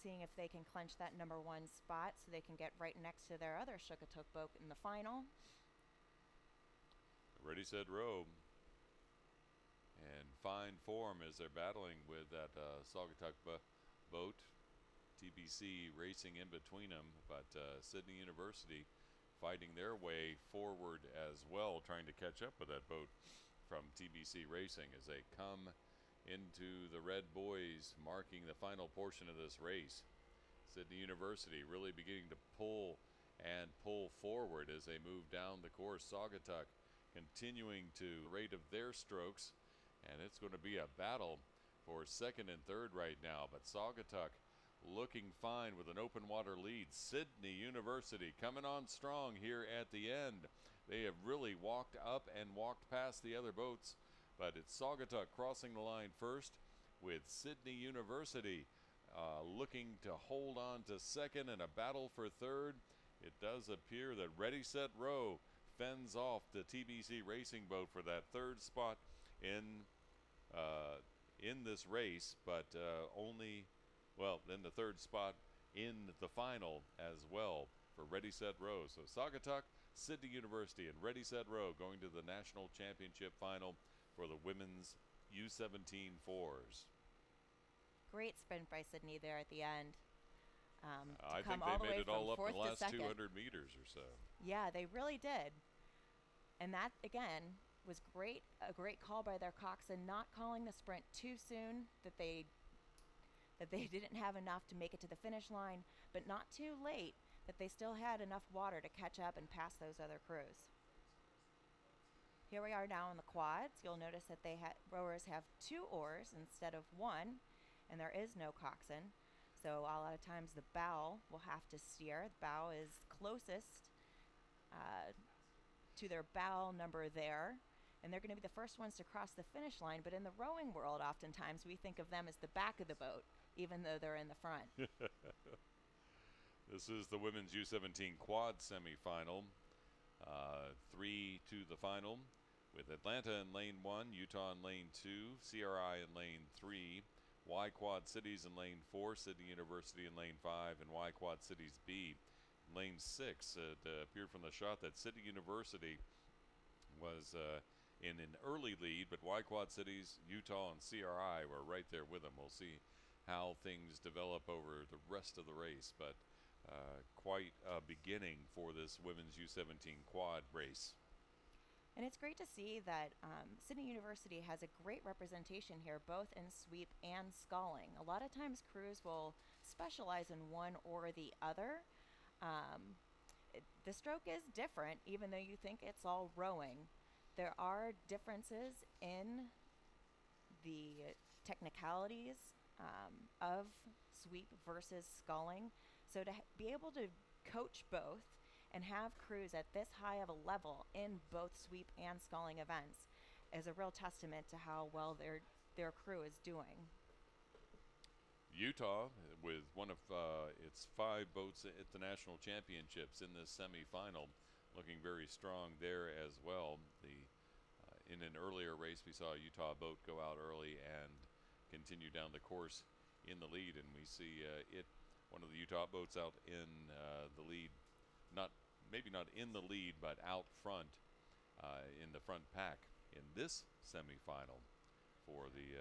seeing if they can clench that number 1 spot so they can get right next to their other Saugatuck boat in the final. Ready, Set, Row in fine form as they're battling with that Saugatuck boat. Tbc Racing in between them, but Sydney University fighting their way forward as well, trying to catch up with that boat from Tbc Racing as they come into the red buoys, marking the final portion of this race. Sydney University really beginning to pull forward as they move down the course. Saugatuck continuing to rate of their strokes, and it's going to be a battle for second and third right now, but Saugatuck looking fine with an open water lead. Sydney University coming on strong here at the end. They have really walked up and walked past the other boats, but it's Saugatuck crossing the line first, with Sydney University looking to hold on to second and a battle for third. It does appear that Ready, Set, Row fends off the Tbc Racing boat for that third spot in this race, but then the third spot in the final as well for Ready, Set, Row. So Saugatuck, Sydney University, and Ready, Set, Row going to the national championship final for the women's U17 fours. great sprint by Sydney there at the end. To I come think all they the made way it all from up in fourth the to last second. 200 meters or so. Yeah, they really did. And that, again, was great. A great call by their coxswain, not calling the sprint too soon, that they didn't have enough to make it to the finish line, but not too late, that they still had enough water to catch up and pass those other crews. Here we are now in the quads. You'll notice that rowers have 2 oars instead of 1, and there is no coxswain. So a lot of times the bow will have to steer. The bow is closest to their bow number there, and they're going to be the first ones to cross the finish line. But in the rowing world, oftentimes we think of them as the back of the boat, even though they're in the front. This is the women's U17 quad semifinal. 3 to the final, with Atlanta in lane 1, Utah in lane 2, CRI in lane 3, Y Quad Cities in lane 4, Sydney University in lane 5, and Y Quad Cities B in lane 6. It appeared from the shot that Sydney University was in an early lead, but Y Quad Cities, Utah, and CRI were right there with them. We'll see how things develop over the rest of the race, but quite a beginning for this women's U17 quad race. And it's great to see that Sydney University has a great representation here, both in sweep and sculling. A lot of times crews will specialize in one or the other. The stroke is different, even though you think it's all rowing. There are differences in the technicalities of sweep versus sculling. So to be able to coach both and have crews at this high of a level in both sweep and sculling events is a real testament to how well their crew is doing. Utah, with one of its 5 boats at the national championships in this semifinal, looking very strong there as well. In an earlier race, we saw a Utah boat go out early and continue down the course in the lead, and we see one of the Utah boats out in the lead, maybe not in the lead, but out front in the front pack in this semifinal for the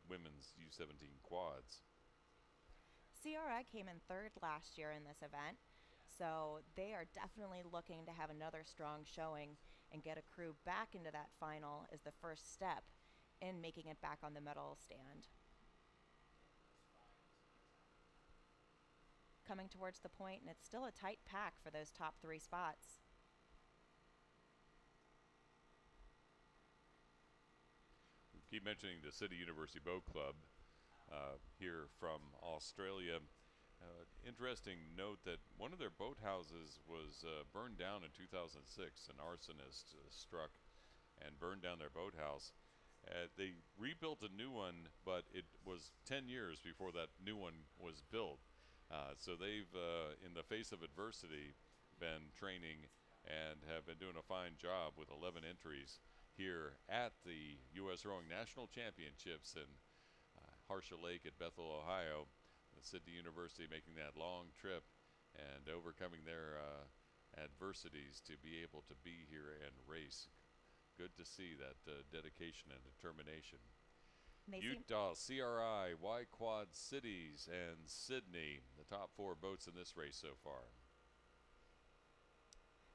women's U17 quads. CRI came in 3rd last year in this event, so they are definitely looking to have another strong showing and get a crew back into that final as the first step in making it back on the medal stand. Coming towards the point, and it's still a tight pack for those top 3 spots. We keep mentioning the City University Boat Club here from Australia. Interesting note that one of their boathouses was burned down in 2006. An arsonist struck and burned down their boathouse. They rebuilt a new one, but it was 10 years before that new one was built. So they've, in the face of adversity, been training and have been doing a fine job with 11 entries here at the USRowing National Championships in Harsha Lake at Bethel, Ohio. Sydney University making that long trip and overcoming their adversities to be able to be here and race. Good to see that dedication and determination. Utah, CRI, Y Quad Cities, and Sydney, the top 4 boats in this race so far.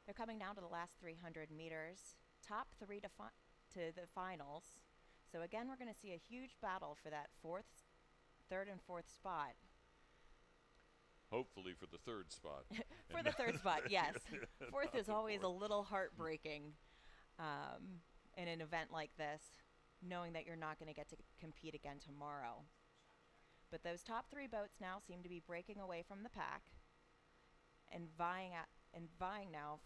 They're coming down to the last 300 meters, top 3 to the finals. So again, we're going to see a huge battle for that 3rd and 4th spot. Hopefully for the 3rd spot. For the 3rd spot, yes. 4th is always a little heartbreaking in an event like this, knowing that you're not going to get to compete again tomorrow. But those top 3 boats now seem to be breaking away from the pack and vying now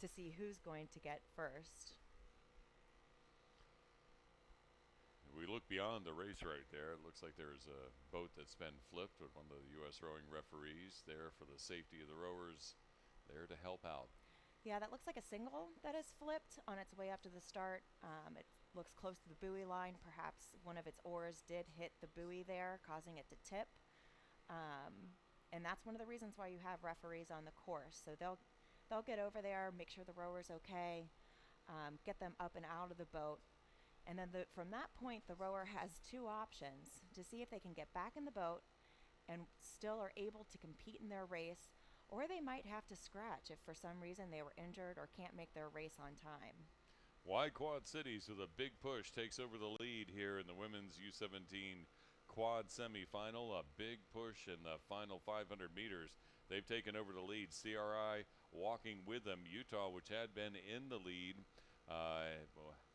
to see who's going to get first. We look beyond the race right there. It looks like there's a boat that's been flipped with one of the USRowing referees there for the safety of the rowers, there to help out. Yeah, that looks like a single that is flipped on its way up to the start. It looks close to the buoy line. Perhaps one of its oars did hit the buoy there, causing it to tip. And that's one of the reasons why you have referees on the course. So they'll get over there, make sure the rower's okay, get them up and out of the boat, And then from that point, the rower has two options to see if they can get back in the boat and still are able to compete in their race, or they might have to scratch if for some reason they were injured or can't make their race on time. Y Quad Cities with a big push takes over the lead here in the women's U17 quad semifinal. A big push in the final 500 meters. They've taken over the lead. CRI walking with them. Utah, which had been in the lead,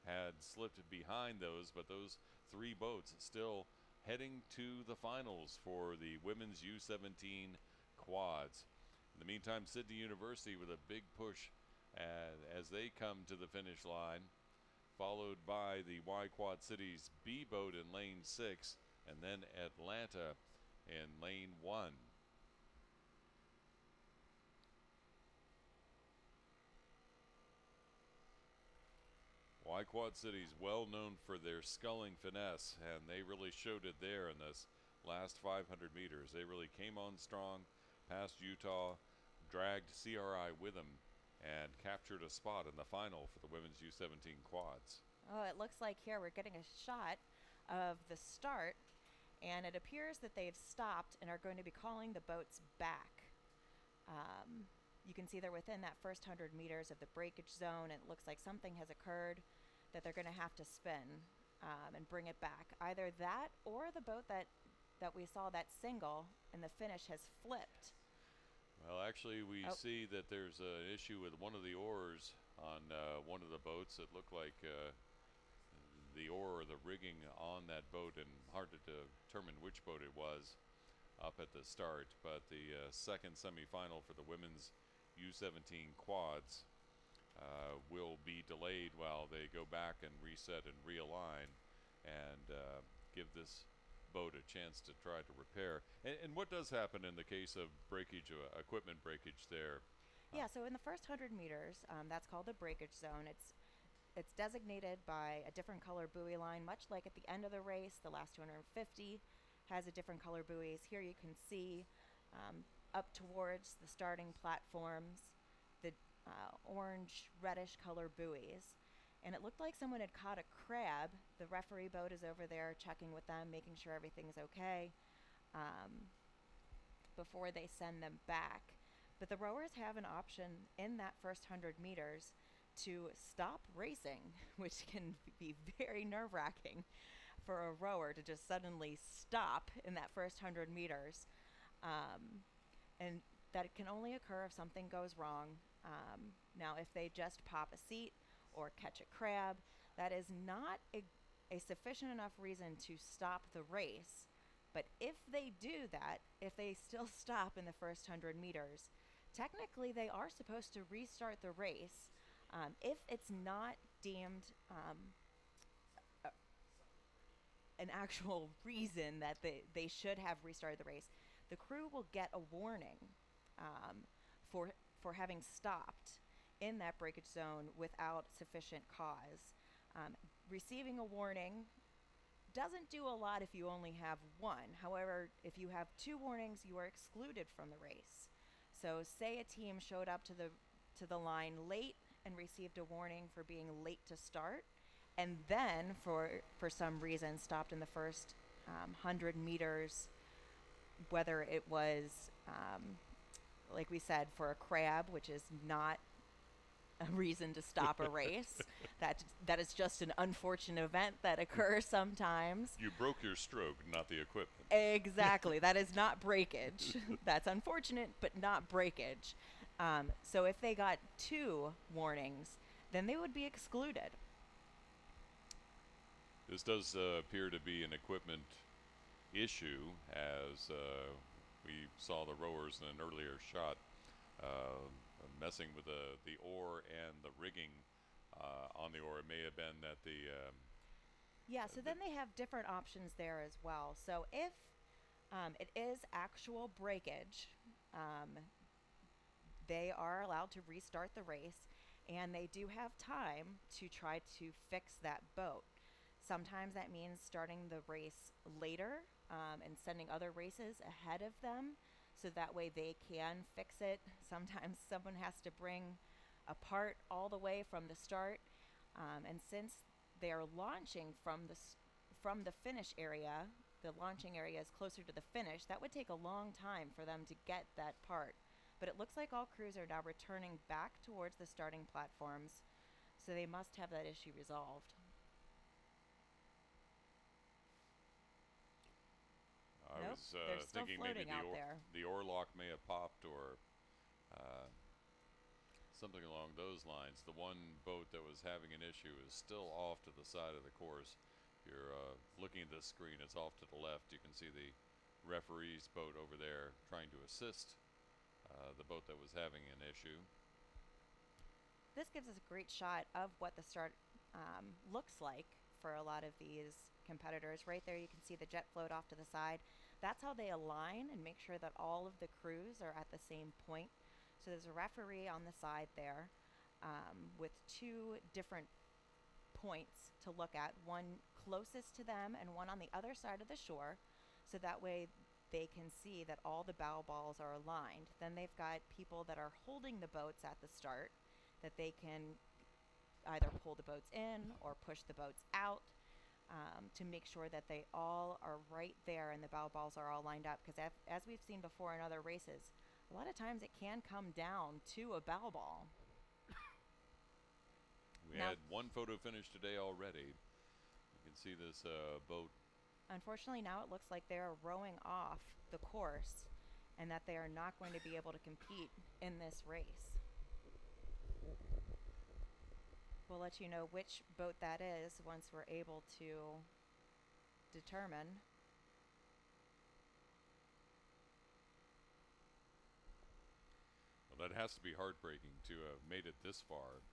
had slipped behind those, but those three boats still heading to the finals for the women's U17 quads. In the meantime, Sydney University with a big push as they come to the finish line, followed by the Y Quad Cities B boat in lane 6, and then Atlanta in lane 1. Y Quad Cities well known for their sculling finesse, and they really showed it there in this last 500 meters. They really came on strong, past Utah, dragged CRI with them, and captured a spot in the final for the women's U17 quads. Oh, it looks like here we're getting a shot of the start, and it appears that they've stopped and are going to be calling the boats back. You can see they're within that first 100 meters of the breakage zone. It looks like something has occurred that they're going to have to spin and bring it back. Either that or the boat that we saw, that single in the finish, has flipped. Well, actually, we see that there's an issue with one of the oars on one of the boats. It looked like the oar or the rigging on that boat, and hard to determine which boat it was up at the start. But the second semifinal for the women's U17 quads will be delayed while they go back and reset and realign and give this boat a chance to try to repair. And what does happen in the case of breakage, equipment breakage there? Yeah, so in the first 100 meters, that's called the breakage zone. It's designated by a different color buoy line, much like at the end of the race. The last 250 has a different color buoys. Here you can see up towards the starting platforms the orange reddish color buoys. And it looked like someone had caught a crab. The referee boat is over there checking with them, making sure everything's okay before they send them back. But the rowers have an option in that first 100 meters to stop racing, which can be very nerve-wracking for a rower to just suddenly stop in that first 100 meters. And that it can only occur if something goes wrong. Now, if they just pop a seat or catch a crab, that is not a sufficient enough reason to stop the race. But if they do that, if they still stop in the first 100 meters, technically they are supposed to restart the race. If it's not deemed an actual reason that they should have restarted the race, the crew will get a warning for having stopped in that breakage zone without sufficient cause. Receiving a warning doesn't do a lot if you only have one. However, if you have two warnings, you are excluded from the race. So say a team showed up to the line late and received a warning for being late to start, and then for some reason stopped in the first 100 meters, whether it was, like we said, for a crab, which is not a reason to stop a race. That is just an unfortunate event that occurs sometimes. You broke your stroke, not the equipment. Exactly. That is not breakage. That's unfortunate, but not breakage. So if they got two warnings, then they would be excluded. This does appear to be an equipment issue, as we saw the rowers in an earlier shot messing with the oar and the rigging on the oar. It may have been that so then they have different options there as well. So if it is actual breakage, they are allowed to restart the race, and they do have time to try to fix that boat. Sometimes that means starting the race later and sending other races ahead of them, so that way they can fix it. Sometimes someone has to bring a part all the way from the start. And since they are launching from the finish area. The launching area is closer to the finish. That would take a long time for them to get that part. But it looks like all crews are now returning back towards the starting platforms, so they must have that issue resolved. I Nope, was they're still thinking maybe floating out there. the oar lock may have popped, or uh, something along those lines. The one boat that was having an issue is still off to the side of the course. If you're looking at this screen, it's off to the left. You can see the referee's boat over there trying to assist the boat that was having an issue. This gives us a great shot of what the start looks like for a lot of these competitors. Right there, you can see the jet float off to the side. That's how they align and make sure that all of the crews are at the same point. So there's a referee on the side there with two different points to look at, one closest to them and one on the other side of the shore. So that way they can see that all the bow balls are aligned. Then they've got people that are holding the boats at the start that they can either pull the boats in or push the boats out to make sure that they all are right there and the bow balls are all lined up. Because as we've seen before in other races, a lot of times it can come down to a bow ball. We had one photo finish today already. You can see this boat. Unfortunately, now it looks like they're rowing off the course and that they are not going to be able to compete in this race. We'll let you know which boat that is once we're able to determine. Well, that has to be heartbreaking to have made it this far.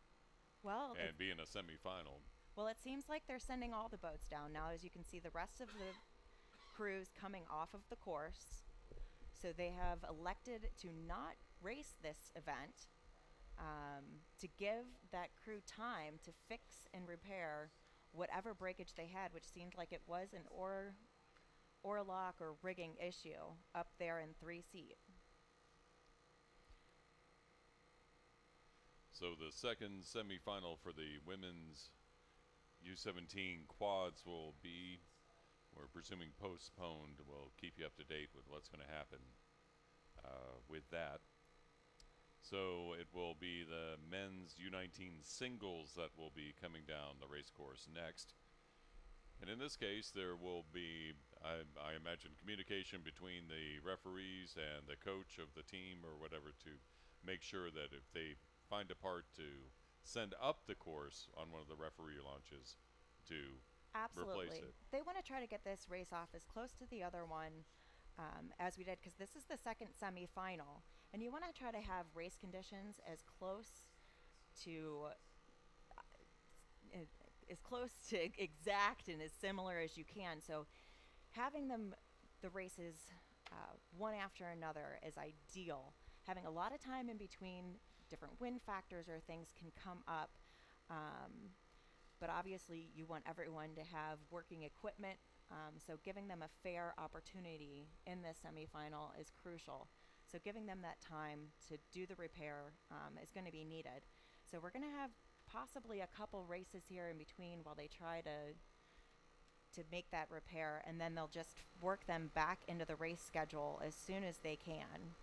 Well, and be in a semifinal. Well, it seems like they're sending all the boats down now. As you can see, the rest of the crews coming off of the course. So they have elected to not race this event to give that crew time to fix and repair whatever breakage they had, which seemed like it was an oar lock or rigging issue up there in 3C. So the second semifinal for the women's U17 quads will be, we're presuming, postponed. We'll keep you up to date with what's going to happen with that. So it will be the men's U19 singles that will be coming down the race course next. And in this case, there will be, I imagine, communication between the referees and the coach of the team or whatever to make sure that if they find a part to send up the course on one of the referee launches to replace it. They want to try to get this race off as close to the other one as we did, because this is the second semifinal, and you want to try to have race conditions as close to exact and as similar as you can. So having the races one after another is ideal. Having a lot of time in between different wind factors or things can come up, but obviously you want everyone to have working equipment, so giving them a fair opportunity in this semifinal is crucial. So giving them that time to do the repair is going to be needed. So we're going to have possibly a couple races here in between while they try to make that repair, and then they'll just work them back into the race schedule as soon as they can.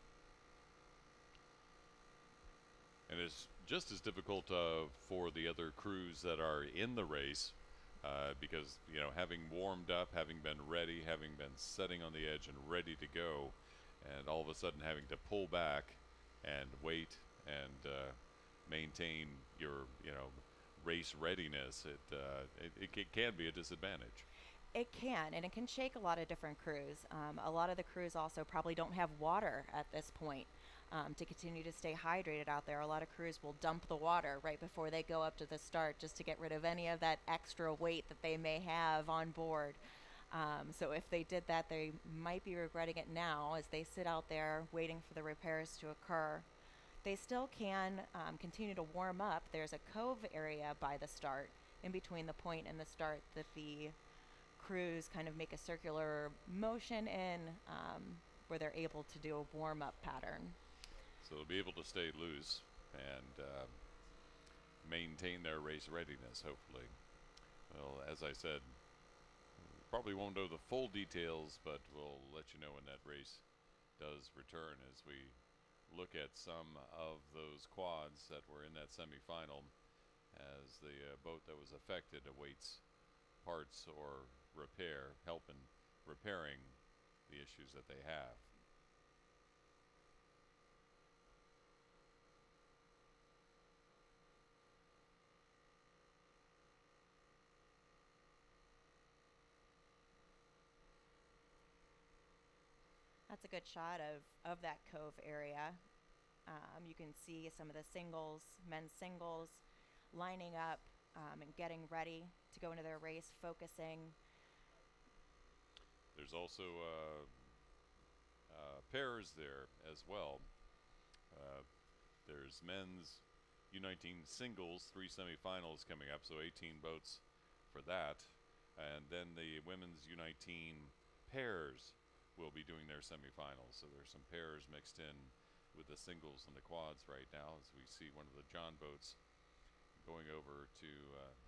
And it's just as difficult for the other crews that are in the race because, you know, having warmed up, having been ready, having been sitting on the edge and ready to go, and all of a sudden having to pull back and wait and maintain your, you know, race readiness, it can be a disadvantage. It can, and it can shake a lot of different crews. A lot of the crews also probably don't have water at this point to continue to stay hydrated out there. A lot of crews will dump the water right before they go up to the start just to get rid of any of that extra weight that they may have on board. So if they did that, they might be regretting it now as they sit out there waiting for the repairs to occur. They still can continue to warm up. There's a cove area by the start, in between the point and the start, that the crews kind of make a circular motion in where they're able to do a warm-up pattern. So they'll be able to stay loose and maintain their race readiness, hopefully. Well, as I said, probably won't know the full details, but we'll let you know when that race does return as we look at some of those quads that were in that semifinal as the boat that was affected awaits parts or help in repairing the issues that they have. That's a good shot of that cove area. You can see some of the singles, men's singles, lining up and getting ready to go into their race, focusing. There's also pairs there as well. There's men's U19 singles, 3 semifinals coming up, so 18 boats for that. And then the women's U19 pairs will be doing their semifinals. So there's some pairs mixed in with the singles and the quads right now as we see one of the John boats going over to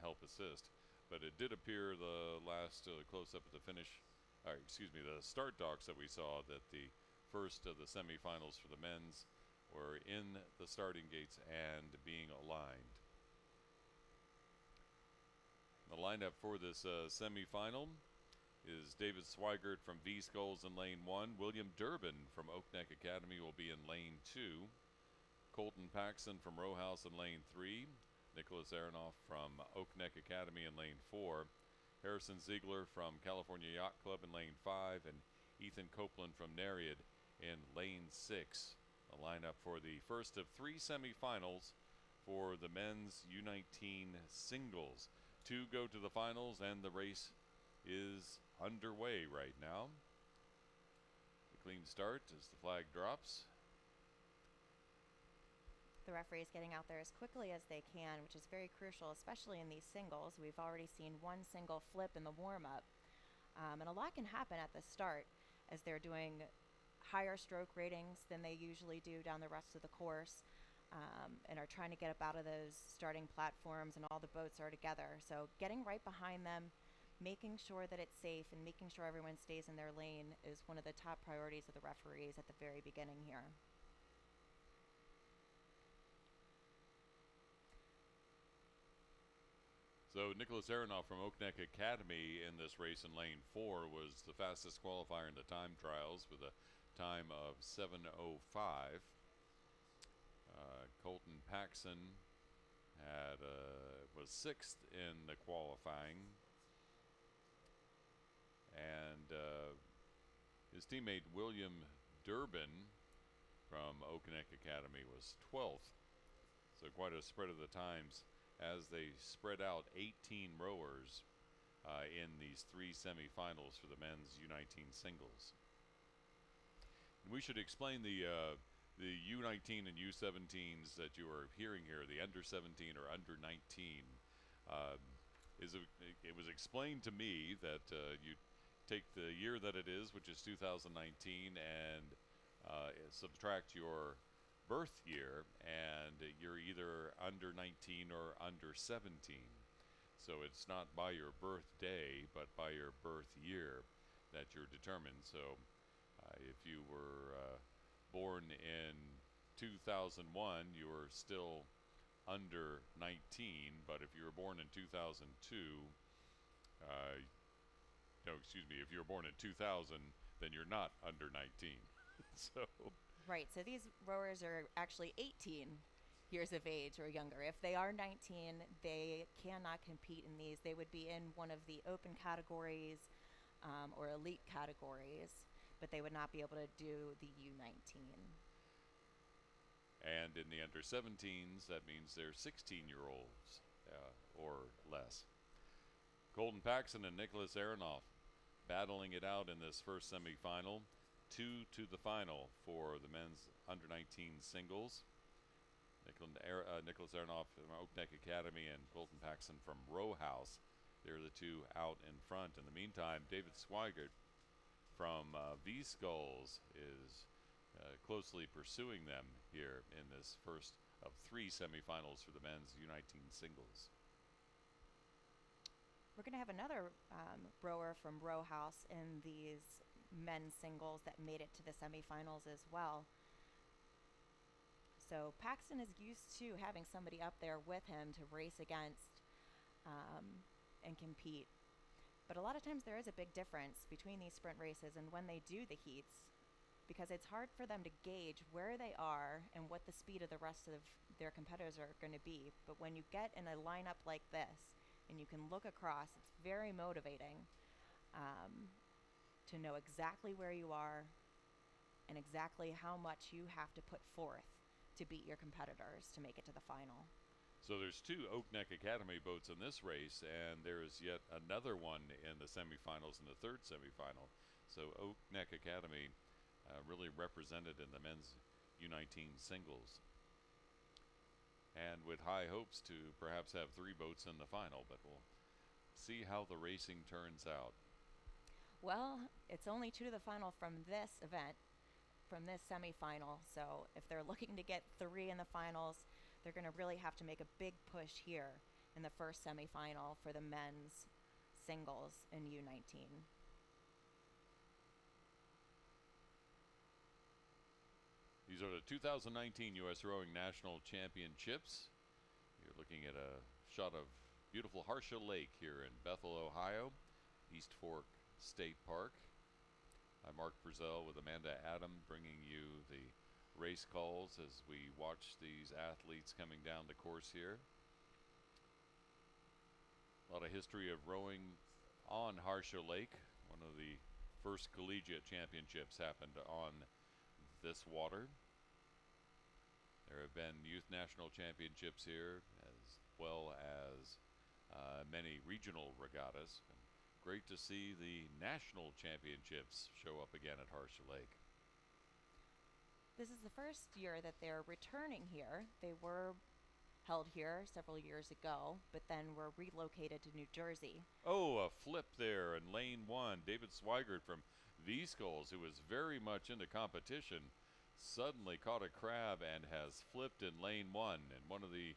help assist. But it did appear the last close up at the finish, the start docks that we saw, that the first of the semifinals for the men's were in the starting gates and being aligned. The lineup for this semifinal is David Swigert from V Skulls in lane 1. William Durbin from Oak Neck Academy will be in lane 2. Colton Paxson from Row House in lane 3. Nicholas Aronoff from Oak Neck Academy in lane 4. Harrison Ziegler from California Yacht Club in lane 5. And Ethan Copeland from Nereid in lane 6. A lineup for the first of 3 semifinals for the men's U19 singles. 2 go to the finals, and the race is underway right now. A clean start as the flag drops. The referees getting out there as quickly as they can, which is very crucial, especially in these singles. We've already seen one single flip in the warm-up. And a lot can happen at the start as they're doing higher stroke ratings than they usually do down the rest of the course, and are trying to get up out of those starting platforms, and all the boats are together. So getting right behind them, making sure that it's safe, and making sure everyone stays in their lane is one of the top priorities of the referees at the very beginning here. So Nicholas Aronoff from Oak Neck Academy in this race in lane 4 was the fastest qualifier in the time trials with a time of 7:05. Colton Paxson was 6th in the qualifying, and his teammate William Durbin from Oak Neck Academy was 12th. So quite a spread of the times as they spread out 18 rowers in these 3 semifinals for the men's U19 singles. And we should explain the U19 and U17s that you are hearing here, the under 17 or under 19. It was explained to me that you take the year that it is, which is 2019, and subtract your birth year, and you're either under 19 or under 17. So it's not by your birthday, but by your birth year that you're determined. So if you were born in 2001, you were still under 19, but if you were born in 2002, if you were born in 2000, then you're not under 19. So right, so these rowers are actually 18 years of age or younger. If they are 19, they cannot compete in these. They would be in one of the open categories or elite categories, but they would not be able to do the U19. And in the under 17s, that means they're 16-year-olds or less. Colton Paxson and Nicholas Aronoff battling it out in this first semifinal. 2 to the final for the men's under 19 singles. Nicholas Aronoff from Oak Neck Academy and Colton Paxson from Row House. They're the 2 out in front. In the meantime, David Swigert from V Skulls is closely pursuing them here in this first of 3 semifinals for the men's U19 singles. We're going to have another rower from Row House in these men's singles that made it to the semifinals as well. So Paxton is used to having somebody up there with him to race against and compete. But a lot of times there is a big difference between these sprint races and when they do the heats, because it's hard for them to gauge where they are and what the speed of the rest of their competitors are going to be. But when you get in a lineup like this and you can look across, it's very motivating to know exactly where you are and exactly how much you have to put forth to beat your competitors to make it to the final. So there's 2 Oak Neck Academy boats in this race, and there is yet another one in the semifinals, in the 3rd semifinal. So Oak Neck Academy really represented in the men's U19 singles, and with high hopes to perhaps have 3 boats in the final, but we'll see how the racing turns out. Well, it's only 2 to the final from this event, from this semifinal. So if they're looking to get 3 in the finals, they're going to really have to make a big push here in the first semifinal for the men's singles in U19. These are the 2019 U.S. Rowing National Championships. You're looking at a shot of beautiful Harsha Lake here in Bethel, Ohio, East Fork State Park. I'm Mark Frizzell with Amanda Adam, bringing you the race calls as we watch these athletes coming down the course here. A lot of history of rowing on Harsha Lake. One of the first collegiate championships happened on this water. There have been youth national championships here, as well as many regional regattas. And great to see the national championships show up again at Harsha Lake. This is the first year that they're returning here. They were held here several years ago, but then were relocated to New Jersey. Oh, a flip there in lane 1. David Swigert from V-Skulls, who was very much into competition, suddenly caught a crab and has flipped in lane 1. And one of the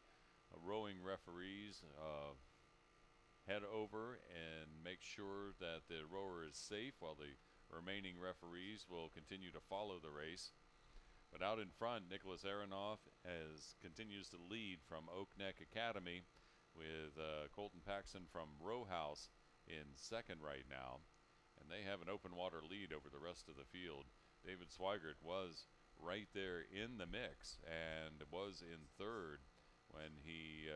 rowing referees head over and make sure that the rower is safe, while the remaining referees will continue to follow the race. But out in front, Nicholas Aronoff continues to lead from Oak Neck Academy, with Colton Paxson from Row House in 2nd right now. And they have an open water lead over the rest of the field. David Swigert was right there in the mix and was in 3rd when he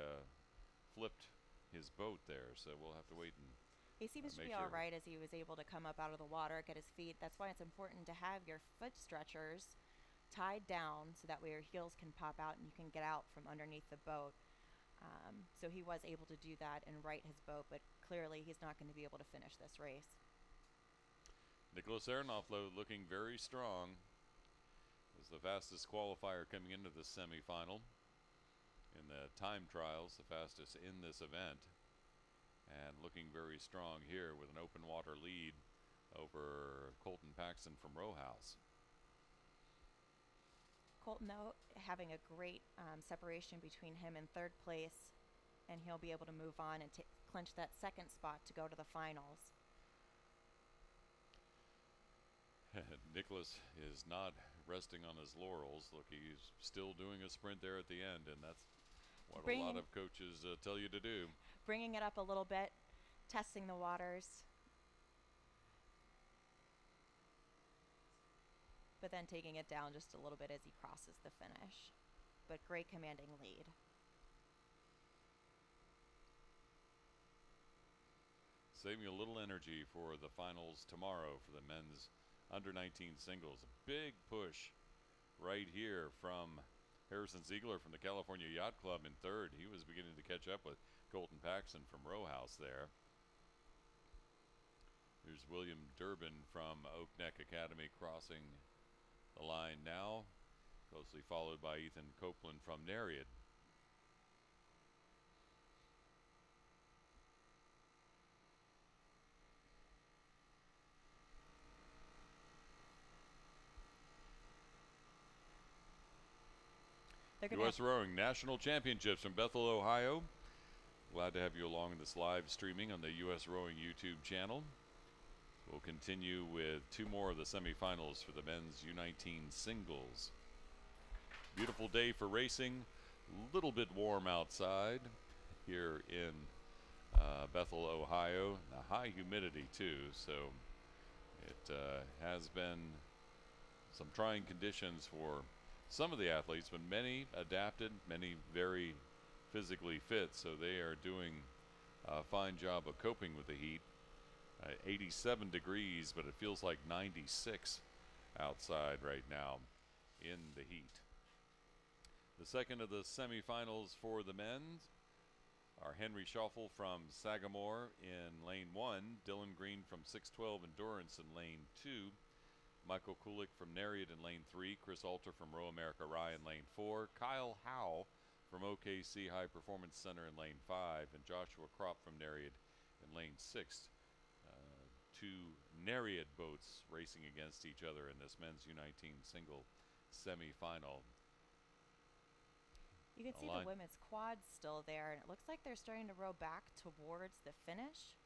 flipped his boat there. So we'll have to wait and he seems to be all right as he was able to come up out of the water, get his feet. That's why it's important to have your foot stretchers tied down so that way your heels can pop out and you can get out from underneath the boat. So he was able to do that and right his boat, but clearly he's not going to be able to finish this race. Nicholas Aronoff, though, looking very strong. Was the fastest qualifier coming into the semifinal in the time trials, the fastest in this event, and looking very strong here with an open water lead over Colton Paxson from Row House. Colton, though, having a great separation between him and 3rd place, and he'll be able to move on and clinch that 2nd spot to go to the finals. Nicholas is not resting on his laurels. Look, he's still doing a sprint there at the end, and that's what a lot of coaches tell you to do. Bringing it up a little bit, testing the waters, but then taking it down just a little bit as he crosses the finish. But great commanding lead. Saving a little energy for the finals tomorrow for the men's under-19 singles. A big push right here from Harrison Ziegler from the California Yacht Club in 3rd. He was beginning to catch up with Colton Paxson from Row House there. Here's William Durbin from Oak Neck Academy crossing the line now, closely followed by Ethan Copeland from Nereid. U.S. Rowing National Championships from Bethel, Ohio. Glad to have you along in this live streaming on the US Rowing YouTube channel. We'll continue with two more of the semifinals for the men's U19 singles. Beautiful day for racing. A little bit warm outside here in Bethel, Ohio. A high humidity too, so it has been some trying conditions for some of the athletes, but many adapted, many very physically fit, so they are doing a fine job of coping with the heat. 87 degrees, but it feels like 96 outside right now in the heat. The second of the semifinals for the men are Henry Schoffel from Sagamore in lane 1, Dylan Green from 612 Endurance in lane 2, Michael Kulik from Nereid in lane 3, Chris Alter from Row America Rye in lane 4, Kyle Howe from OKC High Performance Center in lane 5, and Joshua Kropp from Nereid in lane 6. Two Nereid boats racing against each other in this men's U19 single semifinal. You can see the women's quads still there, and it looks like they're starting to row back towards the finish.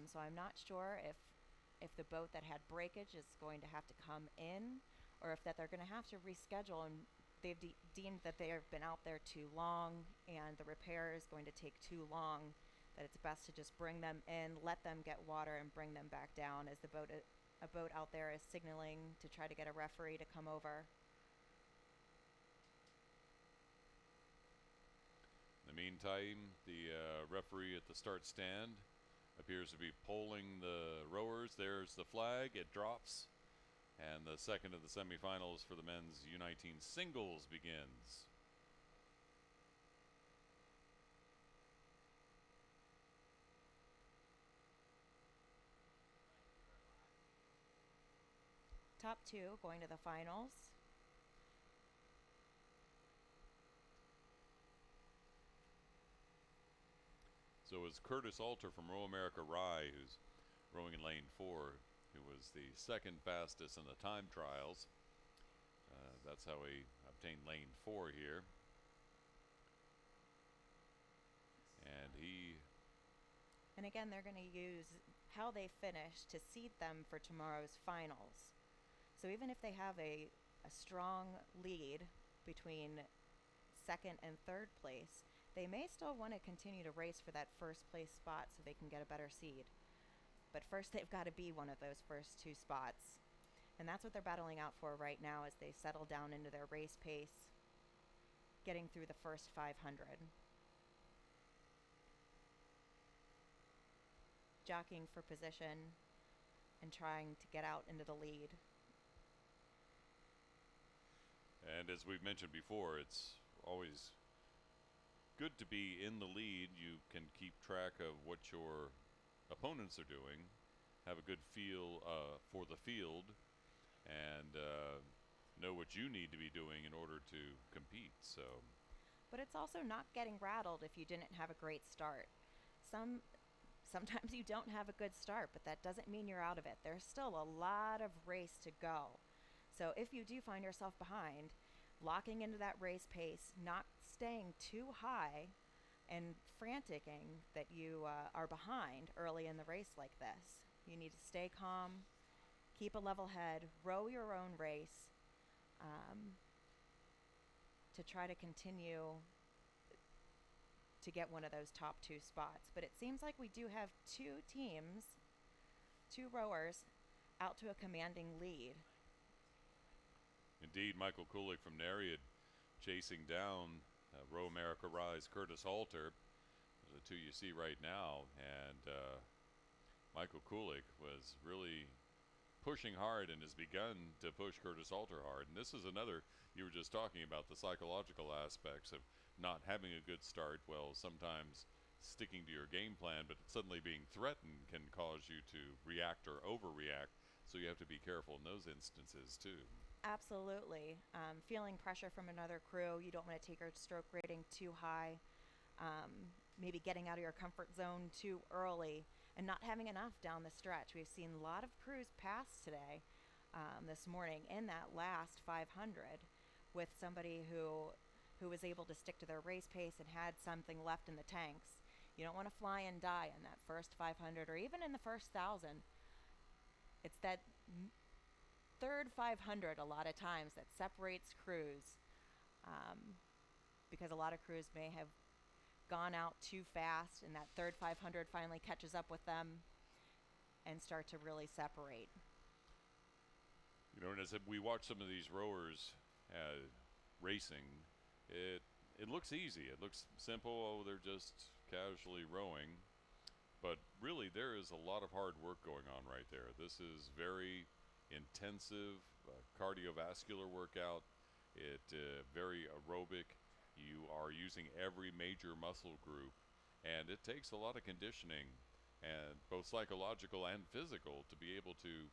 So I'm not sure if the boat that had breakage is going to have to come in, or if that they're going to have to reschedule, and they've deemed that they have been out there too long and the repair is going to take too long, that it's best to just bring them in, let them get water, and bring them back down as a boat out there is signaling to try to get a referee to come over. In the meantime, the referee at the start stand appears to be polling the rowers. There's the flag. It drops. And the second of the semifinals for the men's U19 singles begins. Top two going to the finals. So it's Curtis Alter from Row America Rye, who's rowing in lane 4, who was the second fastest in the time trials. That's how he obtained lane 4 here. And again, they're going to use how they finish to seed them for tomorrow's finals. So even if they have a strong lead between second and third place, they may still want to continue to race for that first place spot so they can get a better seed. But first they've got to be one of those first two spots. And that's what they're battling out for right now as they settle down into their race pace, getting through the first 500. Jockeying for position and trying to get out into the lead. And as we've mentioned before, it's always good to be in the lead. You can keep track of what your opponents are doing, have a good feel for the field, and know what you need to be doing in order to compete. But it's also not getting rattled if you didn't have a great start. Sometimes you don't have a good start, but that doesn't mean you're out of it. There's still a lot of race to go. So if you do find yourself behind, locking into that race pace, not staying too high and franticing that you are behind early in the race like this. You need to stay calm, keep a level head, row your own race to try to continue to get one of those top two spots. But it seems like we do have two teams, two rowers, out to a commanding lead. Indeed, Michael Kulik from Nereid chasing down Row America Rye's Curtis Alter, the two you see right now. And Michael Kulik was really pushing hard and has begun to push Curtis Alter hard. And this is another, you were just talking about the psychological aspects of not having a good start. Well, sometimes sticking to your game plan, but suddenly being threatened can cause you to react or overreact. So you have to be careful in those instances too. Absolutely. Feeling pressure from another crew, you don't want to take your stroke rating too high. Maybe getting out of your comfort zone too early and not having enough down the stretch. We've seen a lot of crews pass today, this morning in that last 500 with somebody who was able to stick to their race pace and had something left in the tanks. You don't want to fly and die in that first 500 or even in the first 1,000. It's that third 500 a lot of times that separates crews, because a lot of crews may have gone out too fast, and that third 500 finally catches up with them and start to really separate. You know, and as we watch some of these rowers racing, it looks easy. It looks simple. Oh, they're just casually rowing. But really, there is a lot of hard work going on right there. This is very intensive cardiovascular workout. Very aerobic. You are using every major muscle group, and it takes a lot of conditioning, and both psychological and physical, to be able to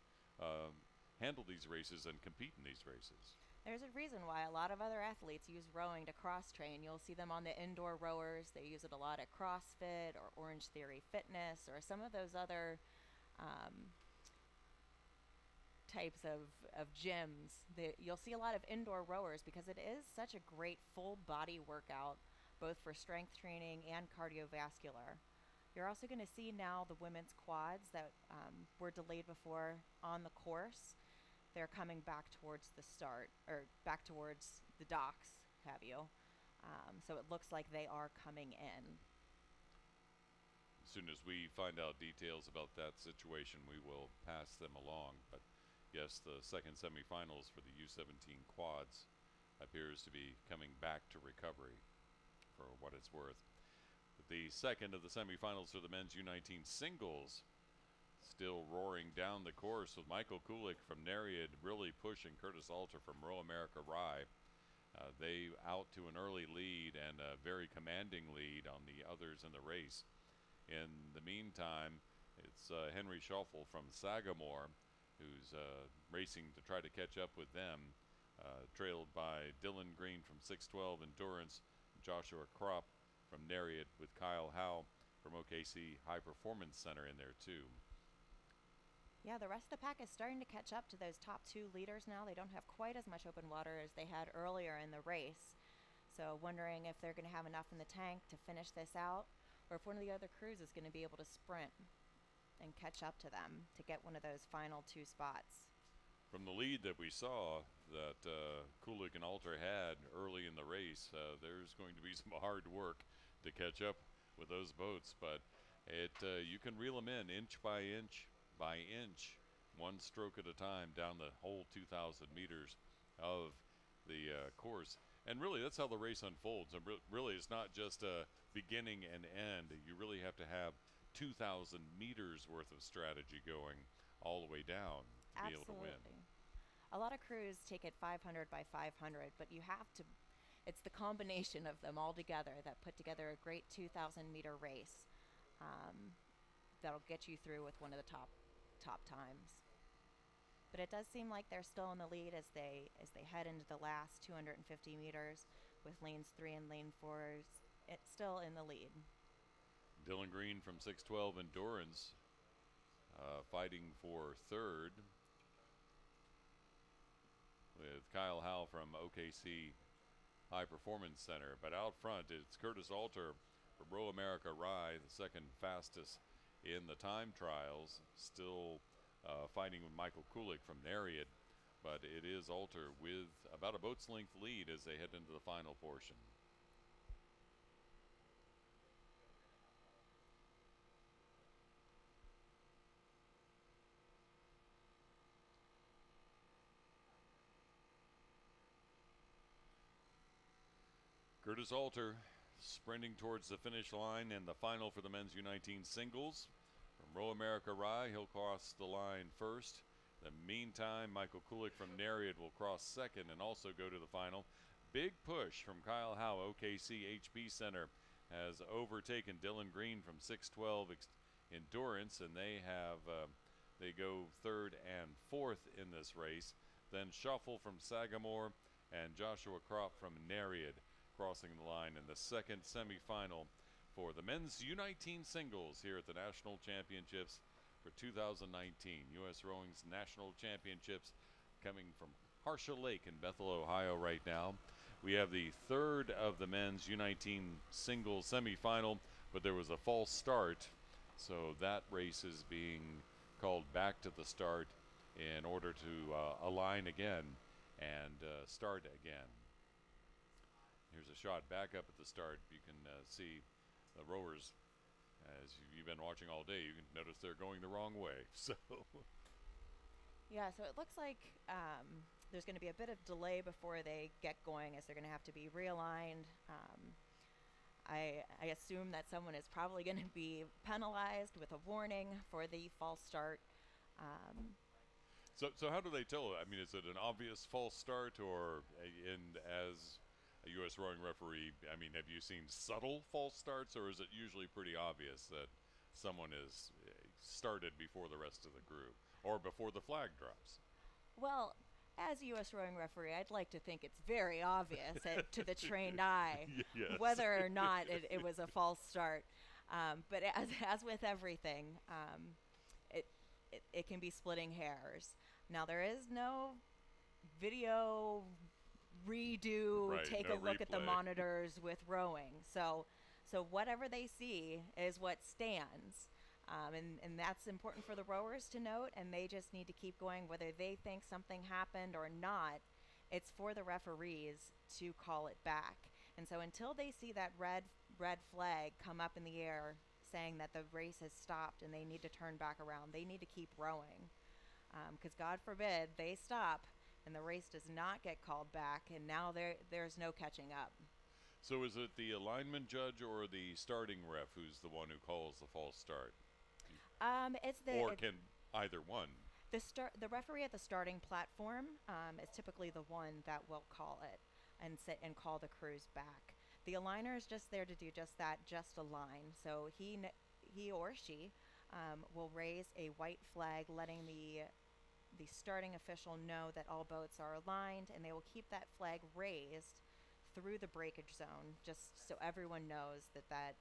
handle these races and compete in these races. There's a reason why a lot of other athletes use rowing to cross train. You'll see them on the indoor rowers. They use it a lot at CrossFit or Orange Theory Fitness or some of those other types of gyms. You'll see a lot of indoor rowers because it is such a great full body workout, both for strength training and cardiovascular. You're also going to see now the women's quads that were delayed before on the course. They're coming back towards the start, or back towards the docks, have you. So it looks like they are coming in. As soon as we find out details about that situation, we will pass them along. But yes, the second semifinals for the U17 quads appears to be coming back to recovery, for what it's worth. The second of the semifinals for the men's U19 singles, still roaring down the course with Michael Kulik from Nereid really pushing Curtis Alter from Row America Rye. They out to an early lead and a very commanding lead on the others in the race. In the meantime, it's Henry Schoffel from Sagamore who's racing to try to catch up with them, trailed by Dylan Green from 612 Endurance, Joshua Kropp from Nereid, with Kyle Howe from OKC High Performance Center in there too. Yeah, the rest of the pack is starting to catch up to those top two leaders now. They don't have quite as much open water as they had earlier in the race. So wondering if they're going to have enough in the tank to finish this out, or if one of the other crews is going to be able to sprint and catch up to them to get one of those final two spots. From the lead that we saw that Kulik and Alter had early in the race, there's going to be some hard work to catch up with those boats, but you can reel them in inch by inch by inch, one stroke at a time down the whole 2,000 meters of the course. And really, that's how the race unfolds. And really, it's not just a beginning and end. You really have to have 2,000 meters worth of strategy going all the way down to be able to win. A lot of crews take it 500 by 500, but you have to, it's the combination of them all together that put together a great 2,000 meter race that'll get you through with one of the top times. But it does seem like they're still in the lead as they head into the last 250 meters with lanes 3 and lane 4 it's still in the lead. Dylan Green from 612 Endurance fighting for third, with Kyle Howe from OKC High Performance Center. But out front, it's Curtis Alter from Row America Rye, the second fastest in the time trials, still fighting with Michael Kulik from Nereid. But it is Alter with about a boat's length lead as they head into the final portion. Curtis Alter sprinting towards the finish line in the final for the men's U19 singles. From Row America Rye, he'll cross the line first. In the meantime, Michael Kulik from Nereid will cross second and also go to the final. Big push from Kyle Howe. OKC HP Center has overtaken Dylan Green from 612 Endurance, and they go third and fourth in this race. Then Shuffle from Sagamore and Joshua Kropp from Nereid crossing the line in the second semifinal for the men's U19 singles here at the National Championships for 2019. USRowing's National Championships coming from Harsha Lake in Bethel, Ohio right now. We have the third of the men's U19 singles semifinal. but there was a false start, so that race is being called back to the start in order to align again and start again. Here's a shot back up at the start. You can see the rowers, as you've been watching all day, you can notice they're going the wrong way. So Yeah, so it looks like there's going to be a bit of delay before they get going, as they're going to have to be realigned. I assume that someone is probably going to be penalized with a warning for the false start. So how do they tell it? I mean, is it an obvious false start, or as a U.S. rowing referee, I mean, have you seen subtle false starts, or is it usually pretty obvious that someone is started before the rest of the group or before the flag drops? Well, as a U.S. rowing referee, I'd like to think it's very obvious to the trained eye Yes. whether or not it was a false start. But as with everything, it can be splitting hairs. Now, there is no video redo, Right, take no a look at the replay. monitors with rowing. So whatever they see is what stands. And that's important for the rowers to note, and they just need to keep going whether they think something happened or not. It's for the referees to call it back. And so until they see that red flag come up in the air saying that the race has stopped and they need to turn back around, they need to keep rowing. Because God forbid they stop and the race does not get called back, and now there's no catching up. So is it the alignment judge or the starting ref who's the one who calls the false start? Can either one? The referee at the starting platform is typically the one that will call it and call the crews back. The aligner is just there to do just that, just align. So he or she will raise a white flag, letting the starting official know that all boats are aligned, and they will keep that flag raised through the breakage zone, just so everyone knows that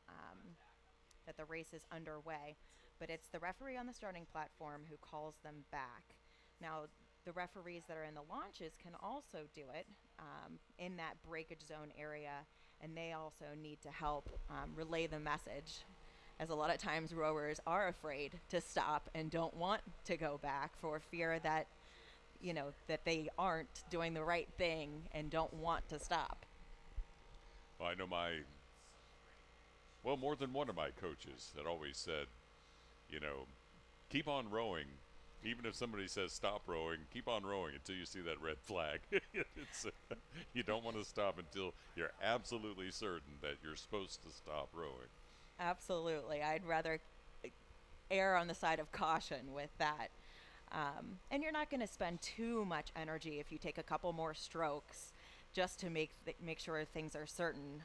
the race is underway. But it's the referee on the starting platform who calls them back. Now, the referees that are in the launches can also do it in that breakage zone area, and they also need to help relay the message, as a lot of times rowers are afraid to stop and don't want to go back for fear that, that they aren't doing the right thing and don't want to stop. Well, I know more than one of my coaches had always said, keep on rowing. Even if somebody says stop rowing, keep on rowing until you see that red flag. You don't want to stop until you're absolutely certain that you're supposed to stop rowing. Absolutely. I'd rather err on the side of caution with that. And you're not going to spend too much energy if you take a couple more strokes just to make sure things are certain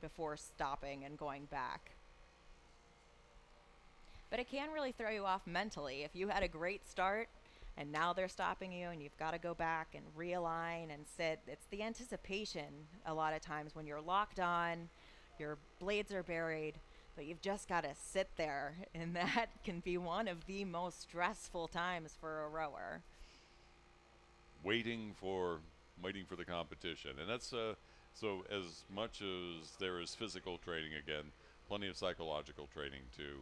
before stopping and going back. But it can really throw you off mentally. If you had a great start and now they're stopping you and you've got to go back and realign and sit, it's the anticipation a lot of times when you're locked on, your blades are buried, but you've just got to sit there, and that can be one of the most stressful times for a rower. Waiting for the competition, and that's so as much as there is physical training, again, plenty of psychological training too,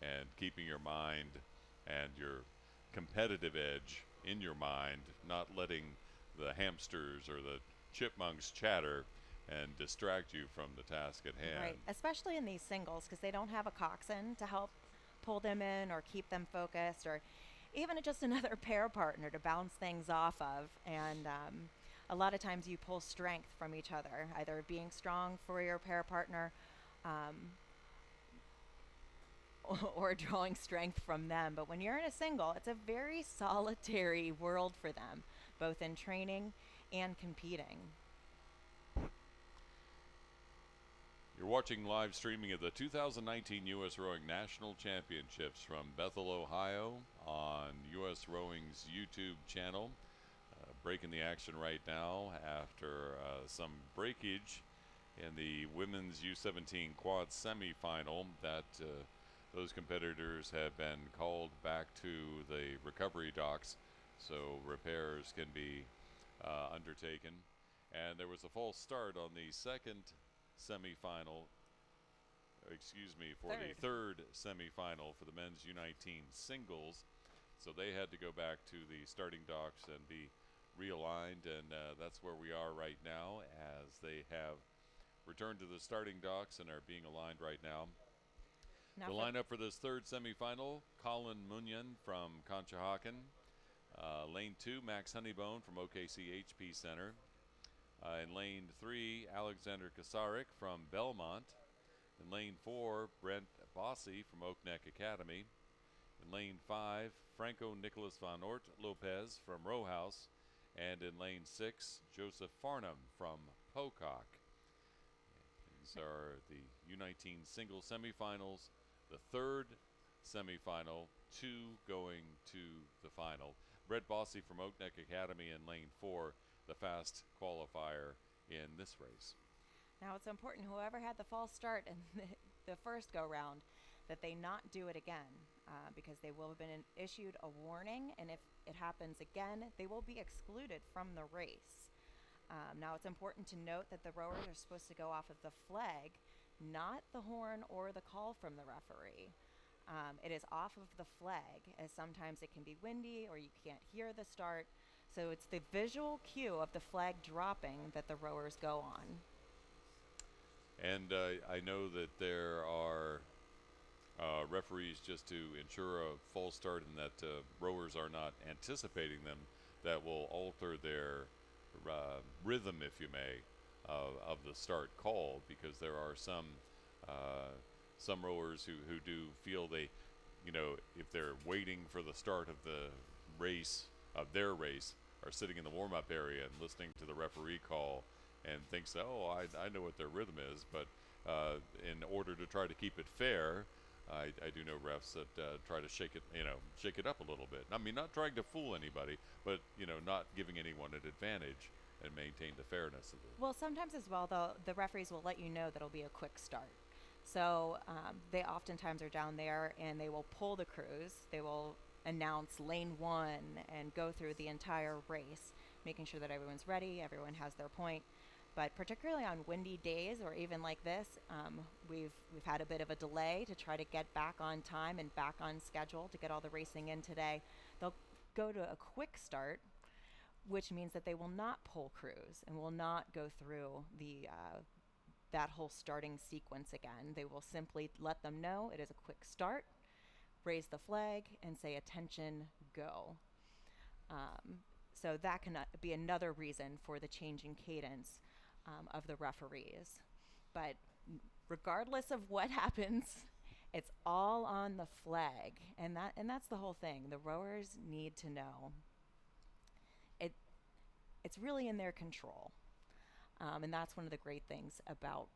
and keeping your mind and your competitive edge in your mind, not letting the hamsters or the chipmunks chatter and distract you from the task at hand. Right, especially in these singles, because they don't have a coxswain to help pull them in or keep them focused, or even just another pair partner to bounce things off of. And a lot of times you pull strength from each other, either being strong for your pair partner or drawing strength from them. But when you're in a single, it's a very solitary world for them, both in training and competing. You're watching live streaming of the 2019 U.S. Rowing National Championships from Bethel, Ohio on U.S. Rowing's YouTube channel. Breaking the action right now after some breakage in the women's U17 quad semifinal. Those competitors have been called back to the recovery docks so repairs can be undertaken. And there was a false start on the second semifinal for the third semifinal for the men's U19 singles. So they had to go back to the starting docks and be realigned, and that's where we are right now as they have returned to the starting docks and are being aligned right now. The lineup for this third semifinal: Colin Munyon from Conshohocken. Lane 2, Max Honeybone from OKC HP Center. In lane 3, Alexander Kasarik from Belmont. In lane 4, Brent Bossy from Oak Neck Academy. In lane 5, Franco Nicholas Van Ort Lopez from Row House. And in lane 6, Joseph Farnham from Pocock. These are the U19 single semifinals. The third semifinal, 2 going to the final. Brett Bossy from Oak Neck Academy in lane 4, the fast qualifier in this race. Now it's important, whoever had the false start in the first go-round, that they not do it again, because they will have been issued a warning, and if it happens again, they will be excluded from the race. Now it's important to note that the rowers are supposed to go off of the flag, not the horn or the call from the referee. It is off of the flag, as sometimes it can be windy or you can't hear the start. So it's the visual cue of the flag dropping that the rowers go on. And I know that there are referees, just to ensure a false start and that rowers are not anticipating them, that will alter their rhythm, if you may, of the start call, because there are some rowers who do feel they, if they're waiting for the start of the race, of their race, are sitting in the warm-up area and listening to the referee call and thinks, oh, I know what their rhythm is, but in order to try to keep it fair, I do know refs that try to shake it up a little bit. I mean, not trying to fool anybody, but not giving anyone an advantage, and maintain the fairness of it. Well, sometimes as well, though, the referees will let you know that it'll be a quick start. So they oftentimes are down there and they will pull the crews. They will announce lane 1 and go through the entire race, making sure that everyone's ready, everyone has their point. But particularly on windy days, or even like this, we've had a bit of a delay to try to get back on time and back on schedule to get all the racing in today. They'll go to a quick start, which means that they will not pull crews and will not go through that whole starting sequence again. They will simply let them know it is a quick start, raise the flag, and say, attention, go. So that can be another reason for the change in cadence of the referees. But regardless of what happens, it's all on the flag, and that's the whole thing. The rowers need to know. It's really in their control, and that's one of the great things about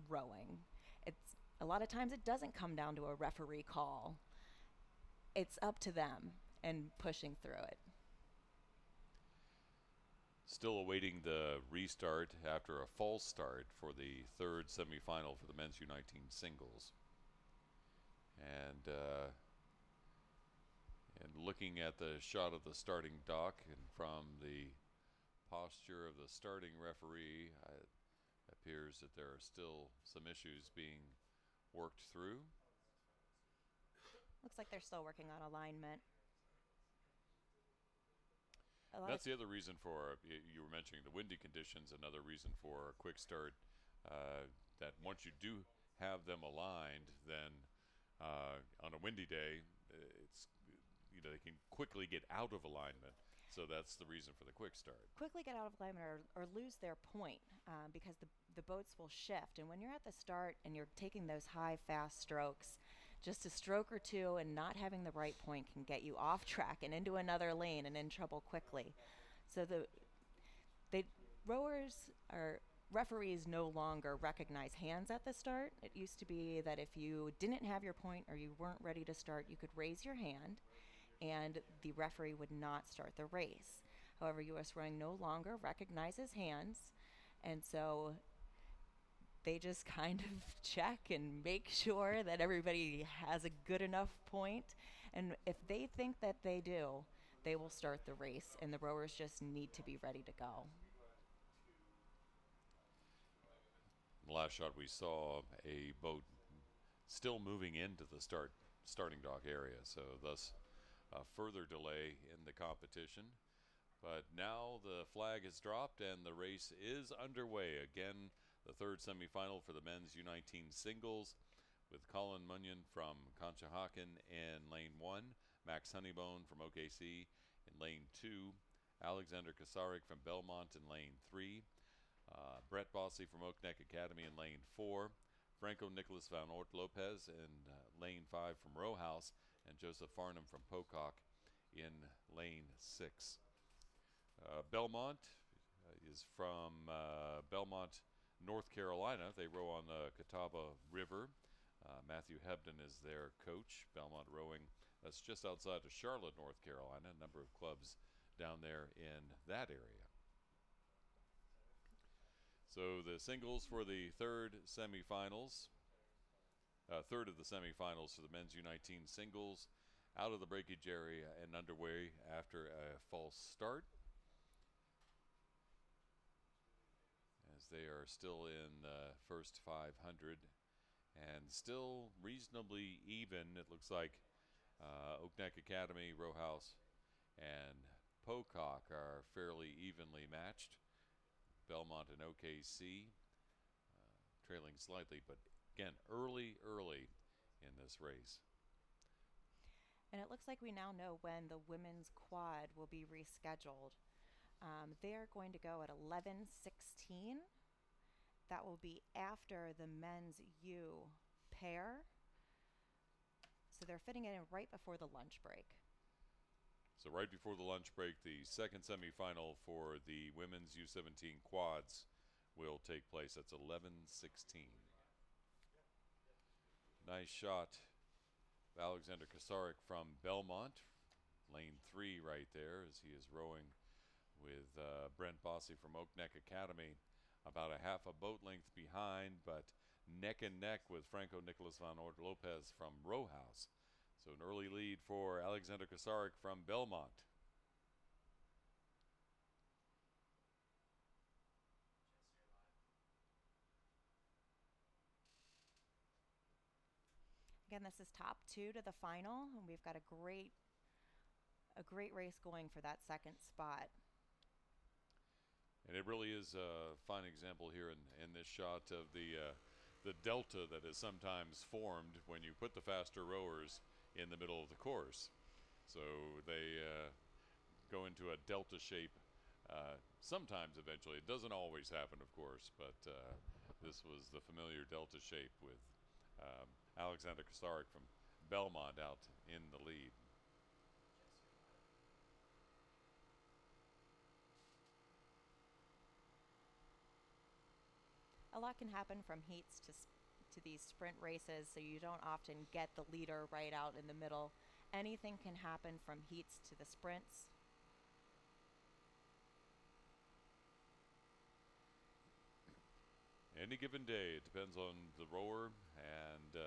rowing. It's a lot of times it doesn't come down to a referee call. It's up to them and pushing through it. Still awaiting the restart after a false start for the third semifinal for the men's U19 singles. And looking at the shot of the starting dock, and from the posture of the starting referee, it appears that there are still some issues being worked through. Looks like they're still working on alignment. That's the other reason for, you were mentioning the windy conditions, another reason for a quick start, that once you do have them aligned, then on a windy day, it's they can quickly get out of alignment. So that's the reason for the quick start. Quickly get out of alignment or lose their point, because the boats will shift. And when you're at the start and you're taking those high, fast strokes, just a stroke or two and not having the right point can get you off track and into another lane and in trouble quickly. So referees no longer recognize hands at the start. It used to be that if you didn't have your point or you weren't ready to start, you could raise your hand and the referee would not start the race. However, USRowing no longer recognizes hands, and so they just kind of check and make sure that everybody has a good enough point. And if they think that they do, they will start the race, and the rowers just need to be ready to go. The last shot we saw a boat still moving into the starting dock area, so thus a further delay in the competition. But now the flag has dropped and the race is underway. Again, the third semifinal for the men's U19 singles, with Colin Munyon from Conshohocken in lane 1, Max Honeybone from OKC in lane 2, Alexander Kasarik from Belmont in lane 3, Brett Bossy from Oak Neck Academy in lane 4, Franco Nicholas Van Ort Lopez in lane 5 from Row House, and Joseph Farnham from Pocock in lane 6. Belmont is from Belmont, North Carolina. They row on the Catawba River. Matthew Hebden is their coach. Belmont Rowing, that's just outside of Charlotte, North Carolina. A number of clubs down there in that area. So the singles for the third of the semifinals for the men's U19 singles, out of the breakage area and underway after a false start, as they are still in the first 500 and still reasonably even. It looks like Oak Neck Academy, Row House, and Pocock are fairly evenly matched. Belmont and OKC trailing slightly, but again, early in this race. And it looks like we now know when the women's quad will be rescheduled. They are going to go at 11:16. That will be after the men's U pair. So they're fitting it in right before the lunch break. So right before the lunch break, the second semifinal for the women's U17 quads will take place. That's 11:16. Nice shot, Alexander Kasarik from Belmont, lane 3 right there, as he is rowing with Brent Bossy from Oak Neck Academy, about a half a boat length behind, but neck and neck with Franco Nicholas Van Ort Lopez from Row House. So an early lead for Alexander Kasarik from Belmont. Again, this is top 2 to the final, and we've got a great race going for that second spot. And it really is a fine example here in this shot of the delta that is sometimes formed when you put the faster rowers in the middle of the course. So they go into a delta shape sometimes eventually. It doesn't always happen, of course, but this was the familiar delta shape with Alexander Kasarik from Belmont out in the lead. A lot can happen from heats to these sprint races, so you don't often get the leader right out in the middle. Anything can happen from heats to the sprints. Any given day, it depends on the rower and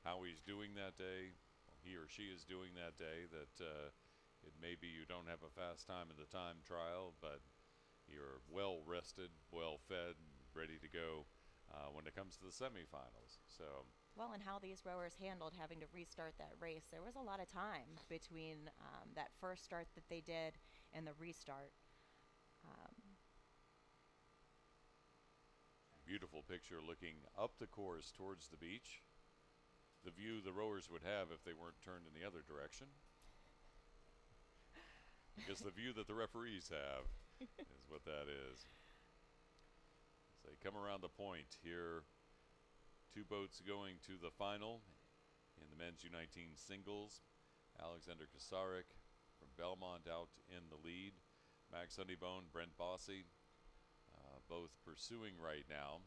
how he's doing that day, he or she is doing that day, that it may be you don't have a fast time in the time trial, but you're well rested, well fed, ready to go when it comes to the semifinals. So, well, and how these rowers handled having to restart that race. There was a lot of time between that first start that they did and the restart. Beautiful picture looking up the course towards the beach. The view the rowers would have if they weren't turned in the other direction. I guess the view that the referees have is what that is. As they come around the point here, 2 boats going to the final in the men's U19 singles. Alexander Kasarik from Belmont out in the lead. Max Honeybone, Brent Bossy, both pursuing right now,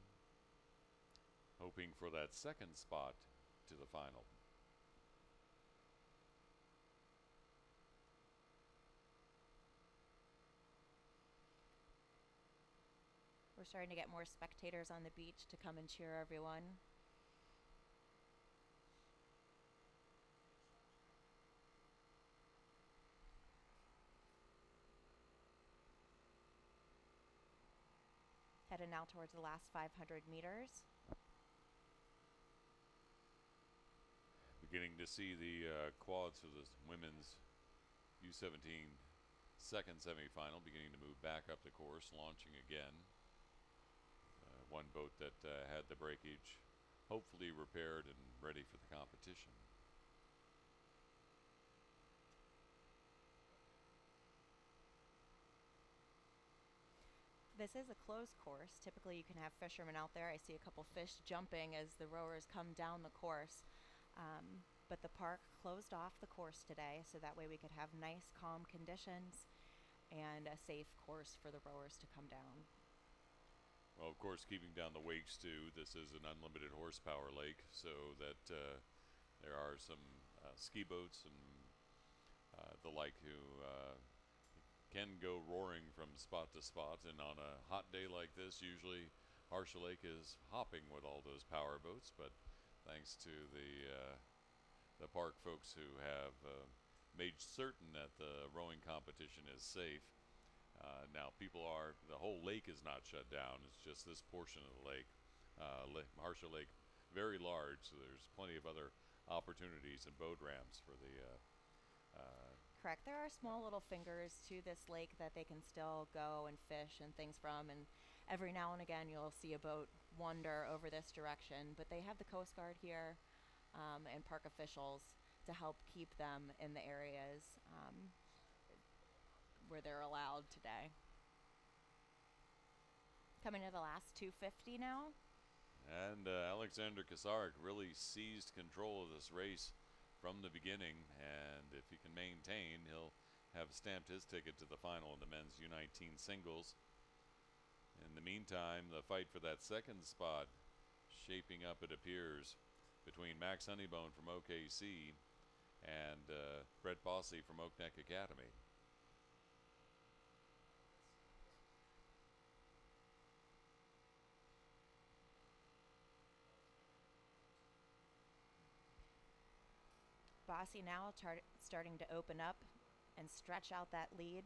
hoping for that second spot to the final. We're starting to get more spectators on the beach to come and cheer everyone. Headed now towards the last 500 meters. Beginning to see the quads for the women's U17 second semifinal beginning to move back up the course, launching again. One boat that had the breakage hopefully repaired and ready for the competition. This is a closed course. Typically you can have fishermen out there. I see a couple fish jumping as the rowers come down the course. But the park closed off the course today, so that way we could have nice, calm conditions and a safe course for the rowers to come down. Well, of course, keeping down the wakes too. This is an unlimited horsepower lake, so that there are some ski boats and the like who can go roaring from spot to spot. And on a hot day like this, usually Harsha Lake is hopping with all those power boats. But thanks to the park folks who have made certain that the rowing competition is safe. Now, the whole lake is not shut down. It's just this portion of the lake. Harsha Lake, very large, so there's plenty of other opportunities and boat ramps for the. Correct. There are small little fingers to this lake that they can still go and fish and things from, and every now and again you'll see a boat wander over this direction. But they have the Coast Guard here and park officials to help keep them in the areas where they're allowed today. Coming to the last 250 now. And Alexander Kasarik really seized control of this race from the beginning, and if he can maintain, he'll have stamped his ticket to the final in the men's U19 singles. In the meantime, the fight for that second spot shaping up, it appears, between Max Honeybone from OKC and Brett Bossy from Oak Neck Academy. Bossy now starting to open up and stretch out that lead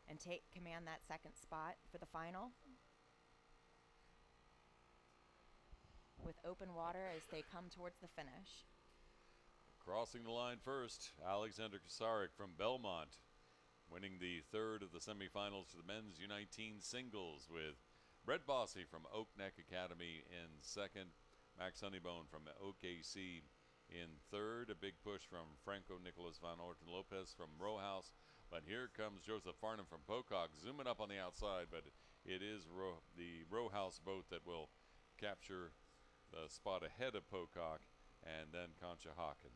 and command that second spot for the final. With open water as they come towards the finish. Crossing the line first, Alexander Kasarik from Belmont, winning the third of the semifinals for the men's U19 singles, with Brett Bossy from Oak Neck Academy in second, Max Honeybone from OKC in third. A big push from Franco Nicolas Van Orten Lopez from Row House. But here comes Joseph Farnham from Pocock, zooming up on the outside. But it is the Row House boat that will capture the spot ahead of Pocock, and then Concha Hawken.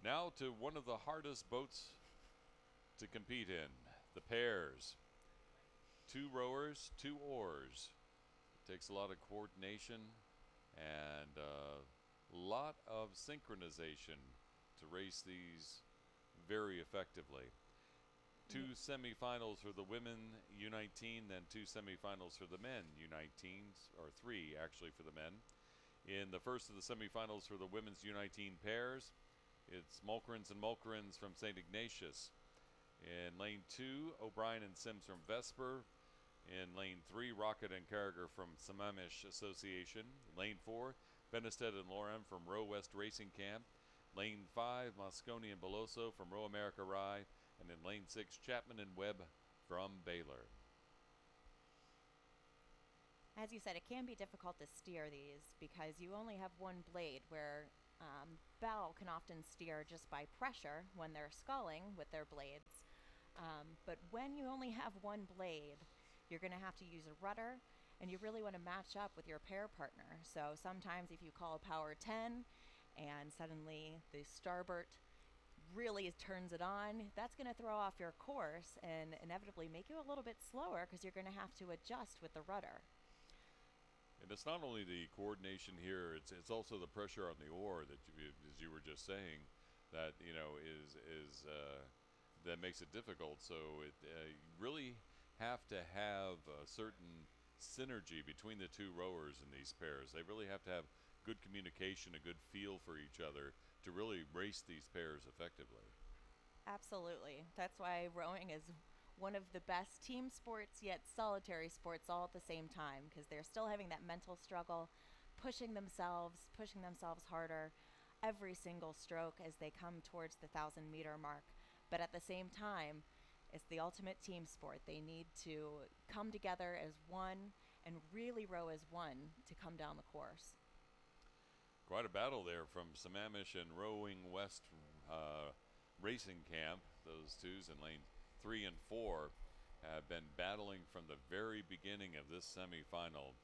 Now to one of the hardest boats to compete in, the pairs. 2 rowers, 2 oars. It takes a lot of coordination and lot of synchronization to race these very effectively. 2 semifinals for the women U19, then 2 semifinals for the men U19s, or 3 actually for the men. In the first of the semifinals for the women's U19 pairs, it's Mulkerins and Mulkerins from St. Ignatius. In lane 2, O'Brien and Sims from Vesper. In lane 3, Rocket and Carragher from Sammamish Association. Lane 4, Benestead and Lorem from Row West Racing Camp. Lane 5, Mosconi and Beloso from Row America Rye. And in lane 6, Chapman and Webb from Baylor. As you said, it can be difficult to steer these because you only have one blade, where Bell can often steer just by pressure when they're sculling with their blades. But when you only have one blade, you're going to have to use a rudder, and you really want to match up with your pair partner. So sometimes if you call power 10 and suddenly the starboard really turns it on, that's going to throw off your course and inevitably make you a little bit slower because you're going to have to adjust with the rudder. And it's not only the coordination here; it's also the pressure on the oar that, as you were just saying, that that makes it difficult. So you really have to have a certain synergy between the 2 rowers in these pairs. They really have to have good communication, a good feel for each other to really race these pairs effectively. Absolutely. That's why rowing is one of the best team sports, yet solitary sports all at the same time, because they're still having that mental struggle, pushing themselves harder every single stroke as they come towards the 1,000-meter mark. But at the same time, it's the ultimate team sport. They need to come together as one and really row as one to come down the course. Quite a battle there from Sammamish and Rowing West Racing Camp. Those twos in lane 3 and 4 have been battling from the very beginning of this semifinal.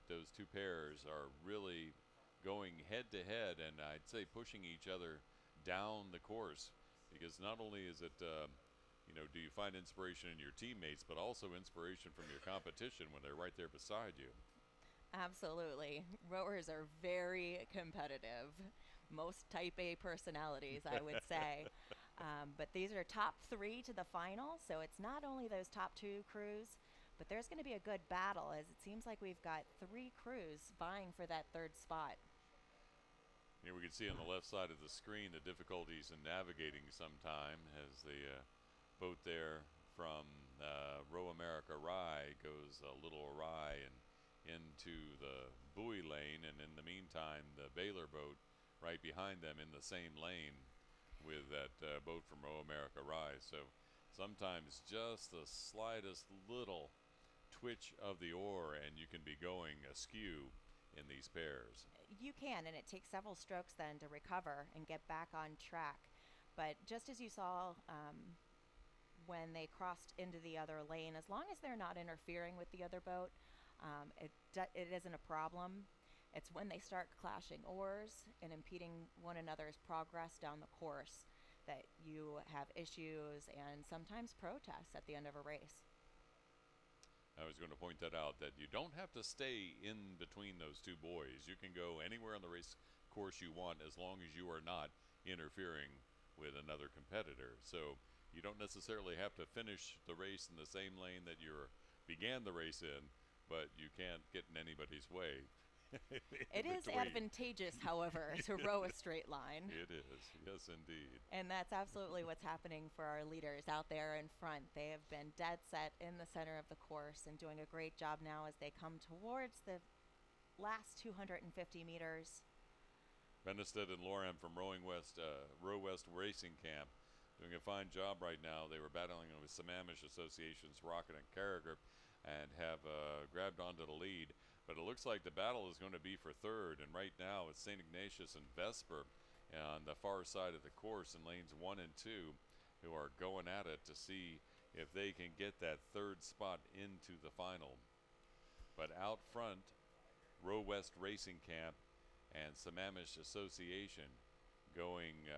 Those two pairs are really going head to head, and I'd say pushing each other down the course, because not only is it do you find inspiration in your teammates, but also inspiration from your competition when they're right there beside you. Absolutely. Rowers are very competitive. Most type A personalities, I would say. But these are top 3 to the final, so it's not only those top 2 crews, but there's going to be a good battle, as it seems like we've got 3 crews vying for that 3rd spot. Here we can see on the left side of the screen the difficulties in navigating sometime as the boat there from Row America Rye goes a little awry and into the buoy lane, and in the meantime the Baylor boat right behind them in the same lane with that boat from Row America Rye. So sometimes just the slightest little twitch of the oar and you can be going askew in these pairs. You can, and it takes several strokes then to recover and get back on track. But just as you saw when they crossed into the other lane, as long as they're not interfering with the other boat, it isn't a problem. It's when they start clashing oars and impeding one another's progress down the course that you have issues and sometimes protests at the end of a race. I was going to point that out, that you don't have to stay in between those two buoys. You can go anywhere on the race course you want as long as you are not interfering with another competitor. So you don't necessarily have to finish the race in the same lane that you began the race in, but you can't get in anybody's way. It is advantageous, however, to row a straight line. It is, yes indeed. And that's absolutely what's happening for our leaders out there in front. They have been dead set in the center of the course and doing a great job now as they come towards the last 250 meters. Benestead and Lorem from Row West Racing Camp doing a fine job right now. They were battling with Sammamish Association's Rocket and Carragher and have grabbed onto the lead. But it looks like the battle is going to be for 3rd, and right now it's St. Ignatius and Vesper on the far side of the course in lanes 1 and 2 who are going at it to see if they can get that 3rd spot into the final. But out front, Row West Racing Camp and Sammamish Association going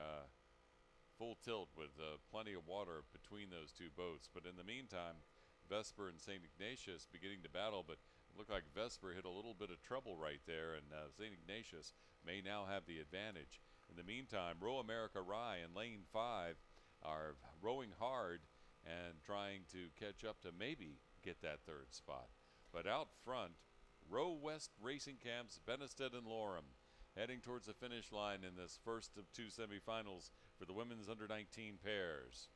full tilt with plenty of water between those two boats. But in the meantime, Vesper and St. Ignatius beginning to battle, but it looked like Vesper hit a little bit of trouble right there, and St. Ignatius may now have the advantage. In the meantime, Row America Rye in lane 5 are rowing hard and trying to catch up to maybe get that 3rd spot. But out front, Row West Racing Camp's Benestead and Lorem heading towards the finish line in this first of 2 semifinals for the women's under-19 pairs.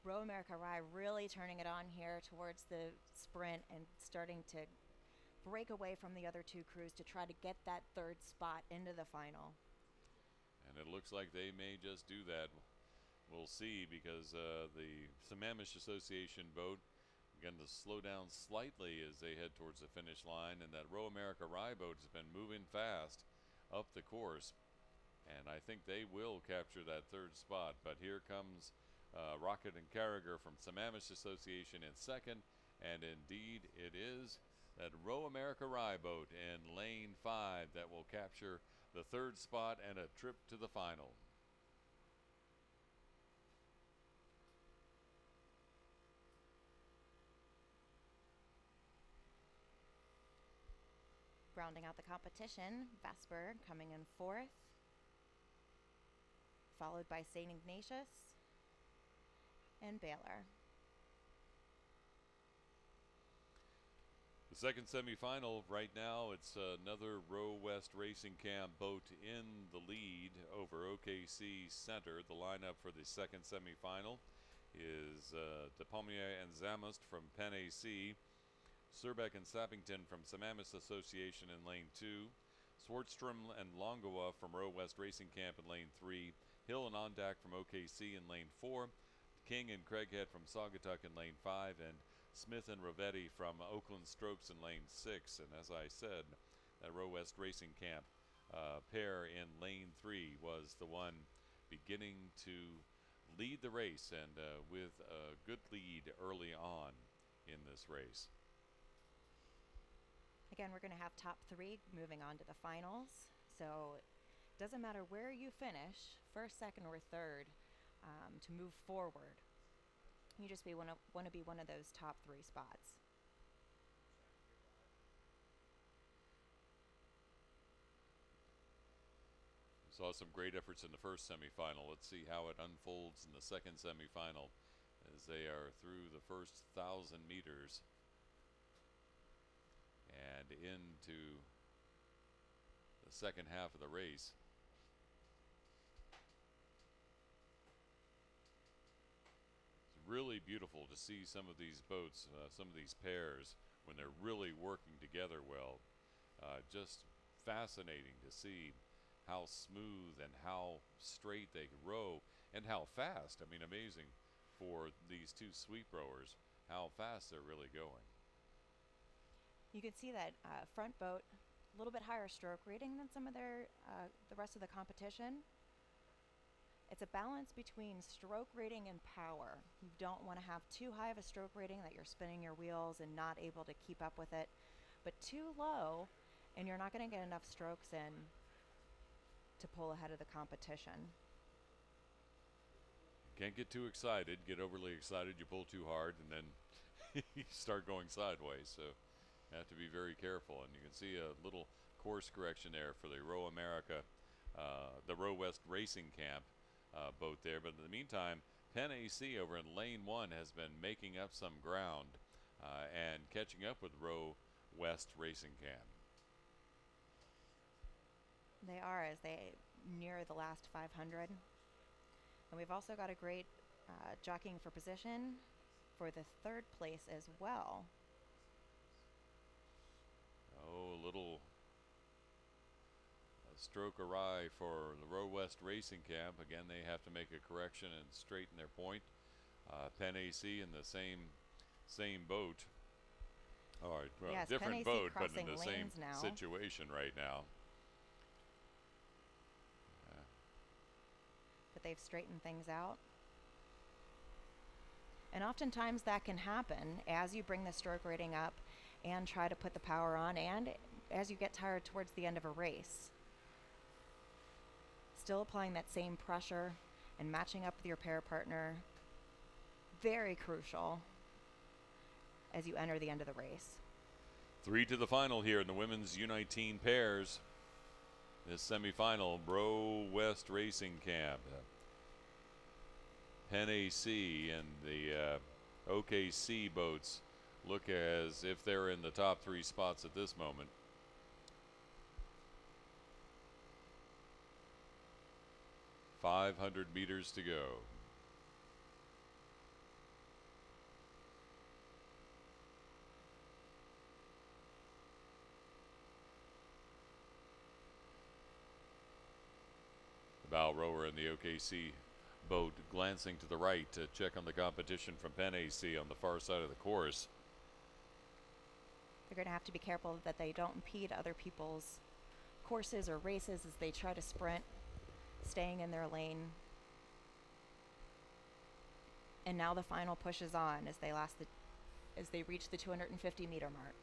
Row America Rye really turning it on here towards the sprint and starting to break away from the other 2 crews to try to get that 3rd spot into the final. And it looks like they may just do that. We'll see, because the Sammamish Association boat began to slow down slightly as they head towards the finish line, and that Row America Rye boat has been moving fast up the course, and I think they will capture that 3rd spot. But here comes Rocket and Carragher from Sammamish Association in 2nd, and indeed it is that Row America Rye boat in lane 5 that will capture the 3rd spot and a trip to the final. Rounding out the competition, Vesper coming in 4th, followed by St. Ignatius and Baylor. The second semifinal right now, it's another Row West Racing Camp boat in the lead over OKC Center. The lineup for the second semifinal is DePommier and Zamost from Penn AC, Surbeck and Sappington from Samamis Association in lane 2. Swartstrom and Longawa from Row West Racing Camp in lane 3. Hill and Ondak from OKC in lane 4. King and Craighead from Saugatuck in lane 5. And Smith and Rovetti from Oakland Strokes in lane 6. And as I said, that Row West Racing Camp pair in lane 3 was the one beginning to lead the race, and with a good lead early on in this race. Again, we're going to have top 3 moving on to the finals. So it doesn't matter where you finish, first, second, or third, to move forward. You just want to be one of those top 3 spots. Saw some great efforts in the first semifinal. Let's see how it unfolds in the second semifinal as they are through the first 1,000 meters and into the second half of the race. It's really beautiful to see some of these boats, some of these pairs, when they're really working together well. Just fascinating to see how smooth and how straight they row and how fast. I mean, amazing for these two sweep rowers, how fast they're really going. You can see that front boat, a little bit higher stroke rating than some of the rest of the competition. It's a balance between stroke rating and power. You don't want to have too high of a stroke rating that you're spinning your wheels and not able to keep up with it, but too low and you're not going to get enough strokes in to pull ahead of the competition. Can't get too excited, get overly excited, you pull too hard and then you start going sideways, so you have to be very careful. And you can see a little course correction there for the Row America, the Row West Racing Camp boat there. But in the meantime, Penn AC over in lane 1 has been making up some ground and catching up with Row West Racing Camp. They are, as they near the last 500. And we've also got a great jockeying for position for the third place as well. Oh, a little stroke awry for the Row West Racing Camp. Again, they have to make a correction and straighten their point. Penn AC in the same boat. All right, well, yes, different boat, but in the same now. situation right now. But they've straightened things out. And oftentimes that can happen as you bring the stroke rating up and try to put the power on, and as you get tired towards the end of a race. Still applying that same pressure and matching up with your pair partner. Very crucial as you enter the end of the race. 3 to the final here in the women's U19 pairs. This semifinal, Row West Racing Camp. Penn AC and the OKC boats look as if they're in the top 3 spots at this moment. .500 meters to go. The bow rower in the OKC boat glancing to the right to check on the competition from Penn AC on the far side of the course. They're going to have to be careful that they don't impede other people's courses or races as they try to sprint, staying in their lane. And now the final pushes on as they reach the 250 meter mark.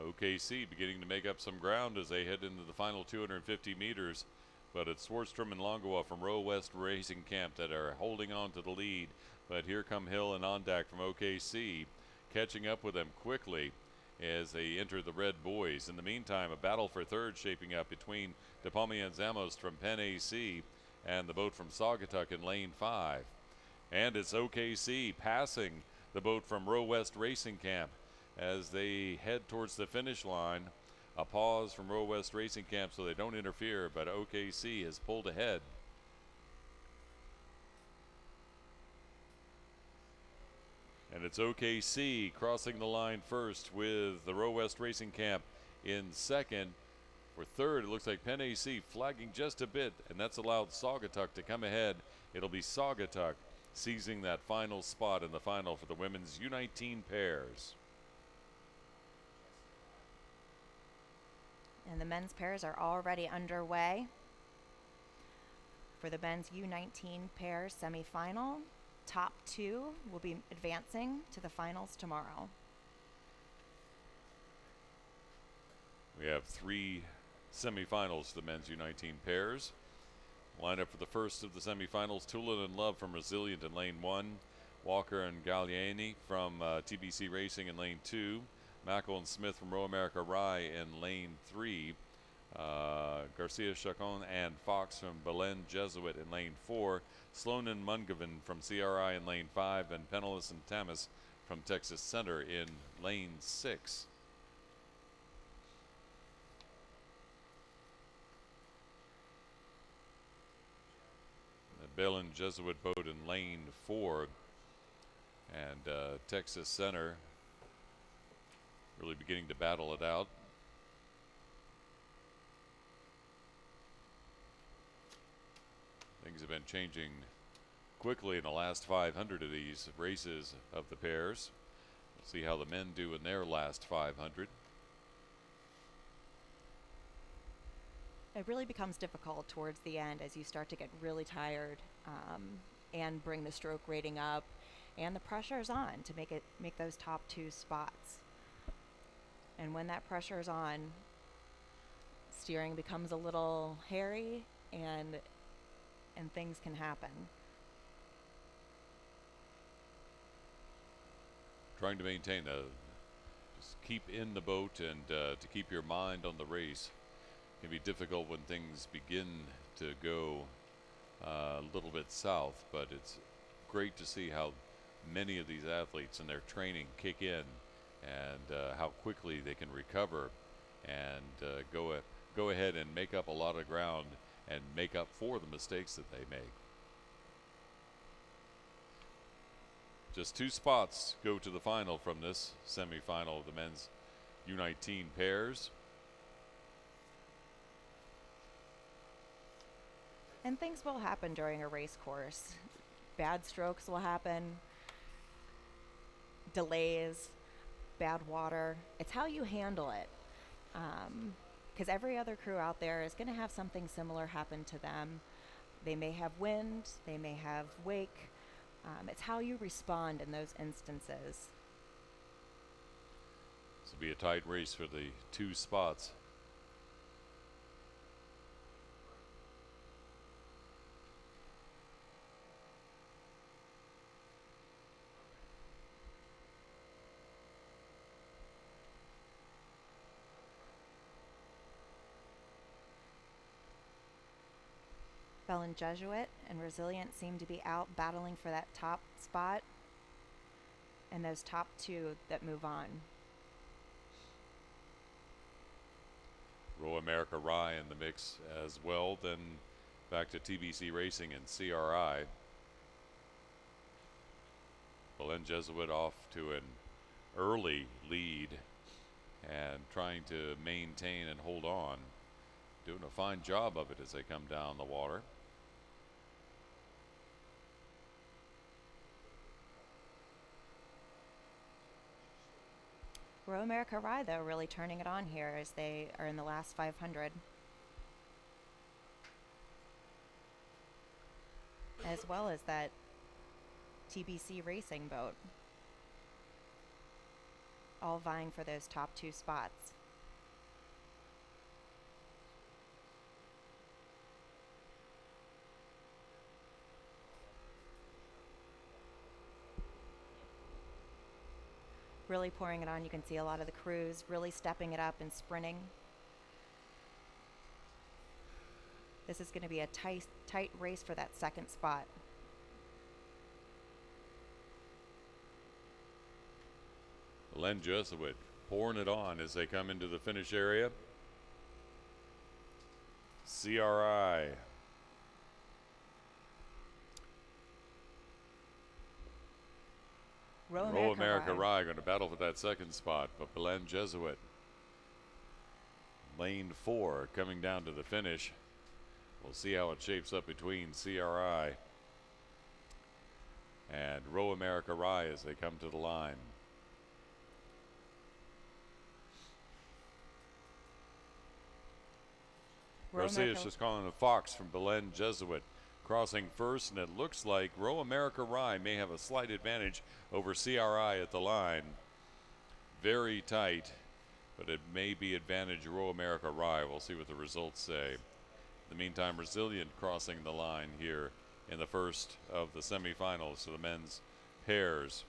OKC beginning to make up some ground as they head into the final 250 meters. But it's Swartstrom and Longawa from Row West Racing Camp that are holding on to the lead. But here come Hill and Ondak from OKC, catching up with them quickly as they enter the red buoys. In the meantime, a battle for third shaping up between DePalma and Zamos from Penn AC and the boat from Saugatuck in lane 5. And it's OKC passing the boat from Row West Racing Camp as they head towards the finish line a pause from Row West Racing Camp so they don't interfere, but OKC has pulled ahead. And it's OKC crossing the line first with the Row West Racing Camp in second. For third, it looks like Penn AC flagging just a bit, and that's allowed Saugatuck to come ahead. It'll be Saugatuck seizing that final spot in the final for the women's U19 pairs. And the men's pairs are already underway. For the men's U19 pairs semifinal, top 2 will be advancing to the finals tomorrow. We have 3 semifinals for the men's U19 pairs. Lineup for the first of the semifinals: Tulin and Love from Resilient in lane 1, Walker and Galliani from TBC Racing in lane 2, Mackel and Smith from Row America Rye in lane 3, Garcia Chacon and Fox from Belen Jesuit in lane 4, Sloan and Mungavin from CRI in lane 5, and Penellis and Tamas from Texas Center in lane 6. Belen Jesuit boat in lane 4, and Texas Center really beginning to battle it out. Things have been changing quickly in the last 500 of these races of the pairs. We'll see how the men do in their last 500. It really becomes difficult towards the end as you start to get really tired and bring the stroke rating up, and the pressure is on to make those top 2 spots. And when that pressure is on, steering becomes a little hairy, and things can happen. Trying to maintain just keep in the boat and to keep your mind on the race can be difficult when things begin to go a little bit south, but it's great to see how many of these athletes in their training kick in, and how quickly they can recover and go ahead and make up a lot of ground and make up for the mistakes that they make. Just 2 spots go to the final from this semifinal of the men's U19 pairs. And things will happen during a race course. Bad strokes will happen, delays, bad water. It's how you handle it. Because every other crew out there is going to have something similar happen to them. They may have wind, they may have wake. It's how you respond in those instances. This will be a tight race for the 2 spots. Belen Jesuit and Resilient seem to be out battling for that top spot, and those top 2 that move on. Row America Rye in the mix as well. Then back to TBC Racing and CRI. Belen Jesuit off to an early lead and trying to maintain and hold on. Doing a fine job of it as they come down the water. Row America Rye, though, really turning it on here as they are in the last 500. As well as that TBC Racing boat. All vying for those top 2 spots. Really pouring it on. You can see a lot of the crews really stepping it up and sprinting. This is going to be a tight race for that second spot. Belen Jesuit pouring it on as they come into the finish area. CRI. Row America Rye going to battle for that second spot, but Belen Jesuit, lane 4, coming down to the finish. We'll see how it shapes up between CRI and Row America Rye as they come to the line. Garcia's just calling a fox from Belen Jesuit, crossing first, and it looks like Row America Rye may have a slight advantage over CRI at the line. Very tight, but it may be advantage Row America Rye. We'll see what the results say. In the meantime, Resilient crossing the line here in the first of the semifinals to the men's pairs.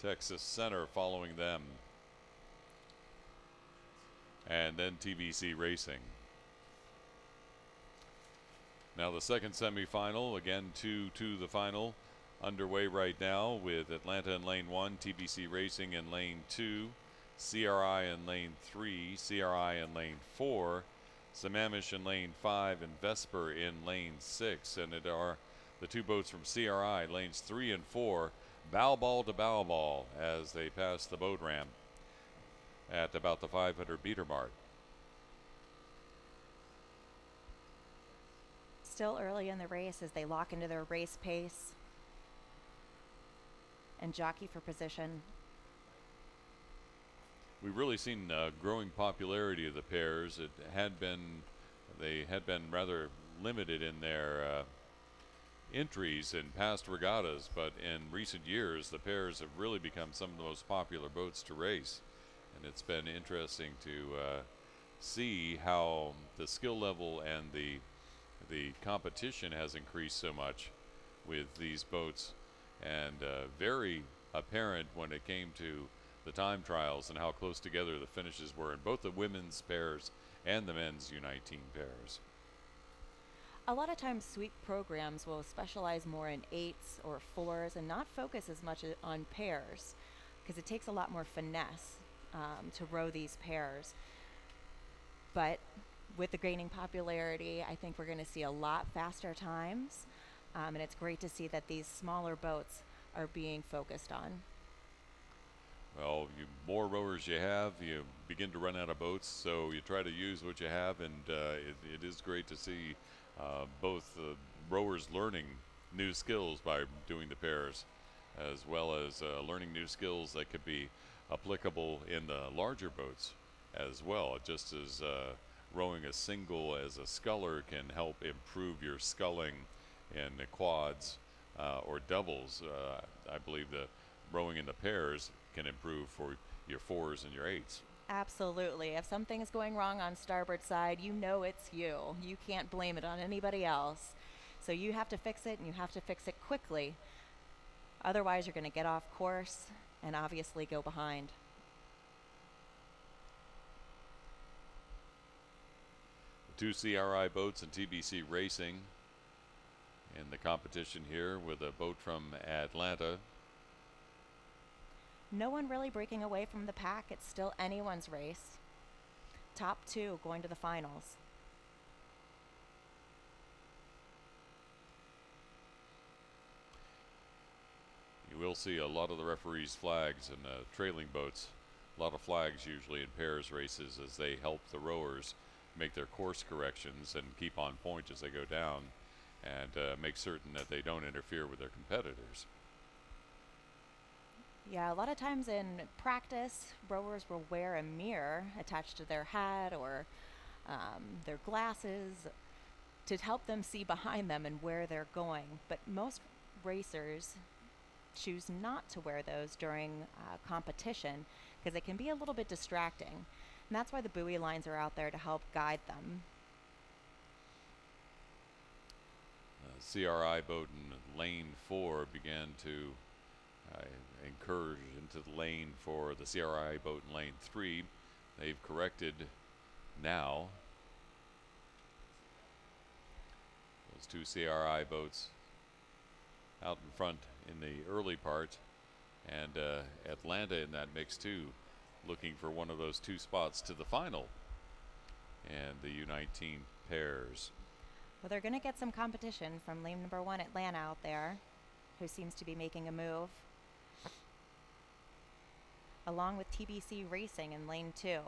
Texas Center following them. And then Tbc Racing. Now the second semifinal, again 2 to the final, underway right now with Atlanta in lane 1, Tbc Racing in lane 2, CRI in lane 3, CRI in lane 4, Sammamish in lane 5, and Vesper in lane 6. And it are the two boats from CRI, lanes 3 and 4, bow ball to bow ball as they pass the boat ramp at about the 500 meter mark. Still early in the race as they lock into their race pace and jockey for position. We've really seen growing popularity of the pairs. They had been rather limited in their entries in past regattas, but in recent years the pairs have really become some of the most popular boats to race, and it's been interesting to see how the skill level and the competition has increased so much with these boats, and very apparent when it came to the time trials and how close together the finishes were in both the women's pairs and the men's U19 pairs. A lot of times sweep programs will specialize more in 8s or 4s and not focus as much on pairs because it takes a lot more finesse to row these pairs. But with the gaining popularity, I think we're going to see a lot faster times, and it's great to see that these smaller boats are being focused on. Well, more rowers you have, you begin to run out of boats, so you try to use what you have, and it is great to see both rowers learning new skills by doing the pairs, as well as learning new skills that could be applicable in the larger boats as well, just as rowing a single as a sculler can help improve your sculling in the quads or doubles. I believe the rowing in the pairs can improve for your 4s and your 8s. Absolutely. If something is going wrong on starboard side, you know it's you. You can't blame it on anybody else. So you have to fix it, and you have to fix it quickly. Otherwise, you're going to get off course and obviously go behind. The 2 CRI boats and Tbc Racing in the competition here with a boat from Atlanta. No one really breaking away from the pack. It's still anyone's race. Top 2 going to the finals. You will see a lot of the referees' flags in trailing boats. A lot of flags usually in pairs races as they help the rowers make their course corrections and keep on point as they go down, and make certain that they don't interfere with their competitors. Yeah, a lot of times in practice, rowers will wear a mirror attached to their hat or their glasses to help them see behind them and where they're going. But most racers choose not to wear those during competition because it can be a little bit distracting. And that's why the buoy lines are out there to help guide them. CRI boat in lane 4 began to incurge into the lane for the CRI boat in lane 3. They've corrected now. Those 2 CRI boats out in front in the early part, and Atlanta in that mix too, looking for one of those 2 spots to the final. and the U19 pairs. Well, they're going to get some competition from lane number 1, Atlanta, out there, who seems to be making a move, along with Tbc Racing in lane 2.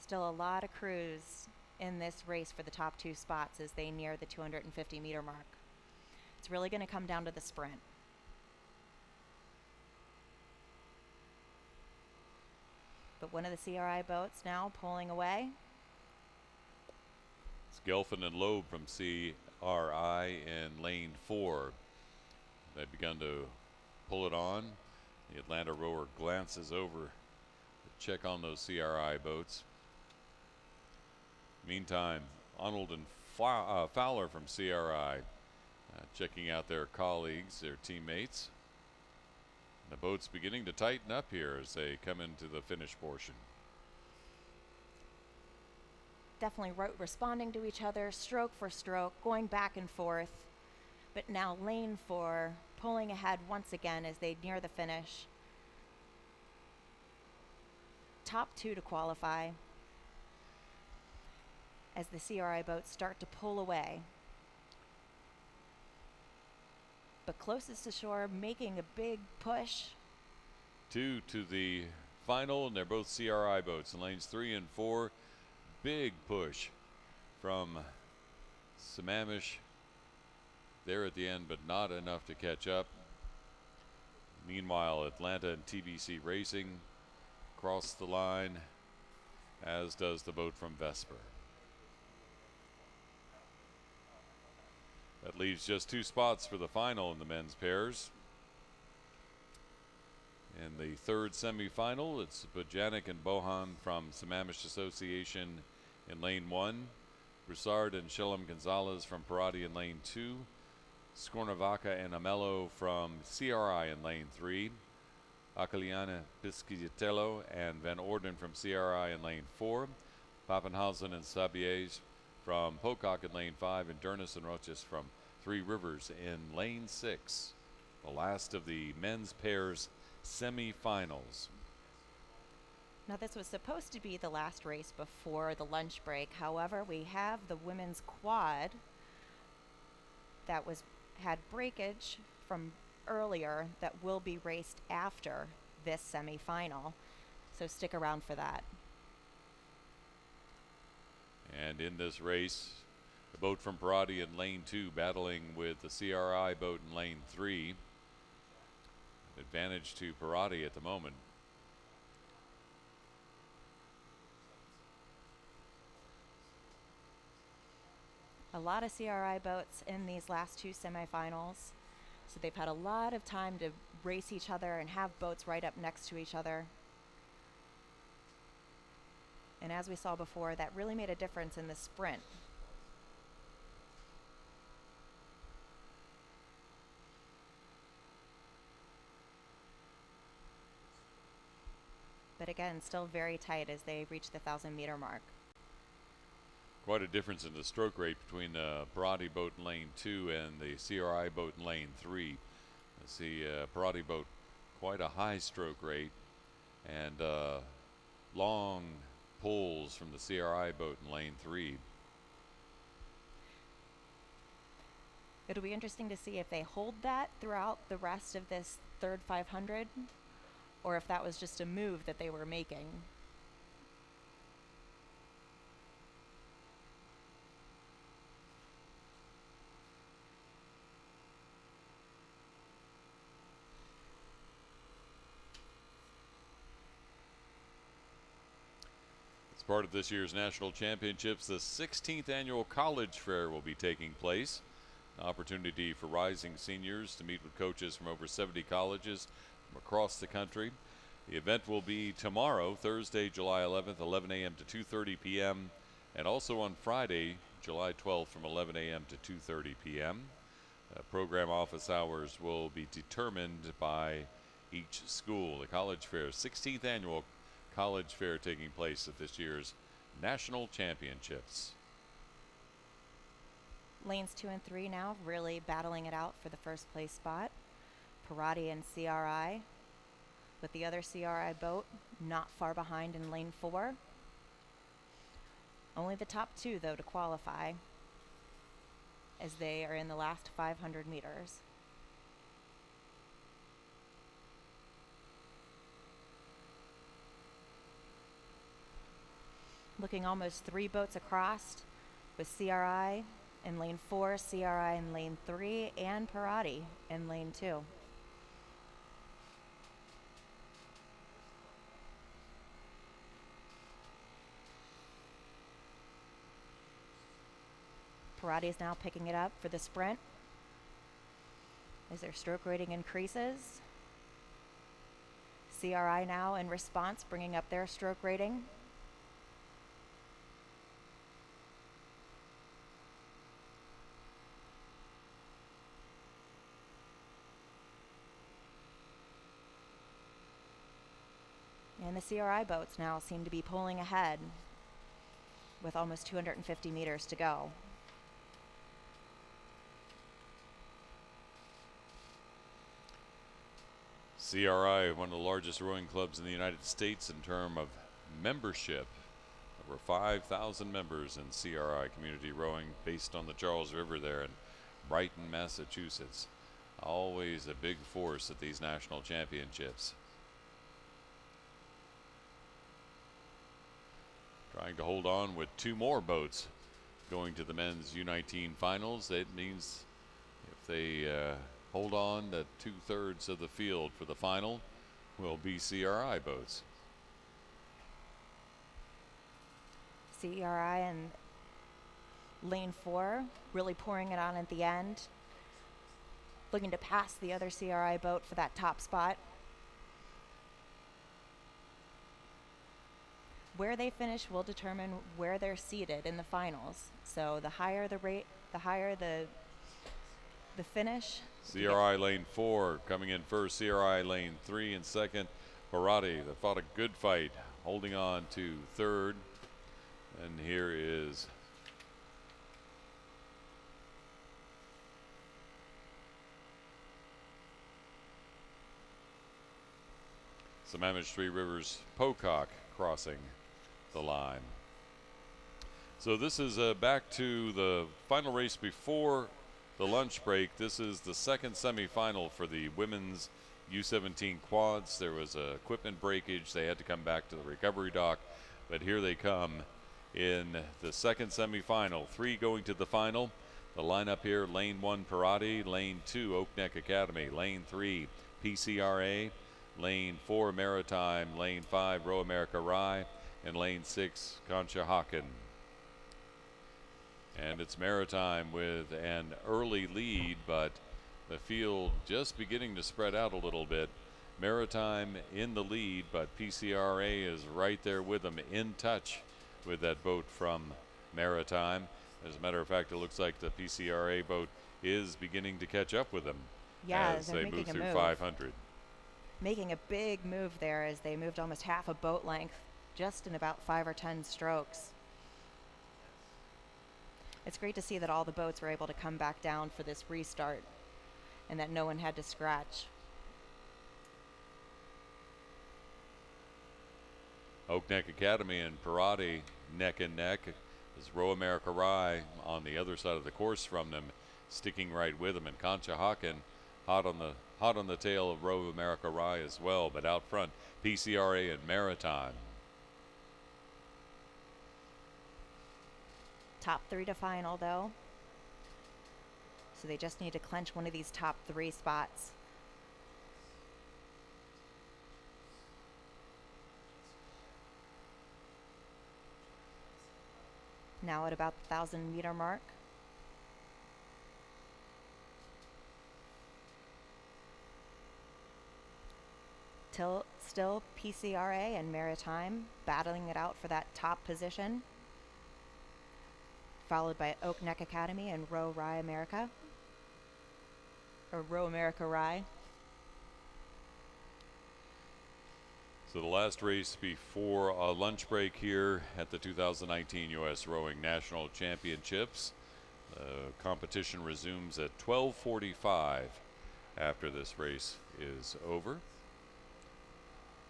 Still a lot of crews in this race for the top 2 spots as they near the 250-meter mark. It's really going to come down to the sprint. But one of the CRI boats now pulling away. It's Gelfin and Loeb from CRI in lane 4. They've begun to pull it on. The Atlanta rower glances over to check on those CRI boats. Meantime, Arnold and Fowler from CRI checking out their colleagues, their teammates. The boat's beginning to tighten up here as they come into the finish portion. Definitely responding to each other, stroke for stroke, going back and forth. But now lane 4 pulling ahead once again as they near the finish. Top 2 to qualify as the CRI boats start to pull away. But closest to shore, making a big push. 2 to the final, and they're both CRI boats in lanes 3 and 4. Big push from Sammamish there at the end, but not enough to catch up. Meanwhile, Atlanta and Tbc Racing cross the line, as does the boat from Vesper. That leaves just 2 spots for the final in the men's pairs. In the third semifinal, it's Bojanic and Bohan from Sammamish Association in lane 1. Broussard and Shalom Gonzalez from Parati in lane 2. Skornavaca and Amello from CRI in lane 3. Acaliana Piscitello and Van Orden from CRI in lane 4. Pappenhausen and Sabiez from Pocock in lane 5, and Dernis and Roches from Three Rivers in lane 6. The last of the men's pairs semifinals. Now this was supposed to be the last race before the lunch break. However, we have the women's quad that had breakage from earlier that will be raced after this semifinal. So stick around for that. And in this race, the boat from Parati in lane 2 battling with the CRI boat in lane 3. Advantage to Parati at the moment. A lot of CRI boats in these last 2 semifinals. So they've had a lot of time to race each other and have boats right up next to each other. And as we saw before, that really made a difference in the sprint. But again, still very tight as they reach the 1,000-meter mark. Quite a difference in the stroke rate between the Parati boat in lane 2 and the CRI boat in lane 3. Let's see, Parati boat, quite a high stroke rate, and long pulls from the CRI boat in lane 3. It'll be interesting to see if they hold that throughout the rest of this third 500, or if that was just a move that they were making. As part of this year's national championships, the 16th annual college fair will be taking place. An opportunity for rising seniors to meet with coaches from over 70 colleges from across the country. The event will be tomorrow, Thursday, July 11th, 11 a.m. to 2:30 p.m., and also on Friday, July 12th, from 11 a.m. to 2:30 p.m. Program office hours will be determined by each school. The college fair, 16th annual college fair, taking place at this year's national championships. Lanes 2 and 3 now really battling it out for the first place spot. Parati and CRI with the other CRI boat not far behind in lane 4. Only the top 2, though, to qualify, as they are in the last 500 meters. Looking almost 3 boats across, with CRI in lane 4, CRI in lane 3, and Parati in lane 2. Parati is now picking it up for the sprint as their stroke rating increases. CRI now in response, bringing up their stroke rating. And the CRI boats now seem to be pulling ahead with almost 250 meters to go. CRI, one of the largest rowing clubs in the United States in terms of membership. Over 5,000 members in CRI Community Rowing, based on the Charles River there in Brighton, Massachusetts. Always a big force at these national championships. Trying to hold on with 2 more boats going to the men's U19 finals. That means if they hold on, that 2/3 of the field for the final will be CRI boats. CRI in lane 4, really pouring it on at the end. Looking to pass the other CRI boat for that top spot. Where they finish will determine where they're seated in the finals. So the higher the rate, the higher the finish. CRI lane 4 coming in first. CRI lane 3 in second. Parati that fought a good fight, holding on to third. And here is Sammamish Three Rivers Pocock crossing the line. So this is back to the final race before the lunch break. This is the second semifinal for the women's U17 quads. There was equipment breakage. They had to come back to the recovery dock, but here they come in the second semifinal. 3 going to the final. The lineup here: lane 1 Parati, lane 2 Oak Neck Academy, lane 3 PCRA, lane 4 Maritime, lane 5 Row America Rye, and lane 6 Conshohocken. And it's Maritime with an early lead, but the field just beginning to spread out a little bit. Maritime in the lead, but PCRA is right there with them, in touch with that boat from Maritime. As a matter of fact, it looks like the PCRA boat is beginning to catch up with them as they move through 500. Making a big move there as they moved almost half a boat length just in about 5 or 10 strokes. It's great to see that all the boats were able to come back down for this restart and that no one had to scratch. Oak Neck Academy and Parati neck and neck, as Row America Rye on the other side of the course from them, sticking right with them, and Conshohocken hot on the tail of Row America Rye as well, but out front PCRA and Maritime. Top 3 to final, though. So they just need to clinch one of these top 3 spots. Now at about the 1,000-meter mark. Still PCRA and Maritime battling it out for that top position, followed by Oak Neck Academy and Row Rye America, or Row America Rye. So the last race before a lunch break here at the 2019 U.S. Rowing National Championships. Competition resumes at 12:45 after this race is over.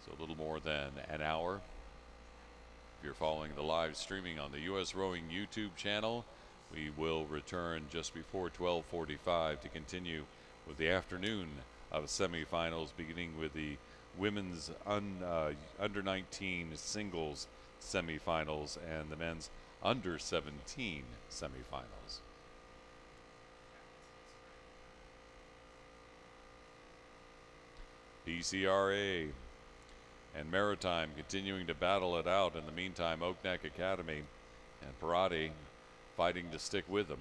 So a little more than an hour. If you're following the live streaming on the US Rowing YouTube channel, we will return just before 12:45 to continue with the afternoon of semifinals, beginning with the women's under 19 singles semifinals and the men's under 17 semifinals. PCRA and Maritime continuing to battle it out. In the meantime, Oak Neck Academy and Parati fighting to stick with them.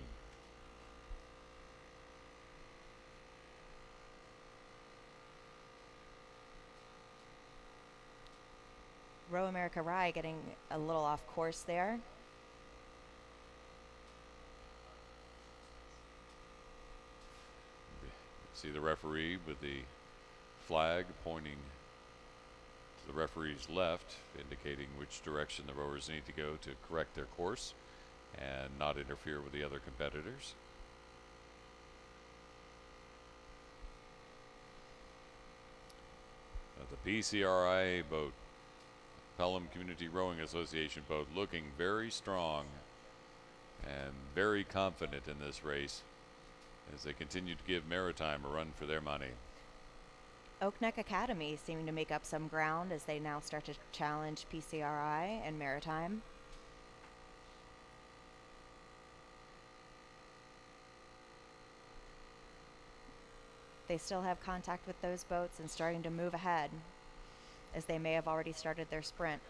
Row America Rye getting a little off course there. See the referee with the flag pointing to the referee's left, indicating which direction the rowers need to go to correct their course and not interfere with the other competitors. The PCRI boat, Pelham Community Rowing Association boat, looking very strong and very confident in this race as they continue to give Maritime a run for their money. Oak Neck Academy seeming to make up some ground as they now start to challenge PCRI and Maritime. They still have contact with those boats and starting to move ahead, as they may have already started their sprint.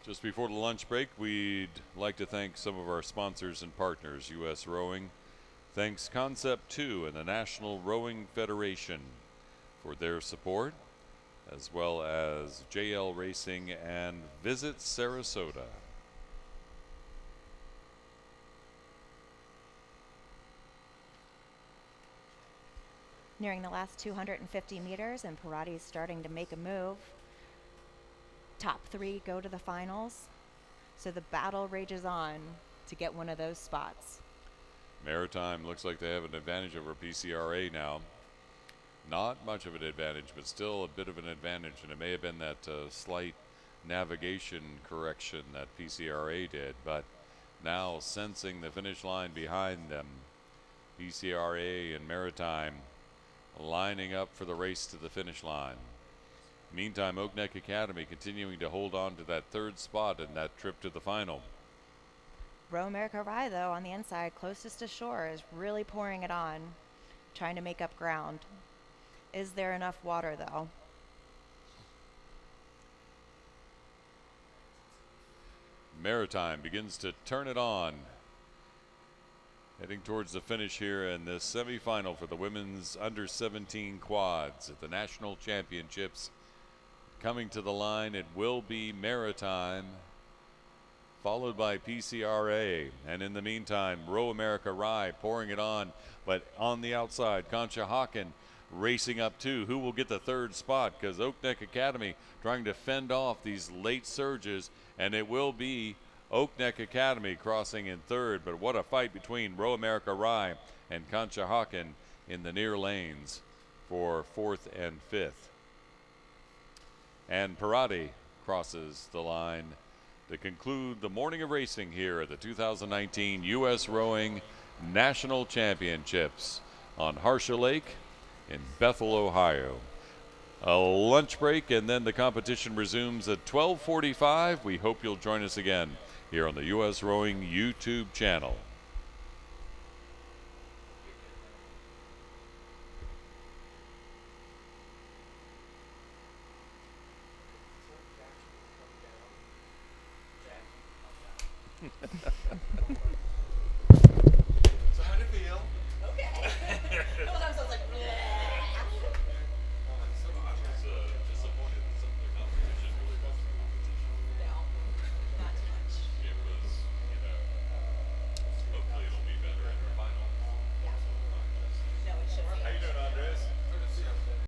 Just before the lunch break, we'd like to thank some of our sponsors and partners. US Rowing thanks Concept 2 and the National Rowing Federation for their support, as well as JL Racing and Visit Sarasota. Nearing the last 250 meters, and Parati's starting to make a move. Top three go to the finals, so the battle rages on to get one of those spots. Maritime looks like they have an advantage over PCRA now. Not much of an advantage, but still a bit of an advantage, and it may have been that slight navigation correction that PCRA did, but now sensing the finish line behind them, PCRA and Maritime lining up for the race to the finish line. Meantime, Oak Neck Academy continuing to hold on to that third spot in that trip to the final. Row America Rye, though, on the inside, closest to shore, is really pouring it on, trying to make up ground. Is there enough water, though? Maritime begins to turn it on, heading towards the finish here in this semifinal for the women's under 17 quads at the National Championships. Coming to the line, it will be Maritime, followed by PCRA. And in the meantime, Row America Rye pouring it on, but on the outside, Conshohocken racing up too. Who will get the third spot? Because Oak Neck Academy trying to fend off these late surges, and it will be Oak Neck Academy crossing in third. But what a fight between Row America Rye and Conshohocken in the near lanes for fourth and fifth. And Parati crosses the line to conclude the morning of racing here at the 2019 U.S. Rowing National Championships on Harsha Lake in Bethel, Ohio. A lunch break, and then the competition resumes at 12:45. We hope you'll join us again here on the U.S. Rowing YouTube channel.